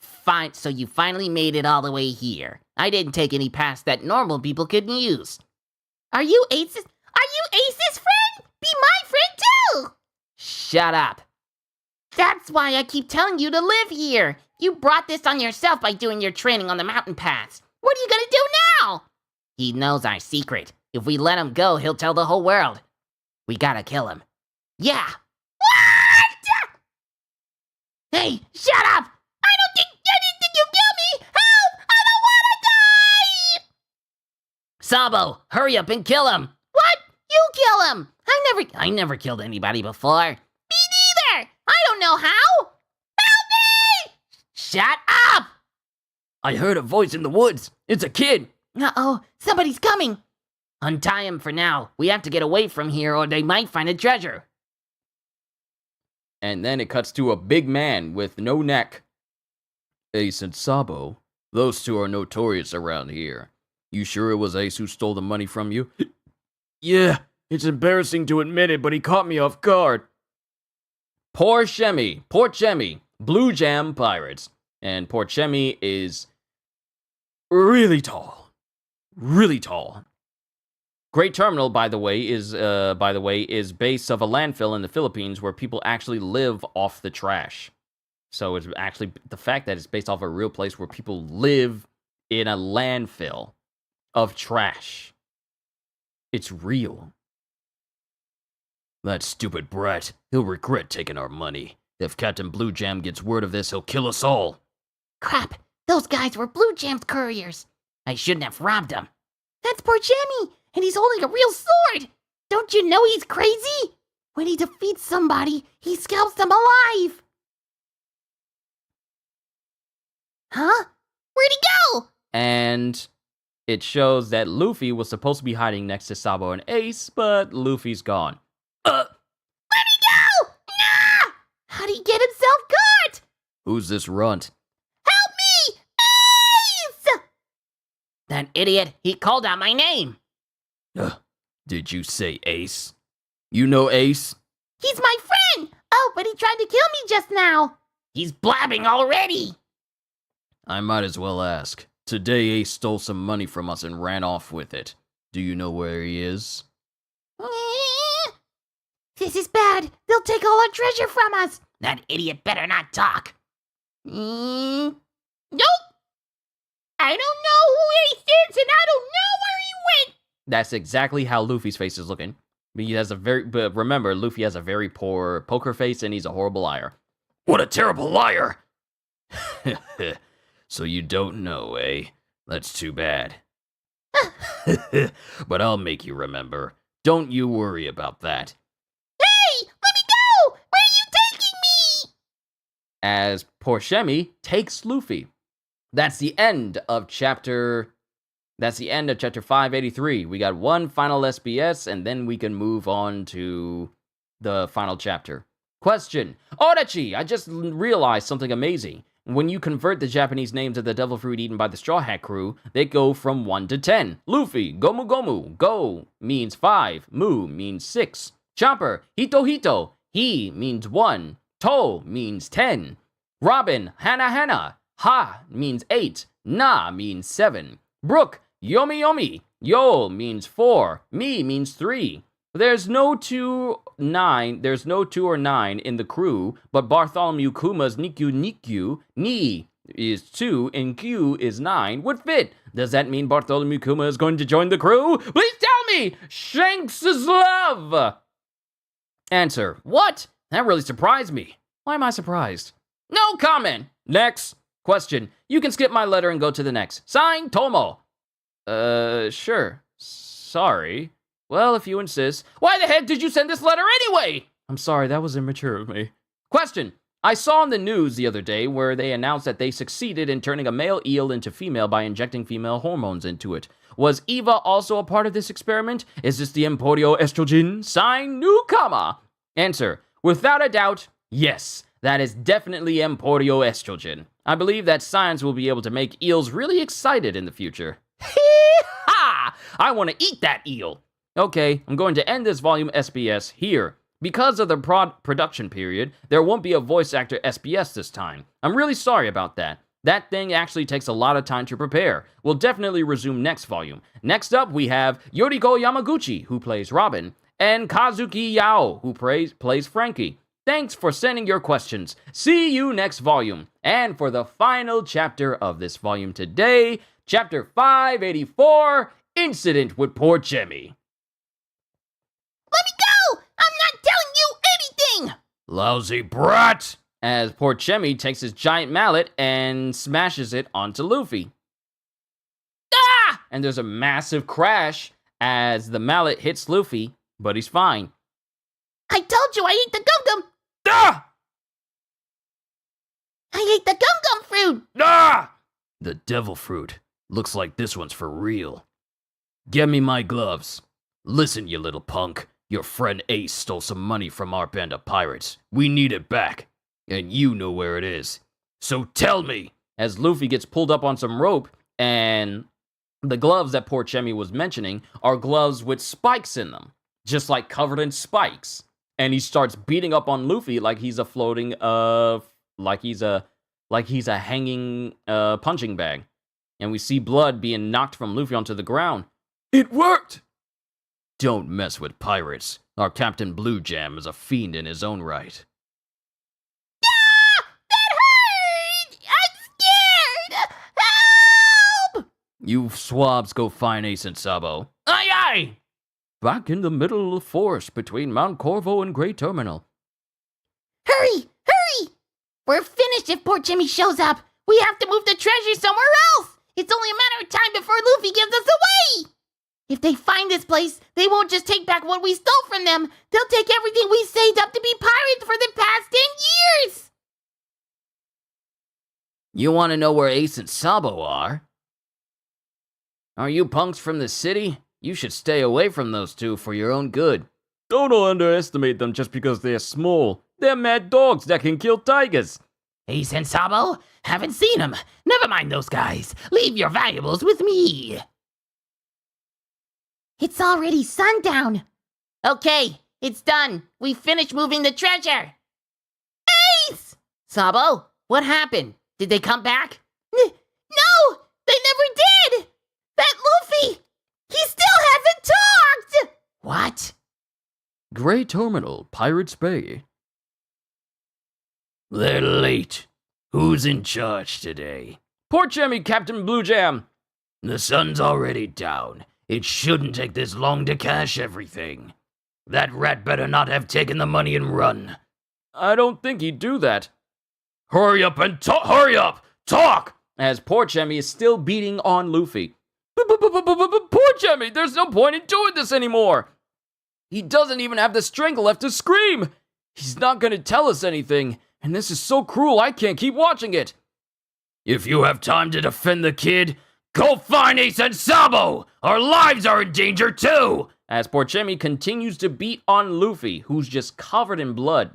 Fine, so you finally made it all the way here. I didn't take any pass that normal people could use. Are you Ace's friend? Be my friend too! Shut up. That's why I keep telling you to live here. You brought this on yourself by doing your training on the mountain paths. What are you gonna do now? He knows our secret. If we let him go, he'll tell the whole world. We gotta kill him. Yeah. What? Hey, shut up! I didn't think you'd kill me! Help! I don't wanna die! Sabo, hurry up and kill him! What? You kill him! I never killed anybody before. Me neither! I don't know how! Help me! Shut up! I heard a voice in the woods. It's a kid. Uh-oh, somebody's coming. Untie him for now. We have to get away from here or they might find a treasure. And then it cuts to a big man with no neck. Ace and Sabo, those two are notorious around here. You sure it was Ace who stole the money from you? Yeah, it's embarrassing to admit it, but he caught me off guard. Port Chemi, Blue Jam Pirates. And Port Chemi is really tall. Really tall. Great Terminal, by the way, is base of a landfill in the Philippines where people actually live off the trash. So it's actually the fact that it's based off a real place where people live in a landfill of trash. It's real. That stupid brat. He'll regret taking our money. If Captain Blue Jam gets word of this, he'll kill us all. Crap, those guys were Blue Jam's couriers. I shouldn't have robbed them. That's poor Jimmy, and he's holding a real sword. Don't you know he's crazy? When he defeats somebody, he scalps them alive. Huh? Where'd he go? And it shows that Luffy was supposed to be hiding next to Sabo and Ace, but Luffy's gone. Where'd he go? Nah! How'd he get himself caught? Who's this runt? Help me! Ace! That idiot, he called out my name. Did you say Ace? You know Ace? He's my friend! Oh, but he tried to kill me just now. He's blabbing already. I might as well ask. Today Ace stole some money from us and ran off with it. Do you know where he is? This is bad. They'll take all our treasure from us. That idiot better not talk. Nope. I don't know who Ace is, and I don't know where he went. That's exactly how Luffy's face is looking. But remember, Luffy has a very poor poker face and he's a horrible liar. What a terrible liar! So you don't know, eh? That's too bad. But I'll make you remember. Don't you worry about that. Hey, let me go! Where are you taking me? As Porchemi takes Luffy. That's the end of chapter 583. We got one final SBS, and then we can move on to the final chapter. Question. Odachi, I just realized something amazing. When you convert the Japanese names of the devil fruit eaten by the Straw Hat crew, they go from 1 to 10. Luffy, Gomu Gomu, Go means 5, Mu means 6. Chopper, Hito Hito, He means 1, To means 10. Robin, Hana Hana, Ha means 8, Na means 7. Brook, Yomi Yomi, Yo means 4, Mi means 3. There's no 2 or 9 in the crew, but Bartholomew Kuma's Nikyu, Ni is 2 and Q is 9 would fit. Does that mean Bartholomew Kuma is going to join the crew? Please tell me! Shanks' love! Answer. What? That really surprised me. Why am I surprised? No comment! Next. Question. You can skip my letter and go to the next. Signed, Tomo. Sure. Sorry. Well, if you insist. Why the heck did you send this letter anyway? I'm sorry, that was immature of me. Question. I saw on the news the other day where they announced that they succeeded in turning a male eel into female by injecting female hormones into it. Was Eva also a part of this experiment? Is this the Emporio estrogen? Sign newcomer. Answer. Without a doubt, yes. That is definitely Emporio estrogen. I believe that science will be able to make eels really excited in the future. Hee-ha! I want to eat that eel. Okay, I'm going to end this volume SBS here. Because of the production period, there won't be a voice actor SBS this time. I'm really sorry about that. That thing actually takes a lot of time to prepare. We'll definitely resume next volume. Next up, we have Yoriko Yamaguchi, who plays Robin, and Kazuki Yao, who plays Frankie. Thanks for sending your questions. See you next volume. And for the final chapter of this volume today, chapter 584, Incident with Porchemi. Let me go! I'm not telling you anything! Lousy brat! As Porchemi takes his giant mallet and smashes it onto Luffy. Ah! And there's a massive crash as the mallet hits Luffy, but he's fine. I told you I ate the gum-gum! Ah! I ate the gum-gum fruit! Ah! The devil fruit. Looks like this one's for real. Get me my gloves. Listen, you little punk. Your friend Ace stole some money from our band of pirates. We need it back. And you know where it is. So tell me! As Luffy gets pulled up on some rope, and the gloves that Porchemi was mentioning are gloves with spikes in them. Just like covered in spikes. And he starts beating up on Luffy like he's a floating, like he's a hanging, punching bag. And we see blood being knocked from Luffy onto the ground. It worked! Don't mess with pirates. Our Captain Blue Jam is a fiend in his own right. Ah! That hurt! I'm scared! Help! You swabs go find Ace and Sabo. Aye aye! Back in the middle of the forest between Mount Corvo and Great Terminal. Hurry! Hurry! We're finished if poor Jimmy shows up. We have to move the treasure somewhere else. It's only a matter of time before Luffy gives us away. If they find this place, they won't just take back what we stole from them. They'll take everything we saved up to be pirates for the past 10 years. You want to know where Ace and Sabo are? Are you punks from the city? You should stay away from those two for your own good. Don't underestimate them just because they're small. They're mad dogs that can kill tigers. Ace and Sabo? Haven't seen them. Never mind those guys. Leave your valuables with me. It's already sundown. Okay, it's done. We finished moving the treasure. Ace! Sabo, what happened? Did they come back? No! They never did! That Luffy! He still hasn't talked! What? Gray Terminal, Pirates Bay. They're late. Who's in charge today? Port Jemmy, Captain Blue Jam. The sun's already down. It shouldn't take this long to cash everything. That rat better not have taken the money and run. I don't think he'd do that. Hurry up and talk! Hurry up! Talk! As Port Jemmy is still beating on Luffy. Port Jemmy, there's no point in doing this anymore. He doesn't even have the strength left to scream. He's not going to tell us anything. And this is so cruel, I can't keep watching it. If you have time to defend the kid, go find Ace and Sabo! Our lives are in danger too! As Port Jemmy continues to beat on Luffy, who's just covered in blood.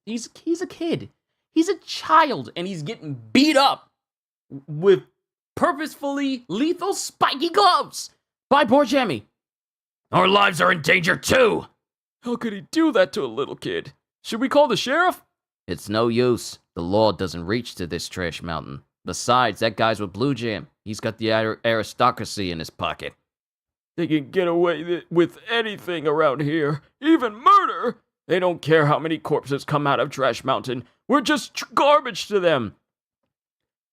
He's a kid. He's a child, and he's getting beat up with purposefully lethal spiky gloves by Port Jemmy. Our lives are in danger too! How could he do that to a little kid? Should we call the sheriff? It's no use. The law doesn't reach to this trash mountain. Besides, that guy's with Blue Jam. He's got the aristocracy in his pocket. They can get away with anything around here, even murder. They don't care how many corpses come out of Trash Mountain. We're just garbage to them.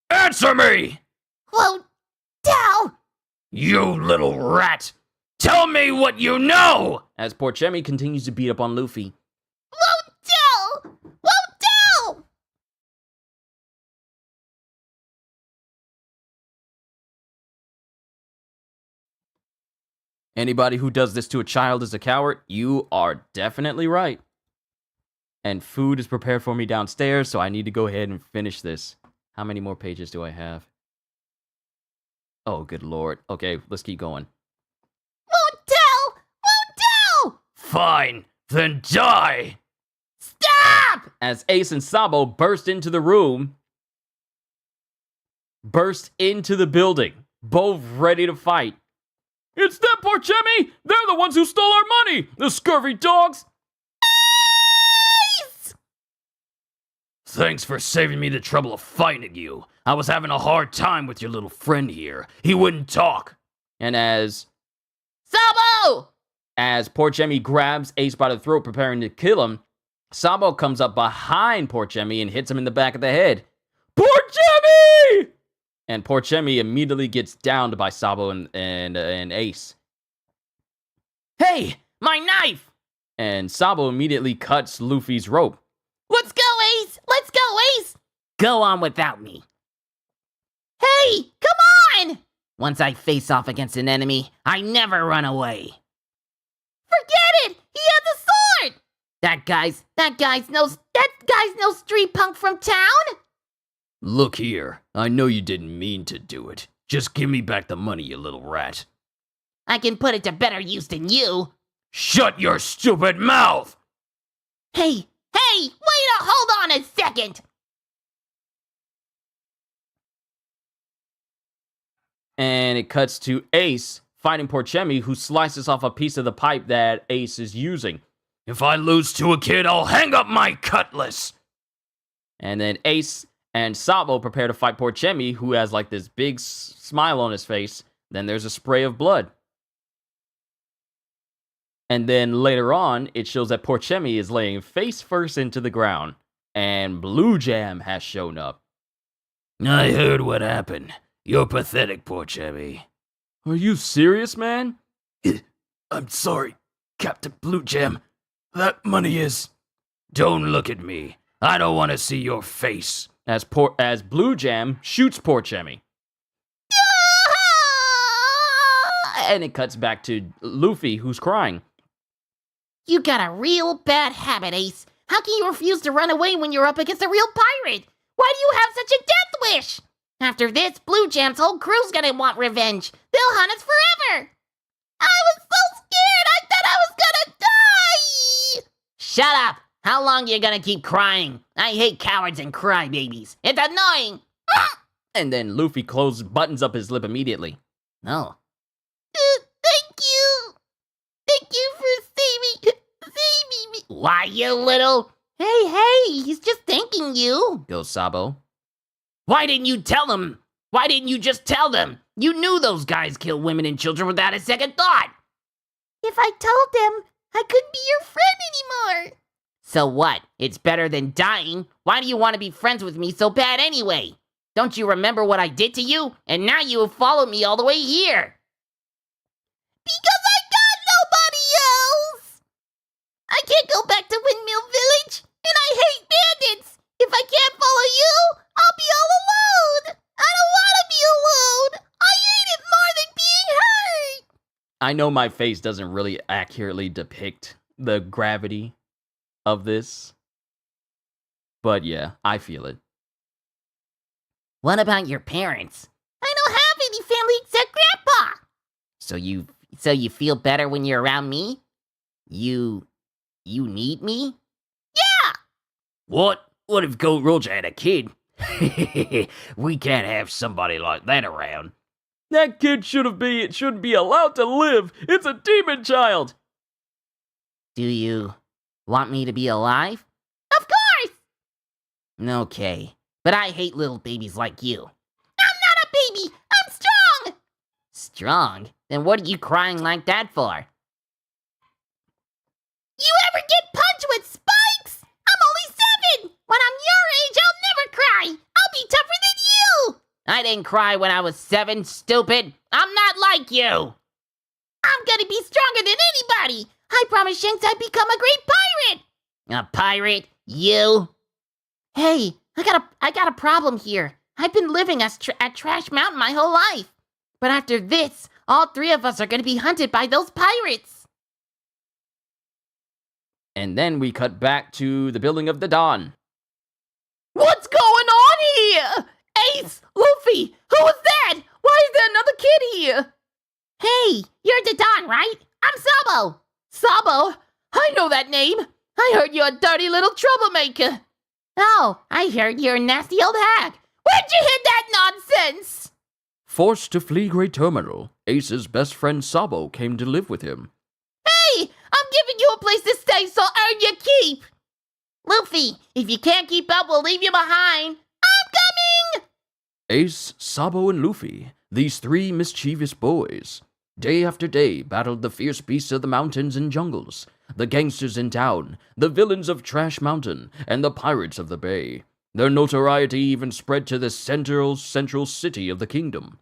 Answer me! Won't tell! You little rat! Tell me what you know! As Port Jemmy continues to beat up on Luffy. Won't tell! Won't tell! Anybody who does this to a child is a coward. You are definitely right. And food is prepared for me downstairs, so I need to go ahead and finish this. How many more pages do I have? Oh, good lord. Okay, let's keep going. Won't tell! Won't tell! Fine, then die! Stop! As Ace and Sabo burst into the room, burst into the building, both ready to fight. It's them, Port Jemmy! They're the ones who stole our money! The scurvy dogs! Thanks for saving me the trouble of fighting you. I was having a hard time with your little friend here. He wouldn't talk. And as Sabo! As Port Jemmy grabs Ace by the throat, preparing to kill him, Sabo comes up behind Port Jemmy and hits him in the back of the head. Port Jemmy! And Port Jemmy immediately gets downed by Sabo and Ace. Hey, my knife! And Sabo immediately cuts Luffy's rope. Let's go, Ace! Let's go, Ace! Go on without me. Hey, come on! Once I face off against an enemy, I never run away. Forget it! He has a sword! That guy's no street punk from town! Look here, I know you didn't mean to do it. Just give me back the money, you little rat. I can put it to better use than you. Shut your stupid mouth! Hey, hold on a second! And it cuts to Ace fighting Port Jemmy, who slices off a piece of the pipe that Ace is using. If I lose to a kid, I'll hang up my cutlass! And then Ace and Sabo prepare to fight Port Jemmy, who has like this big smile on his face. Then there's a spray of blood. And then later on, it shows that Port Jemmy is laying face first into the ground. And Blue Jam has shown up. I heard what happened. You're pathetic, Port Jemmy. Are you serious, man? I'm sorry, Captain Blue Jam. That money is... Don't look at me. I don't want to see your face. As Blue Jam shoots Port Jemmy. And it cuts back to Luffy, who's crying. You got a real bad habit, Ace. How can you refuse to run away when you're up against a real pirate? Why do you have such a death wish? After this, Blue Jam's whole crew's gonna want revenge. They'll hunt us forever. I was so scared. I thought I was gonna die. Shut up. How long you gonna keep crying? I hate cowards and crybabies. It's annoying. And then Luffy buttons up his lip immediately. No. Thank you. Thank you for saving me. Why, you little... Hey, he's just thanking you. Goes Sabo. Why didn't you tell them? Why didn't you just tell them? You knew those guys kill women and children without a second thought. If I told them, I couldn't be your friend anymore. So what? It's better than dying. Why do you want to be friends with me so bad anyway? Don't you remember what I did to you? And now you have followed me all the way here. Because I got nobody else. I can't go back to Windmill Village, and I hate bandits. If I can't follow you, I'll be all alone. I don't want to be alone. I hate it more than being hurt. I know my face doesn't really accurately depict the gravity of this, but yeah, I feel it. What about your parents? I don't have any family except Grandpa. So you feel better when you're around me? You need me? Yeah. What? What if Goat Roger had a kid? We can't have somebody like that around. That kid shouldn't be allowed to live. It's a demon child. Do you want me to be alive? Of course. Okay, but I hate little babies like you. I'm not a baby. I'm strong. Strong? Then what are you crying like that for? You ever get punched with spikes? I'm only 7. When I'm your age, I'll never cry. I'll be tougher than you. I didn't cry when I was 7, stupid. I'm not like you. I'm gonna be stronger than anybody. I promised Shanks I'd become a great pirate. A pirate? You? Hey, I got a problem here. I've been living at Trash Mountain my whole life. But after this, all 3 of us are gonna be hunted by those pirates. And then we cut back to the building of the Dawn. What's going on here? Ace! Luffy! Who was that? Why is there another kid here? Hey, you're the Don, right? I'm Sabo. Sabo? I know that name. I heard you're a dirty little troublemaker. Oh, I heard you're a nasty old hag. Where'd you hear that nonsense? Forced to flee Great Terminal, Ace's best friend Sabo came to live with him. Hey, I'm giving you a place to stay, so earn your keep. Luffy, if you can't keep up, we'll leave you behind. I'm coming! Ace, Sabo, and Luffy, these 3 mischievous boys, day after day battled the fierce beasts of the mountains and jungles, the gangsters in town, the villains of Trash Mountain, and the pirates of the bay. Their notoriety even spread to the central city of the kingdom.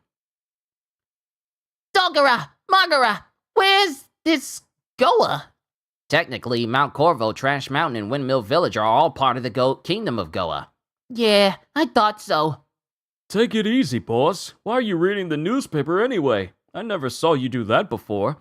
Dogara, Magara, where's this Goa? Technically, Mount Corvo, Trash Mountain, and Windmill Village are all part of the Kingdom of Goa. Yeah, I thought so. Take it easy, boss. Why are you reading the newspaper anyway? I never saw you do that before.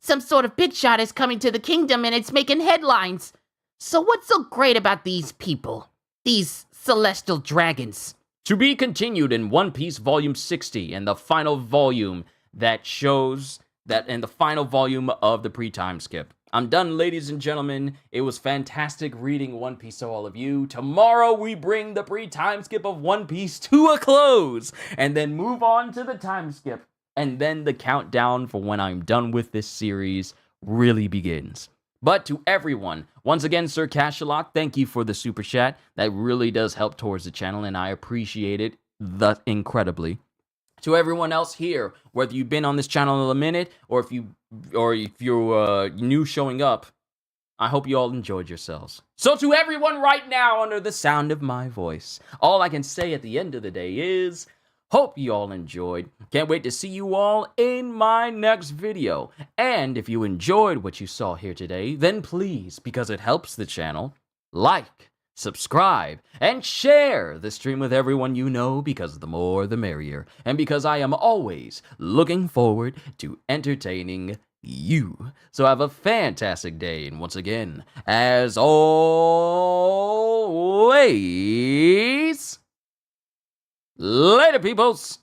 Some sort of big shot is coming to the kingdom and it's making headlines. So what's so great about these people? These celestial dragons? To be continued in One Piece Volume 60 and the final volume that shows that in the final volume of the pre-time skip. I'm done, ladies and gentlemen. It was fantastic reading One Piece to all of you. Tomorrow we bring the pre-time skip of One Piece to a close and then move on to the time skip. And then the countdown for when I'm done with this series really begins. But to everyone, once again, Sir Cashalot, thank you for the super chat. That really does help towards the channel, and I appreciate it incredibly. To everyone else here, whether you've been on this channel a minute or if you're new showing up, I hope you all enjoyed yourselves. So to everyone right now under the sound of my voice, all I can say at the end of the day is, hope you all enjoyed. Can't wait to see you all in my next video. And if you enjoyed what you saw here today, then please, because it helps the channel, like, subscribe, and share the stream with everyone you know, because the more the merrier. And because I am always looking forward to entertaining you. So have a fantastic day, and once again, as always, Later, peoples!